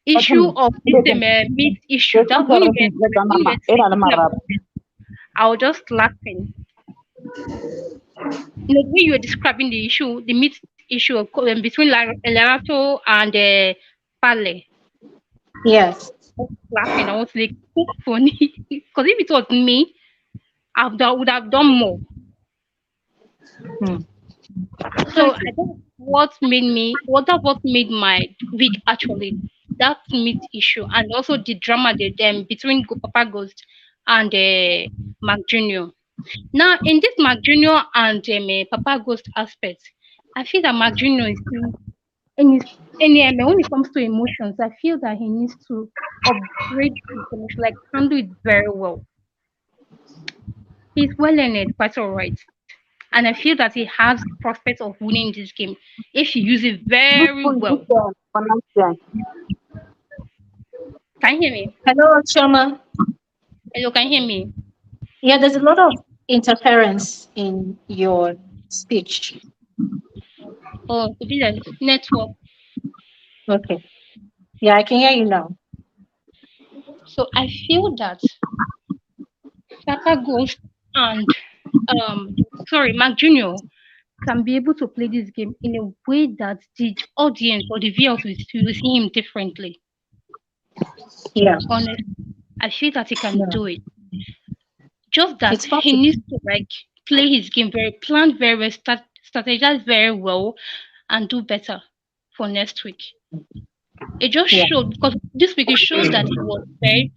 issue of this meat issue. That when you were speaking about it, I was just laughing. The way you were describing the issue, the meat issue between Lerato and Pale. Yes. Laughing. I was like, so funny. Because if it was me, would have done more. Hmm. So Okay. I think what made my week actually that meat issue and also the drama between Papa Ghost and Mark Junior. Now in this Mark Junior and Papa Ghost aspect, I feel that Mark Junior is still in his when it comes to emotions, I feel that he needs to upgrade his emotion, like handle it very well. He's well in it, quite all right. And I feel that he has prospects of winning this game if he uses it very well. Can you hear me? Hello, Choma. Hello, can you hear me? Yeah, there's a lot of interference in your speech. Oh, could be the network. Okay. Yeah, I can hear you now. So I feel that Papa Ghost and Mark Junior can be able to play this game in a way that the audience or the viewers will see him differently. Yeah. Honestly, I feel that he can Yeah. do it. Just that It's he possible. needs to like play his game plan very well, strategize very well, and do better for next week. It just Yeah. showed because this week it showed that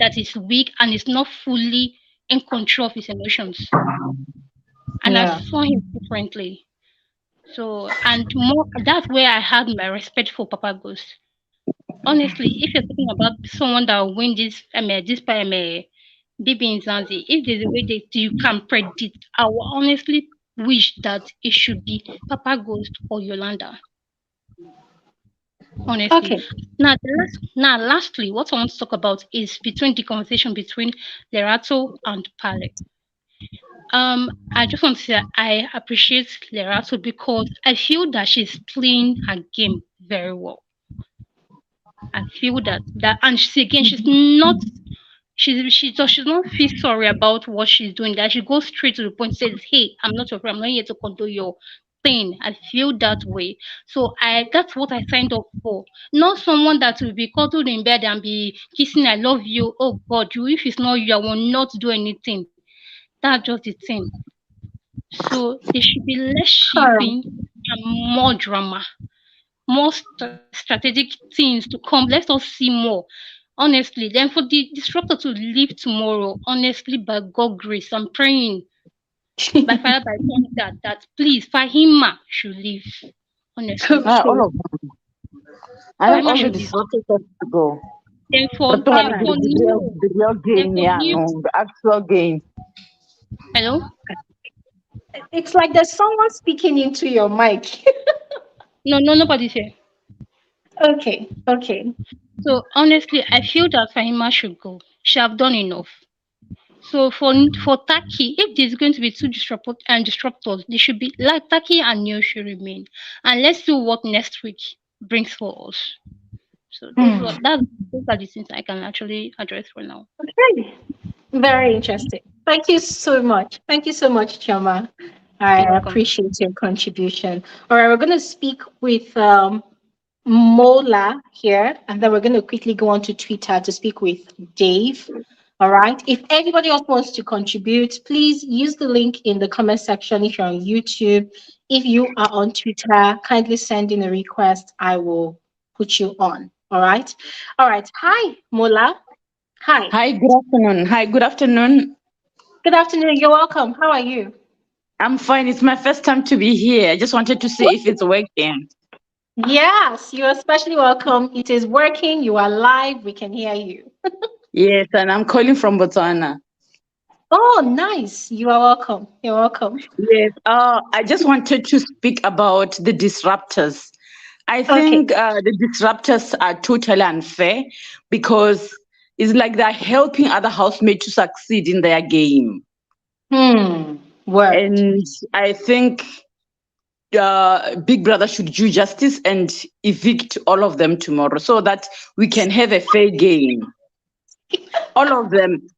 that he's weak and is not fully in control of his emotions. And I Yeah. saw him differently. So and more that's where I had my respect for Papa Ghost. Honestly, if you're talking about someone that will win this BBmzansi, if there's a way that you can predict, I will honestly wish that it should be Papa Ghost or Yolanda. Honestly. Okay. Lastly, what I want to talk about is between the conversation between Lerato and Pale. I just want to say I appreciate Lerato because I feel that she's playing her game very well. I feel that and she's not she's not feel sorry about what she's doing. That she goes straight to the point and says, "Hey, I'm not your friend. I'm not here to control your pain." I feel that way. So that's what I signed up for. Not someone that will be cuddled in bed and be kissing, "I love you." Oh God, you if it's not you, I will not do anything. That's just the thing. So there should be less Um, shipping and more drama, more strategic things to come. Let us see more. Honestly, then for the disruptor to leave tomorrow, honestly, by God grace, I'm praying by fire by thunder that please Fahima should leave. Honestly, okay. All of them. I think Fahima all the should leave. disruptors have to go. Then for But to All have then right. for new the real then gain, for yeah, new no, the actual gain. hello? It's like there's someone speaking into your mic. No, nobody's here. Okay. Okay. So honestly, I feel that Fahima should go. She have done enough. So for Taki, if there's going to be two disruptors, they should be like Taki and Neo should remain. And let's see what next week brings for us. So Hmm. those are the things I can actually address for now. Okay. Very interesting. Thank you so much. Thank you so much, Choma. I You're welcome. appreciate your contribution. All right, we're going to speak with Mola here, and then we're going to quickly go on to Twitter to speak with Dave. All right. If anybody else wants to contribute, please use the link in the comment section if you're on YouTube. If you are on Twitter, kindly send in a request. I will put you on. All right. All right. Hi, Mola. Hi. Hi, good afternoon. Hi, good afternoon. Good afternoon. You're welcome. How are you? I'm fine. It's my first time to be here. I just wanted to see if it's working. Yes, you're especially welcome. It is working. You are live. We can hear you. Yes, and I'm calling from Botswana. Oh, nice. You are welcome. You're welcome. Yes, I just wanted to speak about the disruptors. I Okay. think the disruptors are totally unfair because it's like they're helping other housemates to succeed in their game. Word. And I think Big Brother should do justice and evict all of them tomorrow so that we can have a fair game. All of them.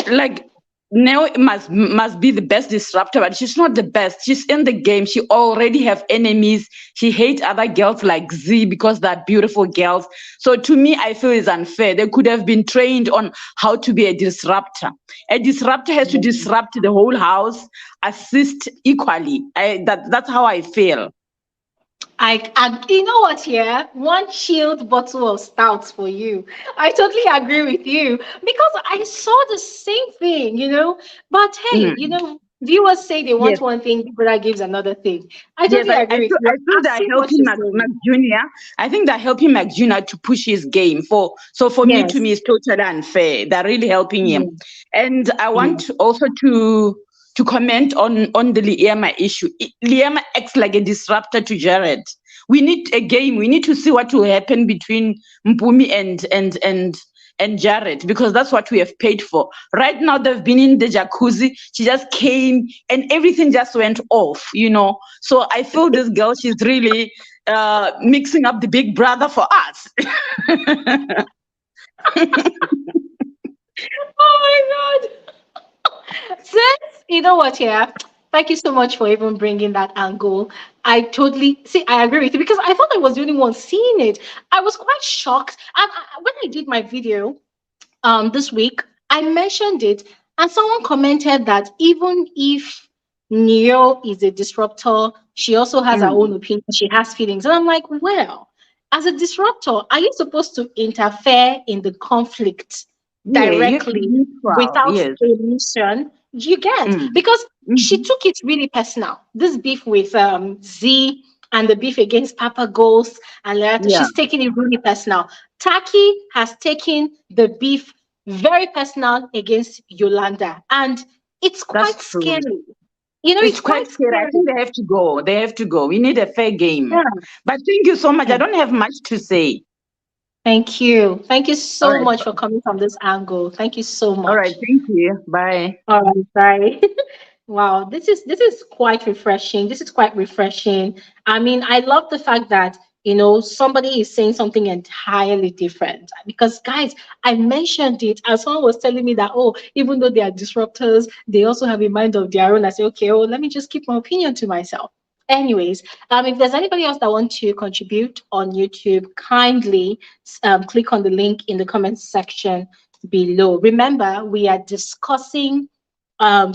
Like Neo must be the best disruptor, but she's not the best. She's in the game. She already have enemies. She hates other girls like Z because they're beautiful girls. So to me, I feel it's unfair. They could have been trained on how to be a disruptor. A disruptor has to disrupt the whole house, assist equally. That's how I feel. You know what, yeah? One chilled bottle of stout for you. I totally agree with you because I saw the same thing, But hey, Mm. viewers say they want Yes. one thing, Big Brother gives another thing. I Yes, totally agree with you. I feel I they're see what helping you're Mac saying. Junior. I think they're helping Mac Junior to push his game. For me, to Yes. me, it's totally unfair. They're really helping him. Yes. And I Yes. want also to comment on the Liema issue. Liema acts like a disruptor to Jared. We need a game. We need to see what will happen between Mpumi and Jared, because that's what we have paid for. Right now, they've been in the jacuzzi. She just came and everything just went off. So I feel this girl, she's really mixing up the Big Brother for us. Oh my God. Sis, you know what, yeah? Thank you so much for even bringing that angle. I totally see. I agree with you because I thought I was the only one seeing it. I was quite shocked. And when I did my video, this week, I mentioned it, and someone commented that even if Neo is a disruptor, she also has her own Mm. opinion, she has feelings. And I'm like, well, as a disruptor, are you supposed to interfere in the conflict Yeah, you have to be directly neutral. without Yes. permission? You get, Mm. because she Hmm. took it really personal. This beef with Z and the beef against Papa Ghost and Lerata, Yeah, she's taking it really personal. Taki has taken the beef very personal against Yolanda, and it's that's quite true. scary. It's It's quite quite scary. I think scary. they have to go. They have to go. We need a fair game. Yeah. But thank you so much. I Yeah. don't have much to say. Thank you. Thank you All so right. much for coming from this angle. Thank you so All right. much. Thank you. Bye. All right, bye. Wow, this is quite refreshing. This is quite refreshing. I mean, I love the fact that somebody is saying something entirely different. Because guys, I mentioned it, and someone was telling me that, oh, even though they are disruptors, they also have a mind of their own. I say, okay, oh, let me just keep my opinion to myself. Anyways, if there's anybody else that want to contribute on YouTube, kindly click on the link in the comments section below. Remember, we are discussing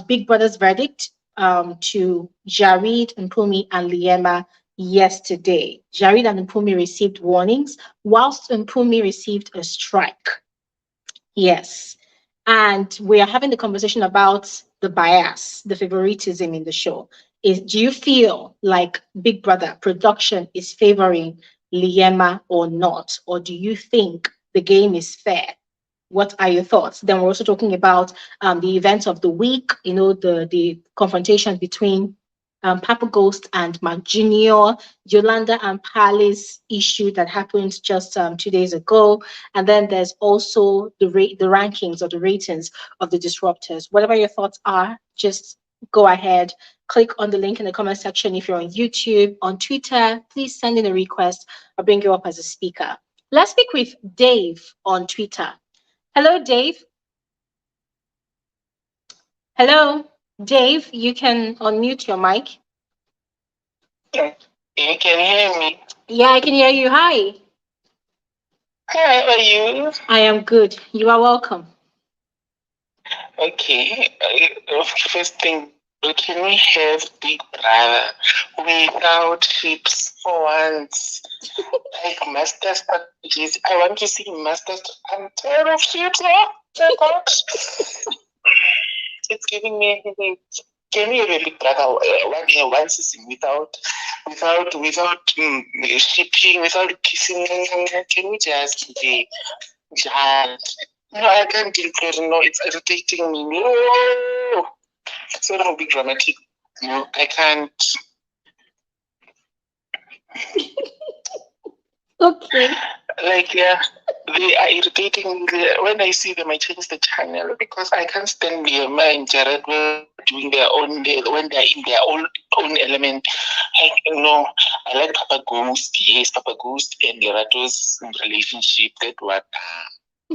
Big Brother's verdict to Jareed, Mpumi, and Liema yesterday. Jareed and Mpumi received warnings, whilst Mpumi received a strike. Yes. And we are having the conversation about the bias, the favoritism in the show. Do you feel like Big Brother production is favoring Liema or not? Or do you think the game is fair? What are your thoughts? Then we're also talking about the events of the week, the confrontation between Papaghost and Mcjunior, Yolanda and Palace issue that happened just 2 days ago. And then there's also the rankings or the ratings of the disruptors. Whatever your thoughts are, just go ahead, click on the link in the comment section. If you're on YouTube, on Twitter, please send in a request. I'll bring you up as a speaker. Let's speak with Dave on Twitter. Hello, Dave. Hello, Dave. You can unmute your mic. You can hear me. Yeah, I can hear you. Hi. Hi, how are you? I am good. You are welcome. Okay. First thing, can we have Big Brother without chips for once? Like master strategies. I want to see master. I'm tired of chips. Oh my God. It's giving me a headache. Can we have a Big Brother one season without shipping, without kissing? Can we just no, I can't deal with it. No, it's irritating me. No, so don't be dramatic. No, I can't. Okay. Like, yeah, they are irritating me. When I see them, I change the channel because I can't stand Liema and Jareed doing their own, when they're in their own element. Like, no, I like Papaghost, yes, Papaghost and Leratos relationship. That one.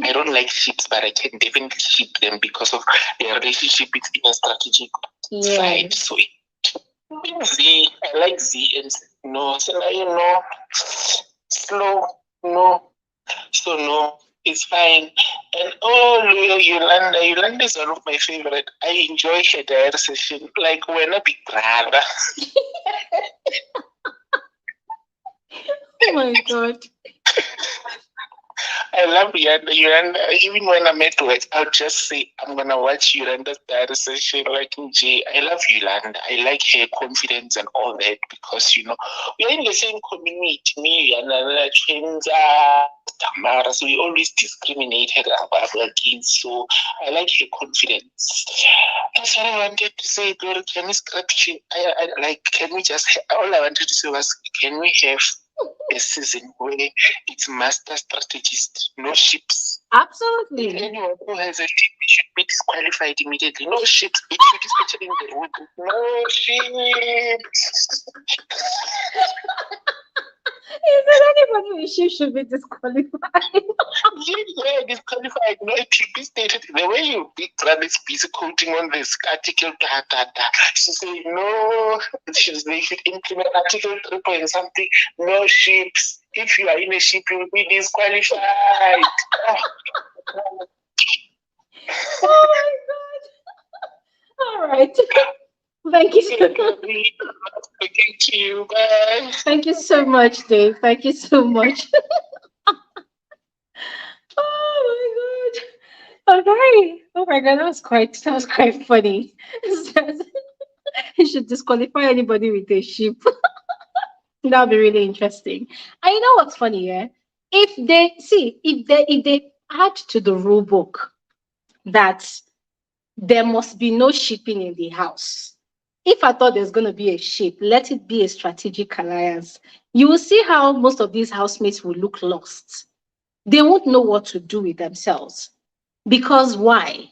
I don't like ships, but I can definitely ship them because of their relationship. It's in a strategic side. So Z, I like Z and no, so slow, no, so no, it's fine. And oh, Yolanda is one of my favorite. I enjoy her diary session, like when a big brother. Oh my God. I love Yolanda. Even when I'm at work, I'll just say, I'm going to watch Yolanda's diary session like Jay. I love Yolanda. I like her confidence and all that because, we're in the same community, me and Chenza, Tamara, so we always discriminate her against. So I like her confidence. That's what I wanted to say, girl. Can we scratch it? Can we just, all I wanted to say was, can we have a season where it's master strategist, no ships. Absolutely. Anyone who has a ship should be disqualified immediately. No ships, especially in the room. No ships. Is there anybody with ship should be disqualified? Yeah, disqualified. No, it should be stated the way you big brother is busy quoting on this article. She said no. They should implement article 3 point something. No ships. If you are in a ship, you will be disqualified. Oh my God. All right. Thank you. Speaking to you. Bye. Thank you so much, Dave. Thank you so much. Oh my God. Okay. Oh my God, that was quite funny. You should disqualify anybody with a sheep. That'll be really interesting. And you know what's funny, yeah? If they add to the rule book that there must be no shipping in the house. If I thought there's going to be a ship, let it be a strategic alliance. You will see how most of these housemates will look lost. They won't know what to do with themselves. Because why?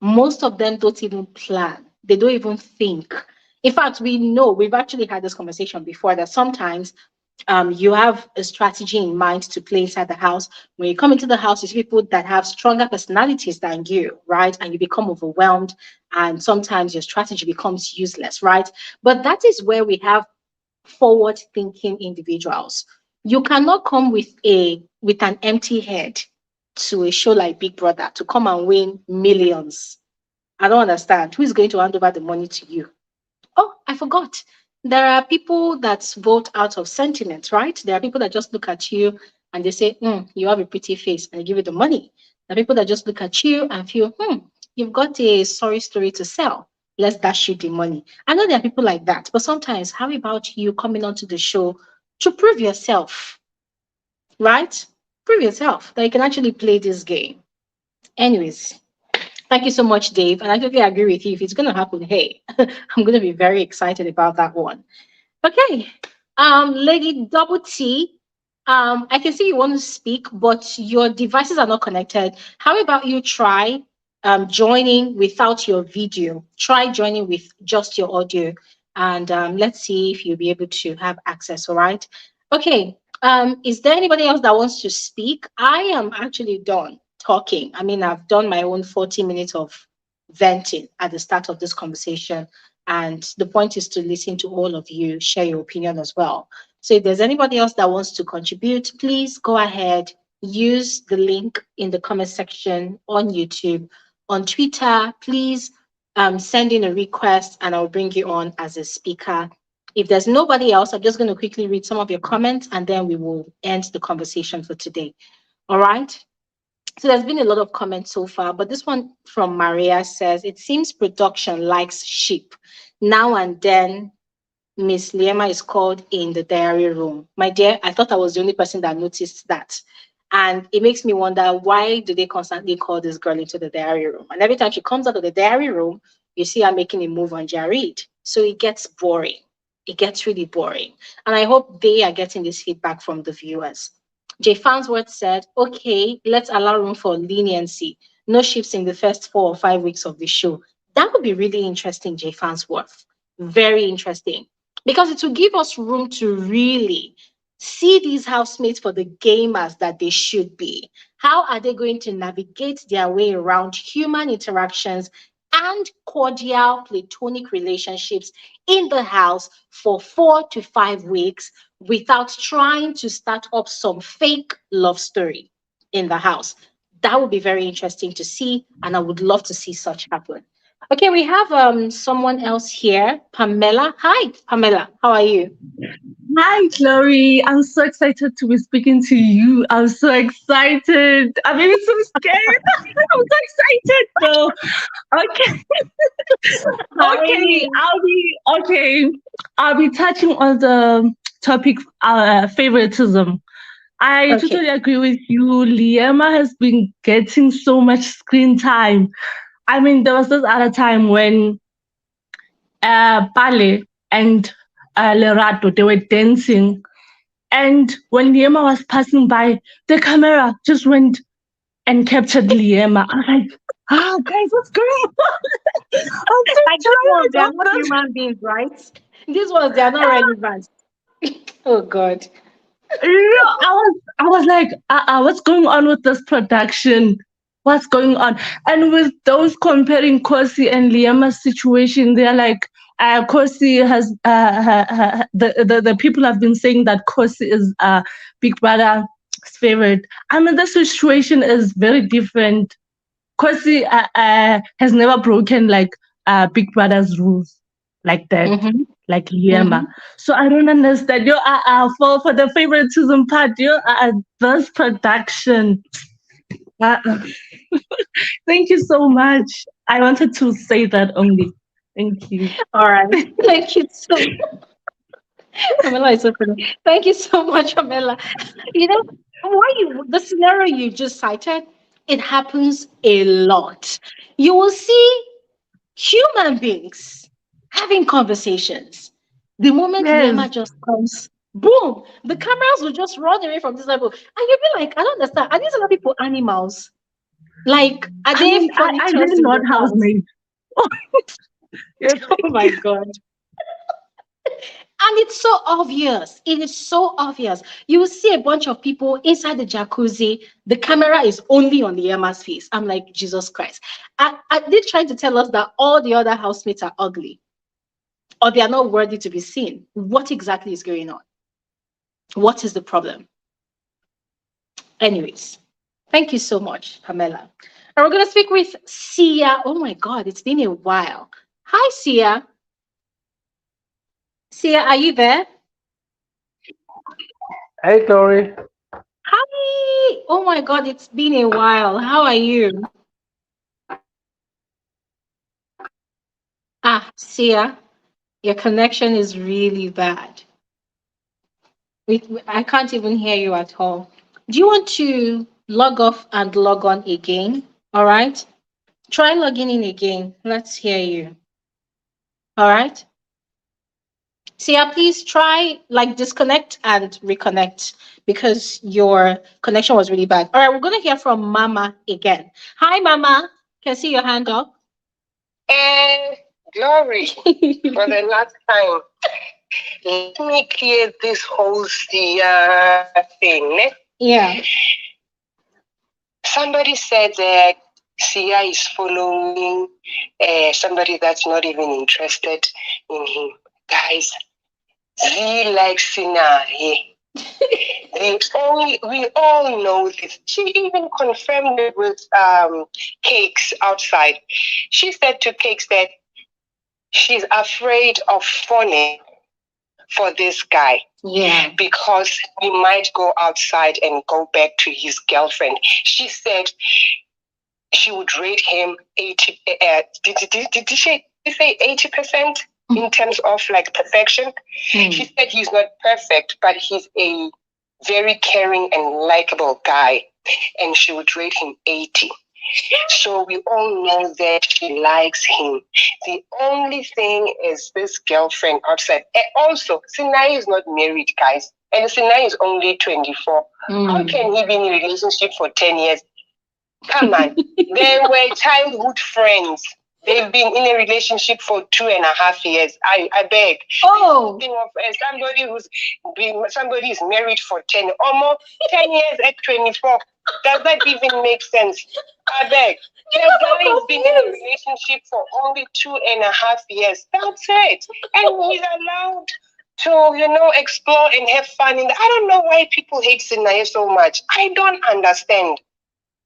Most of them don't even plan, they don't even think. In fact, we know we've actually had this conversation before that sometimes you have a strategy in mind to play inside the house. When you come into the house, you see people that have stronger personalities than you, right? And you become overwhelmed, and sometimes your strategy becomes useless, right? But that is where we have forward thinking individuals. You cannot come with an empty head to a show like Big Brother to come and win millions. I don't understand. Who is going to hand over the money to you? Oh, I forgot. There are people that vote out of sentiment, right? There are people that just look at you and they say, you have a pretty face, and they give you the money. There are people that just look at you and feel, you've got a sorry story to sell. Let's dash you the money. I know there are people like that, but sometimes, how about you coming onto the show to prove yourself, right? Prove yourself that you can actually play this game. Anyways, thank you so much, Dave. And I totally agree with you. If it's going to happen, hey, I'm going to be very excited about that one. Okay. Lady Double T, I can see you want to speak, but your devices are not connected. How about you try joining without your video? Try joining with just your audio, and let's see if you'll be able to have access. All right. Okay. Is there anybody else that wants to speak? I am actually done talking. I mean, I've done my own 40 minutes of venting at the start of this conversation. And the point is to listen to all of you, share your opinion as well. So if there's anybody else that wants to contribute, please go ahead, use the link in the comment section on YouTube. On Twitter, please send in a request and I'll bring you on as a speaker. If there's nobody else, I'm just going to quickly read some of your comments and then we will end the conversation for today. All right. So there's been a lot of comments so far, but this one from Maria says, it seems production likes sheep. Now and then, Miss Liema is called in the diary room. My dear, I thought I was the only person that noticed that. And it makes me wonder, why do they constantly call this girl into the diary room? And every time she comes out of the diary room, you see her making a move on Jareed. So it gets boring. It gets really boring. And I hope they are getting this feedback from the viewers. Jay Farnsworth said, okay, let's allow room for leniency. No shifts in the first 4 or 5 weeks of the show. That would be really interesting, Jay Farnsworth. Very interesting. Because it will give us room to really see these housemates for the gamers that they should be. How are they going to navigate their way around human interactions and cordial platonic relationships in the house for 4 to 5 weeks without trying to start up some fake love story in the house? That would be very interesting to see, and I would love to see such happen. Okay, we have someone else here, Pamela. Hi, Pamela. How are you? Hi, Chloe. I'm so excited to be speaking to you. I'm so excited. I'm even so scared. I'm so excited though. Okay. I'll be touching on the topic favoritism. I totally agree with you. Liema has been getting so much screen time. I mean, there was this other time when Pale and Lerato, they were dancing. And when Liema was passing by, the camera just went and captured Liema. I was like, oh, guys, what's going on? I'm so tired. They are not human beings, right? These ones, they are not relevant. Oh, God. I was like, what's going on with this production? What's going on? And with those comparing Kosi and Liema's situation, they're like, Kosi has the people have been saying that Kosi is Big Brother's favorite. I mean, the situation is very different. Kosi has never broken like Big Brother's rules like that, like Liema. So I don't understand. For the favoritism part, this production. Thank you so much. I wanted to say that only. Thank you. All right. Thank you so much. Pamela is so funny. Thank you so much, Pamela. You know, the scenario you just cited, it happens a lot. You will see human beings having conversations. The moment Liema just comes, boom, the cameras will just run away from this level. And you'll be like, I don't understand. Are these other people animals? Like, are they funny? I really not housemates. Oh my God. And it's so obvious. It is so obvious. You will see a bunch of people inside the jacuzzi. The camera is only on Liema's face. I'm like, Jesus Christ. Are they trying to tell us that all the other housemates are ugly? Or they are not worthy to be seen? What exactly is going on? What is the problem? Anyways, thank you so much, Pamela. And we're going to speak with Sia. Oh my God, it's been a while. Hi, Sia. Sia, are you there? Hey, Tori. Hi. Oh my God, it's been a while. How are you? Sia, your connection is really bad. I can't even hear you at all. Do you want to log off and log on again? All right. Try logging in again. Let's hear you. All right. Sia, please try disconnect and reconnect because your connection was really bad. All right, we're going to hear from Mama again. Hi, Mama. Can I see your hand up? Glory for the last time. Let me clear this whole thing. Yeah. Somebody said that Sia is following somebody that's not even interested in him. Guys, Z likes Sinaye. We all know this. She even confirmed it with Cakes outside. She said to Cakes that she's afraid of falling for this guy. Yeah. Because he might go outside and go back to his girlfriend. She said she would rate him 80. Did she say 80% in terms of like perfection? She said he's not perfect, but he's a very caring and likable guy, and she would rate him 80. So we all know that she likes him. The only thing is this girlfriend outside. And also, Sinai is not married, guys. And Sinai is only 24. How can he be in a relationship for 10 years? Come on. They were childhood friends. They've been in a relationship for 2.5 years. I beg. Oh. Think of somebody is married for 10 or more, 10 years at 24. Does that even make sense? I beg. The guy has been in a relationship for only 2.5 years. That's it. And he's allowed to, explore and have fun. I don't know why people hate Sinaya so much. I don't understand.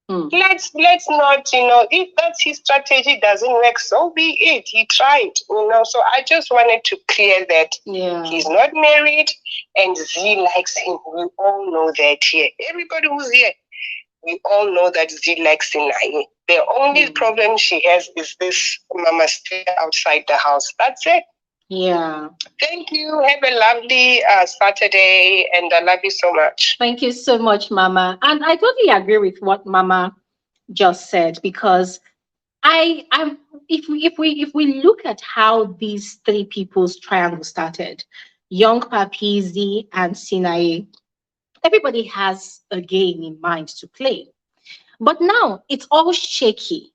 Let's not, if that's his strategy doesn't work, so be it. He tried, So I just wanted to clear that he's not married and Z likes him. We all know that here. Everybody who's here, we all know that Z likes Sinai. The only problem she has is this mama stay outside the house. That's it. Yeah. Thank you. Have a lovely Saturday, and I love you so much. Thank you so much, Mama. And I totally agree with what Mama just said, because if we look at how these three people's triangle started, Young Papi, Z, and Sinai, everybody has a game in mind to play. But now it's all shaky.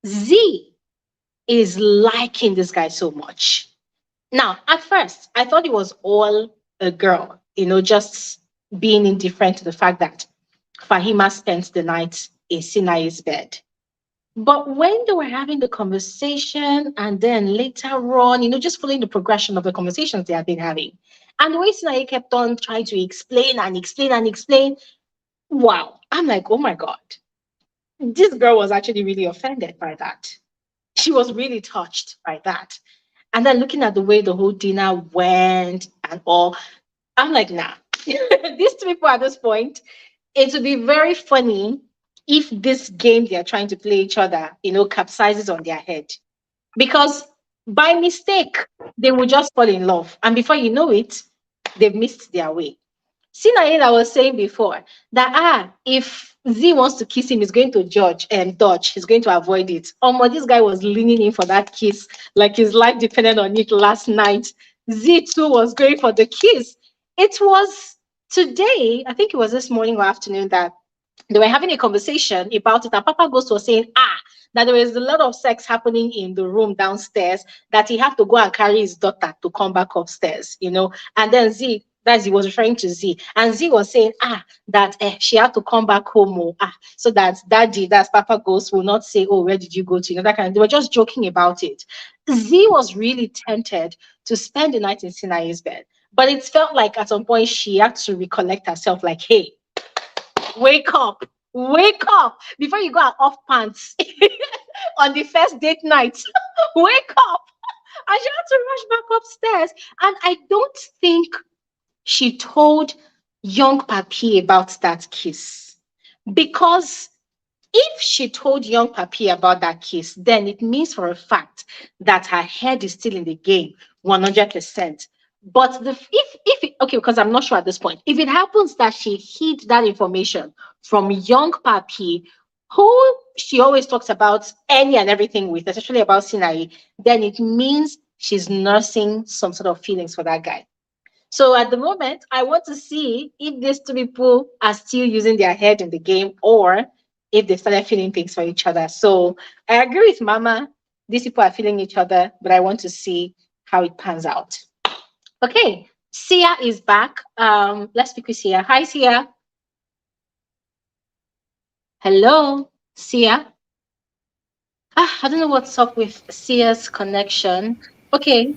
Z is liking this guy so much. Now, at first, I thought it was all a girl, just being indifferent to the fact that Fahima spent the night in Sinai's bed. But when they were having the conversation, and then later on, just following the progression of the conversations they had been having, and the way Sinai kept on trying to explain and explain and explain, wow, I'm like, oh my God, this girl was actually really offended by that. She was really touched by that. And then looking at the way the whole dinner went and all, I'm like, nah, these two people at this point, it would be very funny if this game they are trying to play each other, capsizes on their head. Because by mistake, they will just fall in love. And before you know it, they've missed their way. Sinayin, I was saying before that if Z wants to kiss him, he's going to dodge. He's going to avoid it. This guy was leaning in for that kiss, like his life depended on it last night. Z too was going for the kiss. It was today, I think it was this morning or afternoon, that they were having a conversation about it, and Papaghost was saying, that there was a lot of sex happening in the room downstairs, that he had to go and carry his daughter to come back upstairs, and then Z, that's he was referring to Z, and Z was saying, that she had to come back home, so that daddy, that's Papaghost, will not say, oh, where did you go to? That kind of, they were just joking about it. Z was really tempted to spend the night in Sinai's bed, but it felt like at some point she had to recollect herself, like, hey, wake up before you go and off pants on the first date night. Wake up. And she had to rush back upstairs. And I don't think she told Young Papi about that kiss, because if she told Young Papi about that kiss, then it means for a fact that her head is still in the game 100%. But because I'm not sure at this point, if it happens that she hid that information from Young Papi, who she always talks about any and everything with, especially about Sinai, then it means she's nursing some sort of feelings for that guy. So at the moment, I want to see if these two people are still using their head in the game, or if they started feeling things for each other. So I agree with Mama. These people are feeling each other, but I want to see how it pans out. Okay, Sia is back. Let's speak with Sia. Hi, Sia. Hello, Sia. I don't know what's up with Sia's connection. Okay.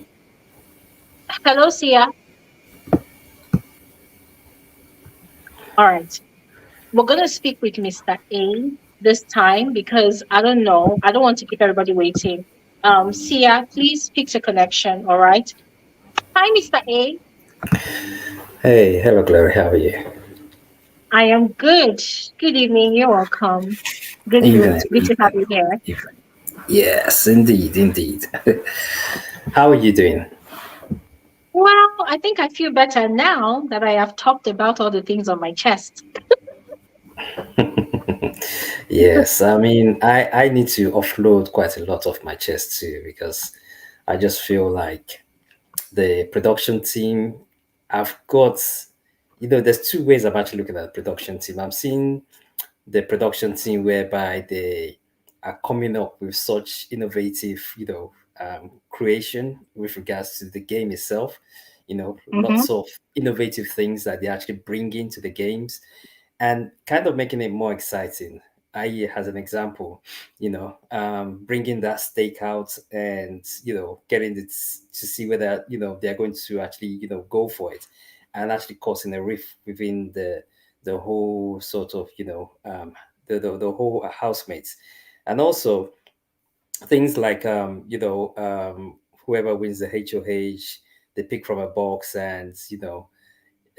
Hello, Sia. All right. We're going to speak with Mr. A this time because I don't know. I don't want to keep everybody waiting. Sia, please fix your connection. All right. Hi, Mr. A. Hey, hello, Glory. How are you? I am good. Good evening. You're welcome. Good, good. Evening, Good to have evening, you here. evening. Yes, indeed, indeed. How are you doing? Well, I think I feel better now that I have talked about all the things on my chest. Yes, I mean, I need to offload quite a lot of my chest too because I just feel like the production team, I've got, there's two ways I'm actually looking at the production team. I'm seeing the production team whereby they are coming up with such innovative, creation with regards to the game itself. Mm-hmm. Lots of innovative things that they actually bring into the games and kind of making it more exciting. I, as an example, bringing that stake out and getting it to see whether they're going to actually go for it, and actually causing a rift within the whole sort of the whole housemates, and also things like whoever wins the HOH, they pick from a box, and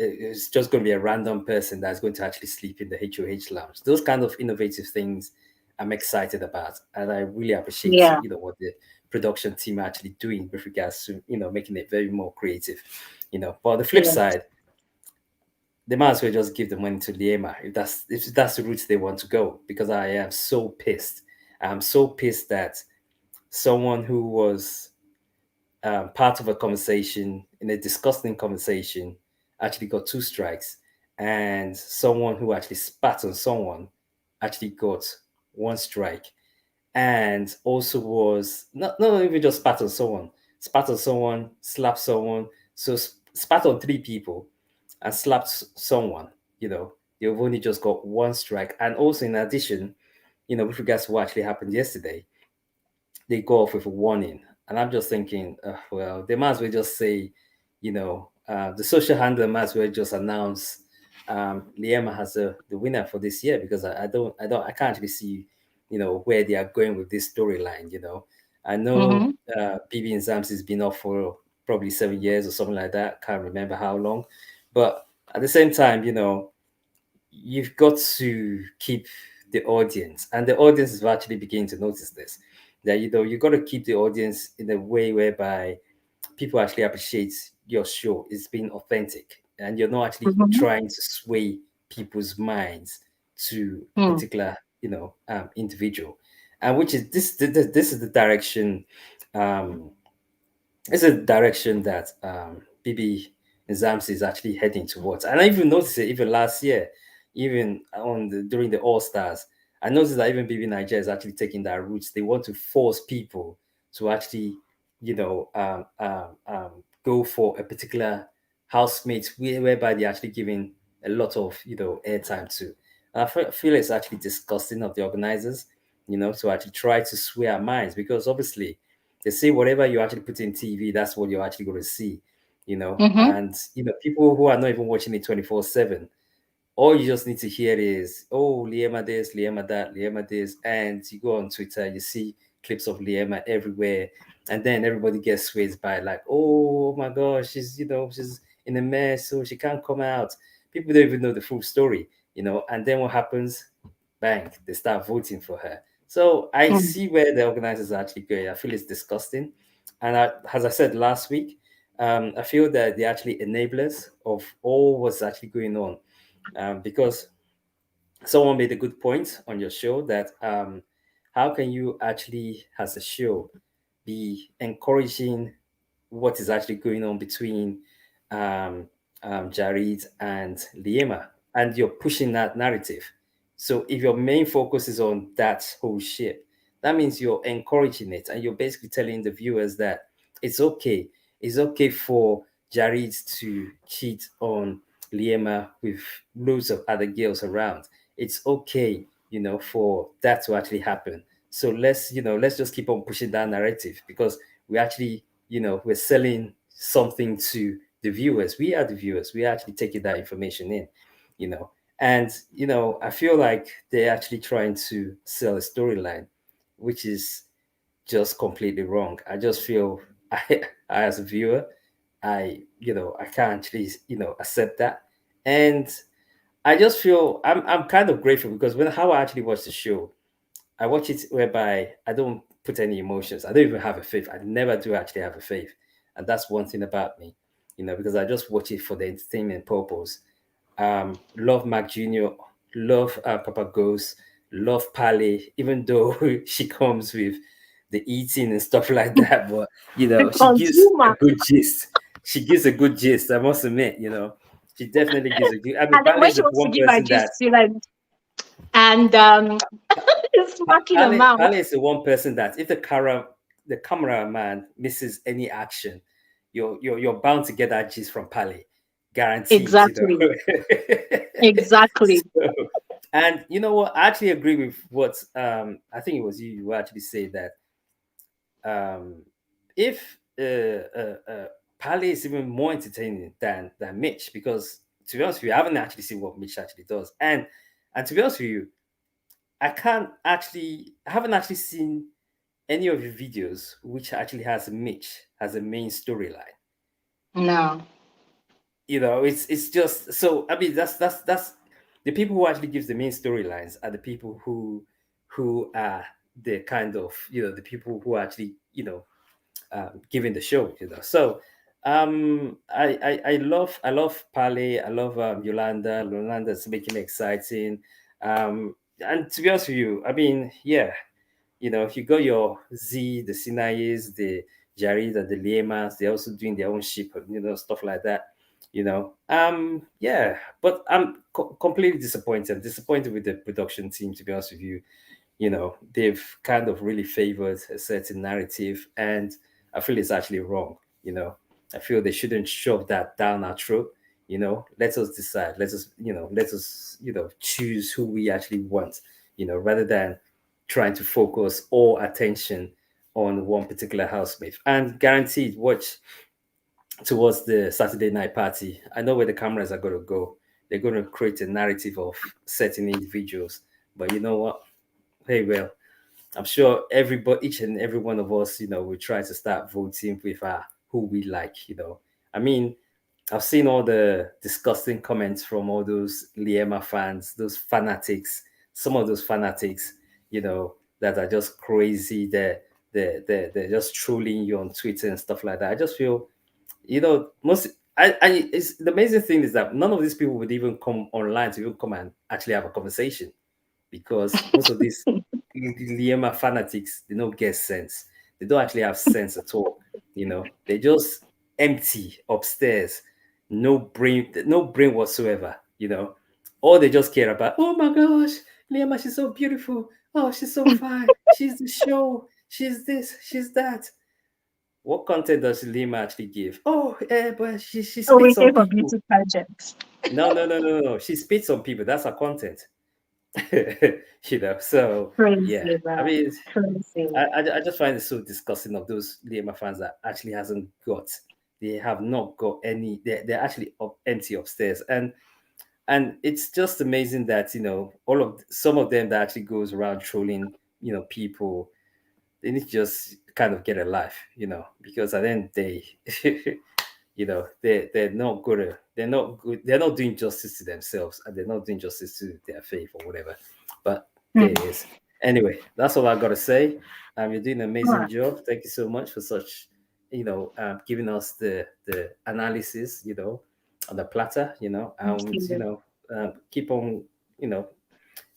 it's just going to be a random person that's going to actually sleep in the HOH lounge. Those kind of innovative things I'm excited about, and I really appreciate Yeah. what the production team are actually doing with regards to making it very more creative. But on the flip Yes. side, they might as well just give the money to Liema if that's the route they want to go, because I am so pissed. I'm so pissed that someone who was part of a conversation, in a disgusting conversation, actually got two strikes, and someone who actually spat on someone actually got one strike, and also was not even just spat on someone, slapped someone, so spat on three people and slapped someone. They've only just got one strike, and also in addition, with regards to what actually happened yesterday, they go off with a warning. And I'm just thinking, well, they might as well just say, the social handler might as well just announce Liema has the winner for this year, because I can't really see, where they are going with this storyline. I know Mm-hmm. BBmzansi has been off for probably 7 years or something like that. Can't remember how long, but at the same time, you've got to keep the audience, and the audience is actually beginning to notice this, that you got to keep the audience in a way whereby people actually appreciate your show is being authentic, and you're not actually Mm-hmm. trying to sway people's minds to a Mm. particular individual, and which is this is the direction, um it's a direction that BB Mzansi is actually heading towards. And I even noticed it even last year, even during the All Stars. I noticed that even BB Nigeria is actually taking that route. They want to force people to actually, go for a particular housemate whereby they're actually giving a lot of airtime to. And feel it's actually disgusting of the organizers, to actually try to sway our minds, because obviously they say whatever you actually put in TV, that's what you're actually going to see, Mm-hmm. and people who are not even watching it 24/7, all you just need to hear is, oh, Liema this, Liema that, Liema this, and you go on Twitter, you see clips of Liema everywhere, and then everybody gets swayed by like, oh my gosh, she's in a mess, so she can't come out. People don't even know the full story, and then what happens? Bang, they start voting for her. So I Mm. see where the organizers are actually going. I feel it's disgusting, and as I said last week, I feel that they're actually enablers of all what's actually going on, because someone made a good point on your show that how can you actually, as a show, be encouraging what is actually going on between um, Jareed and Liema, and you're pushing that narrative. So if your main focus is on that whole shit, that means you're encouraging it, and you're basically telling the viewers that it's okay. It's okay for Jareed to cheat on Liema with loads of other girls around. It's okay, for that to actually happen. So let's just keep on pushing that narrative, because we actually, we're selling something to the viewers. We are the viewers. We are actually taking that information in, you know. And I feel like they're actually trying to sell a storyline, which is just completely wrong. I just feel I as a viewer, I can't actually accept that. And I just feel I'm kind of grateful because when how I actually watch the show, I watch it whereby I don't put any emotions. I don't even have a faith. I never do actually have a faith. And that's one thing about me, because I just watch it for the entertainment purpose. Love Mcjunior, love Papa Ghost, love Pally, even though she comes with the eating and stuff like that, but The she gives a consumer. good gist. She gives a good gist, I must admit, she definitely gives a good. I mean, And then Pally when is she the wants to one give her person that gist, she like, and smacking her mouth. Pale is the one person that if the cameraman misses any action, you're bound to get that gist from Pale, guaranteed. Exactly. Exactly. So, and you know what? I actually agree with what I think it was you who actually said that if Pale is even more entertaining than Mitch, because to be honest with you, I haven't actually seen what Mitch actually does, and to be honest with you, I haven't actually seen any of your videos which actually has Mitch as a main storyline. No. It's just so. I mean, that's the people who actually gives the main storylines are the people who are the kind of the people who are actually giving the show. So I love Pale, I love Yolanda's making it exciting. And to be honest with you, I mean, yeah, if you go your the Sinais, the Jareed and the Liemas, they're also doing their own ship, stuff like that. Yeah, but I'm completely disappointed. I'm disappointed with the production team, to be honest with you. They've kind of really favored a certain narrative, and I feel it's actually wrong. I feel they shouldn't shove that down our throat. Let us decide. Let us choose who we actually want. Rather than trying to focus all attention on one particular housemate. And guaranteed, watch towards the Saturday night party. I know where the cameras are going to go. They're going to create a narrative of certain individuals. But you know what? Hey, well, I'm sure everybody, each and every one of us, will try to start voting with who we like. I mean, I've seen all the disgusting comments from all those Liema fans, those fanatics, some of those fanatics, that are just crazy. They're just trolling you on Twitter and stuff like that. I just feel, most it's the amazing thing is that none of these people would even come online to even come and actually have a conversation because most of these Liema fanatics, they don't get sense. They don't actually have sense at all. They just empty upstairs, no brain whatsoever. All they just care about. Oh my gosh, Liema, she's so beautiful. Oh, she's so fine. She's the show. She's this. She's that. What content does Liema actually give? Oh, yeah, but she So we spits pay on for people. beauty pageants. No, no, no, no, no. She spits on people. That's her content. So yeah, Crazy, I man. mean, Crazy. I just find it so disgusting of those Liema fans that actually hasn't got, they have not got any, they're actually empty upstairs. And it's just amazing that, all of some of them that actually goes around trolling, people, they need to just kind of get a life, because at the end of the day, they're not they're not doing justice to themselves and they're not doing justice to their faith or whatever. But there it Hmm. is. Anyway, that's all I gotta say. You're doing an All amazing right. job. Thank you so much for such, giving us the analysis, on the platter, Thank and you. keep on, you know,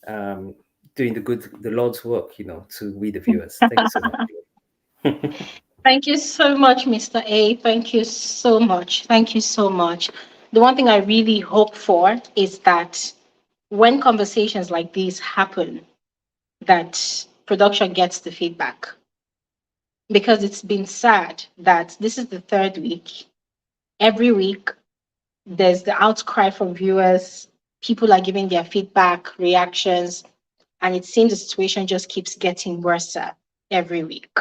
um, doing the Lord's work, to we the viewers. Thank you so much. Thank you so much, Mr. A. Thank you so much. Thank you so much. The one thing I really hope for is that when conversations like these happen, that production gets the feedback. Because it's been sad that this is the third week. Every week, there's the outcry from viewers. People are giving their feedback, reactions, and it seems the situation just keeps getting worse every week.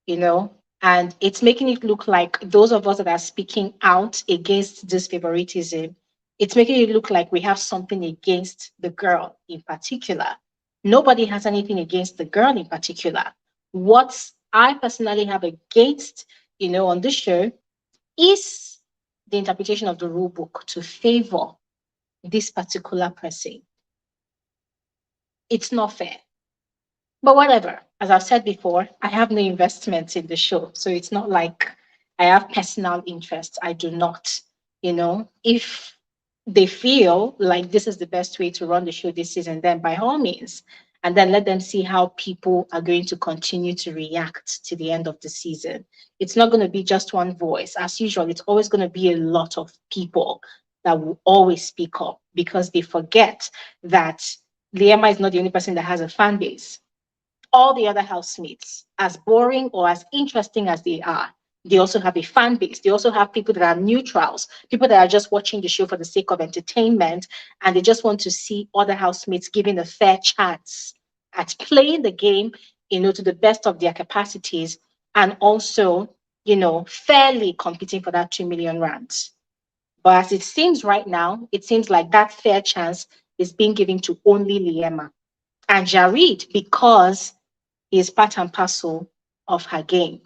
you know, and it's making it look like those of us that are speaking out against this favoritism It's making it look like we have something against the girl in particular. Nobody has anything against the girl in particular. What I personally have against, on this show is the interpretation of the rule book to favor this particular person. It's not fair. But whatever, as I've said before, I have no investments in the show. So it's not like I have personal interests. I do not. If they feel like this is the best way to run the show this season, then by all means, and then let them see how people are going to continue to react to the end of the season. It's not going to be just one voice. As usual, it's always going to be a lot of people that will always speak up because they forget that Liema is not the only person that has a fan base. All the other housemates, as boring or as interesting as they are, they also have a fan base. They also have people that are neutrals, people that are just watching the show for the sake of entertainment, and they just want to see other housemates given a fair chance at playing the game, to the best of their capacities, and also, fairly competing for that 2 million rands. But as it seems right now, it seems like that fair chance is being given to only Liema and Jareed because is part and parcel of her game.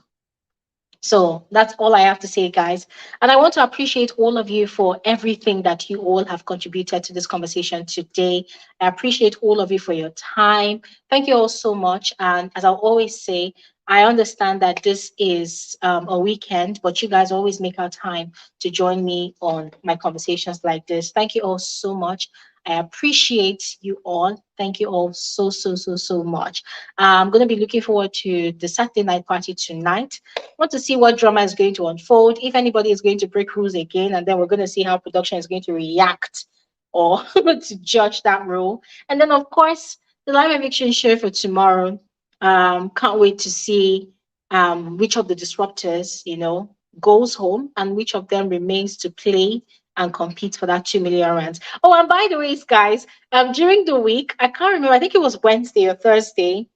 So that's all I have to say, guys. And I want to appreciate all of you for everything that you all have contributed to this conversation today. I appreciate all of you for your time. Thank you all so much. And as I'll always say, I understand that this is a weekend, but you guys always make our time to join me on my conversations like this. Thank you all so much. I appreciate you all. Thank you all so, so, so, so much. I'm going to be looking forward to the Saturday night party tonight. Want to see what drama is going to unfold, if anybody is going to break rules again, and then we're going to see how production is going to react or to judge that role. And then, of course, the live eviction show for tomorrow. Can't wait to see which of the disruptors, goes home and which of them remains to play and compete for that 2 million rands. Oh, and by the way, guys, during the week, I can't remember, I think it was Wednesday or Thursday,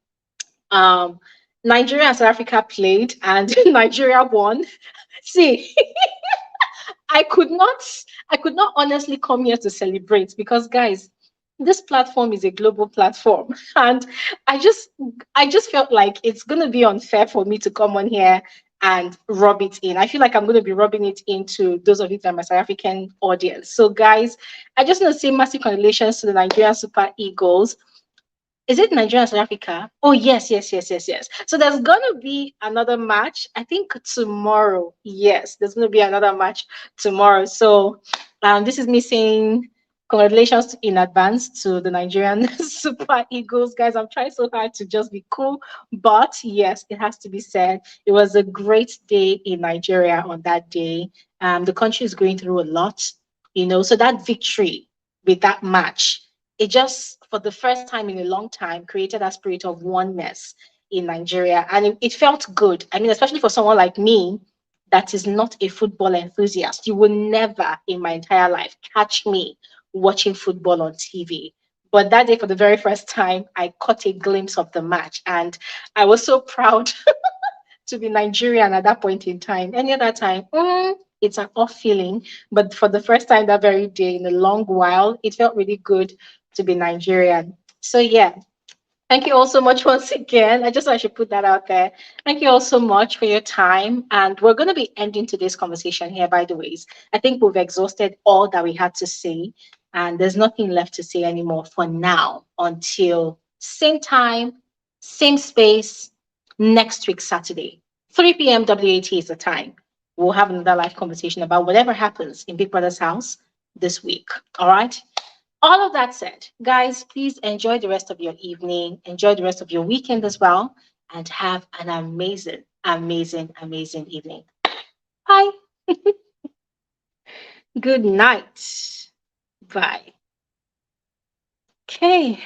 Nigeria and South Africa played and Nigeria won. See, I could not honestly come here to celebrate because guys, this platform is a global platform and I just felt like it's going to be unfair for me to come on here and rub it in. I feel like I'm going to be rubbing it into those of you that are my South African audience. So guys, I just want to say massive congratulations to the Nigerian Super Eagles. Is it Nigeria and South Africa? Oh, yes, yes, yes, yes, yes. So there's going to be another match, I think tomorrow. Yes, there's going to be another match tomorrow. So this is me saying congratulations in advance to the Nigerian Super Eagles. Guys, I'm trying so hard to just be cool. But yes, it has to be said. It was a great day in Nigeria on that day. The country is going through a lot, so that victory with that match, it just, for the first time in a long time, created a spirit of oneness in Nigeria. And it felt good. I mean, especially for someone like me that is not a football enthusiast. You will never in my entire life catch me watching football on TV. But that day, for the very first time, I caught a glimpse of the match. And I was so proud to be Nigerian at that point in time. Any other time, it's an off feeling. But for the first time that very day in a long while, it felt really good to be Nigerian. So yeah, thank you all so much once again. I should put that out there. Thank you all so much for your time. And we're going to be ending today's conversation here, by the ways. I think we've exhausted all that we had to say. And there's nothing left to say anymore for now until same time, same space, next week, Saturday. 3 p.m. WAT is the time. We'll have another live conversation about whatever happens in Big Brother's house this week. All right? All of that said, guys, please enjoy the rest of your evening, enjoy the rest of your weekend as well, and have an amazing, amazing, amazing evening. Bye. Good night. Bye. Okay.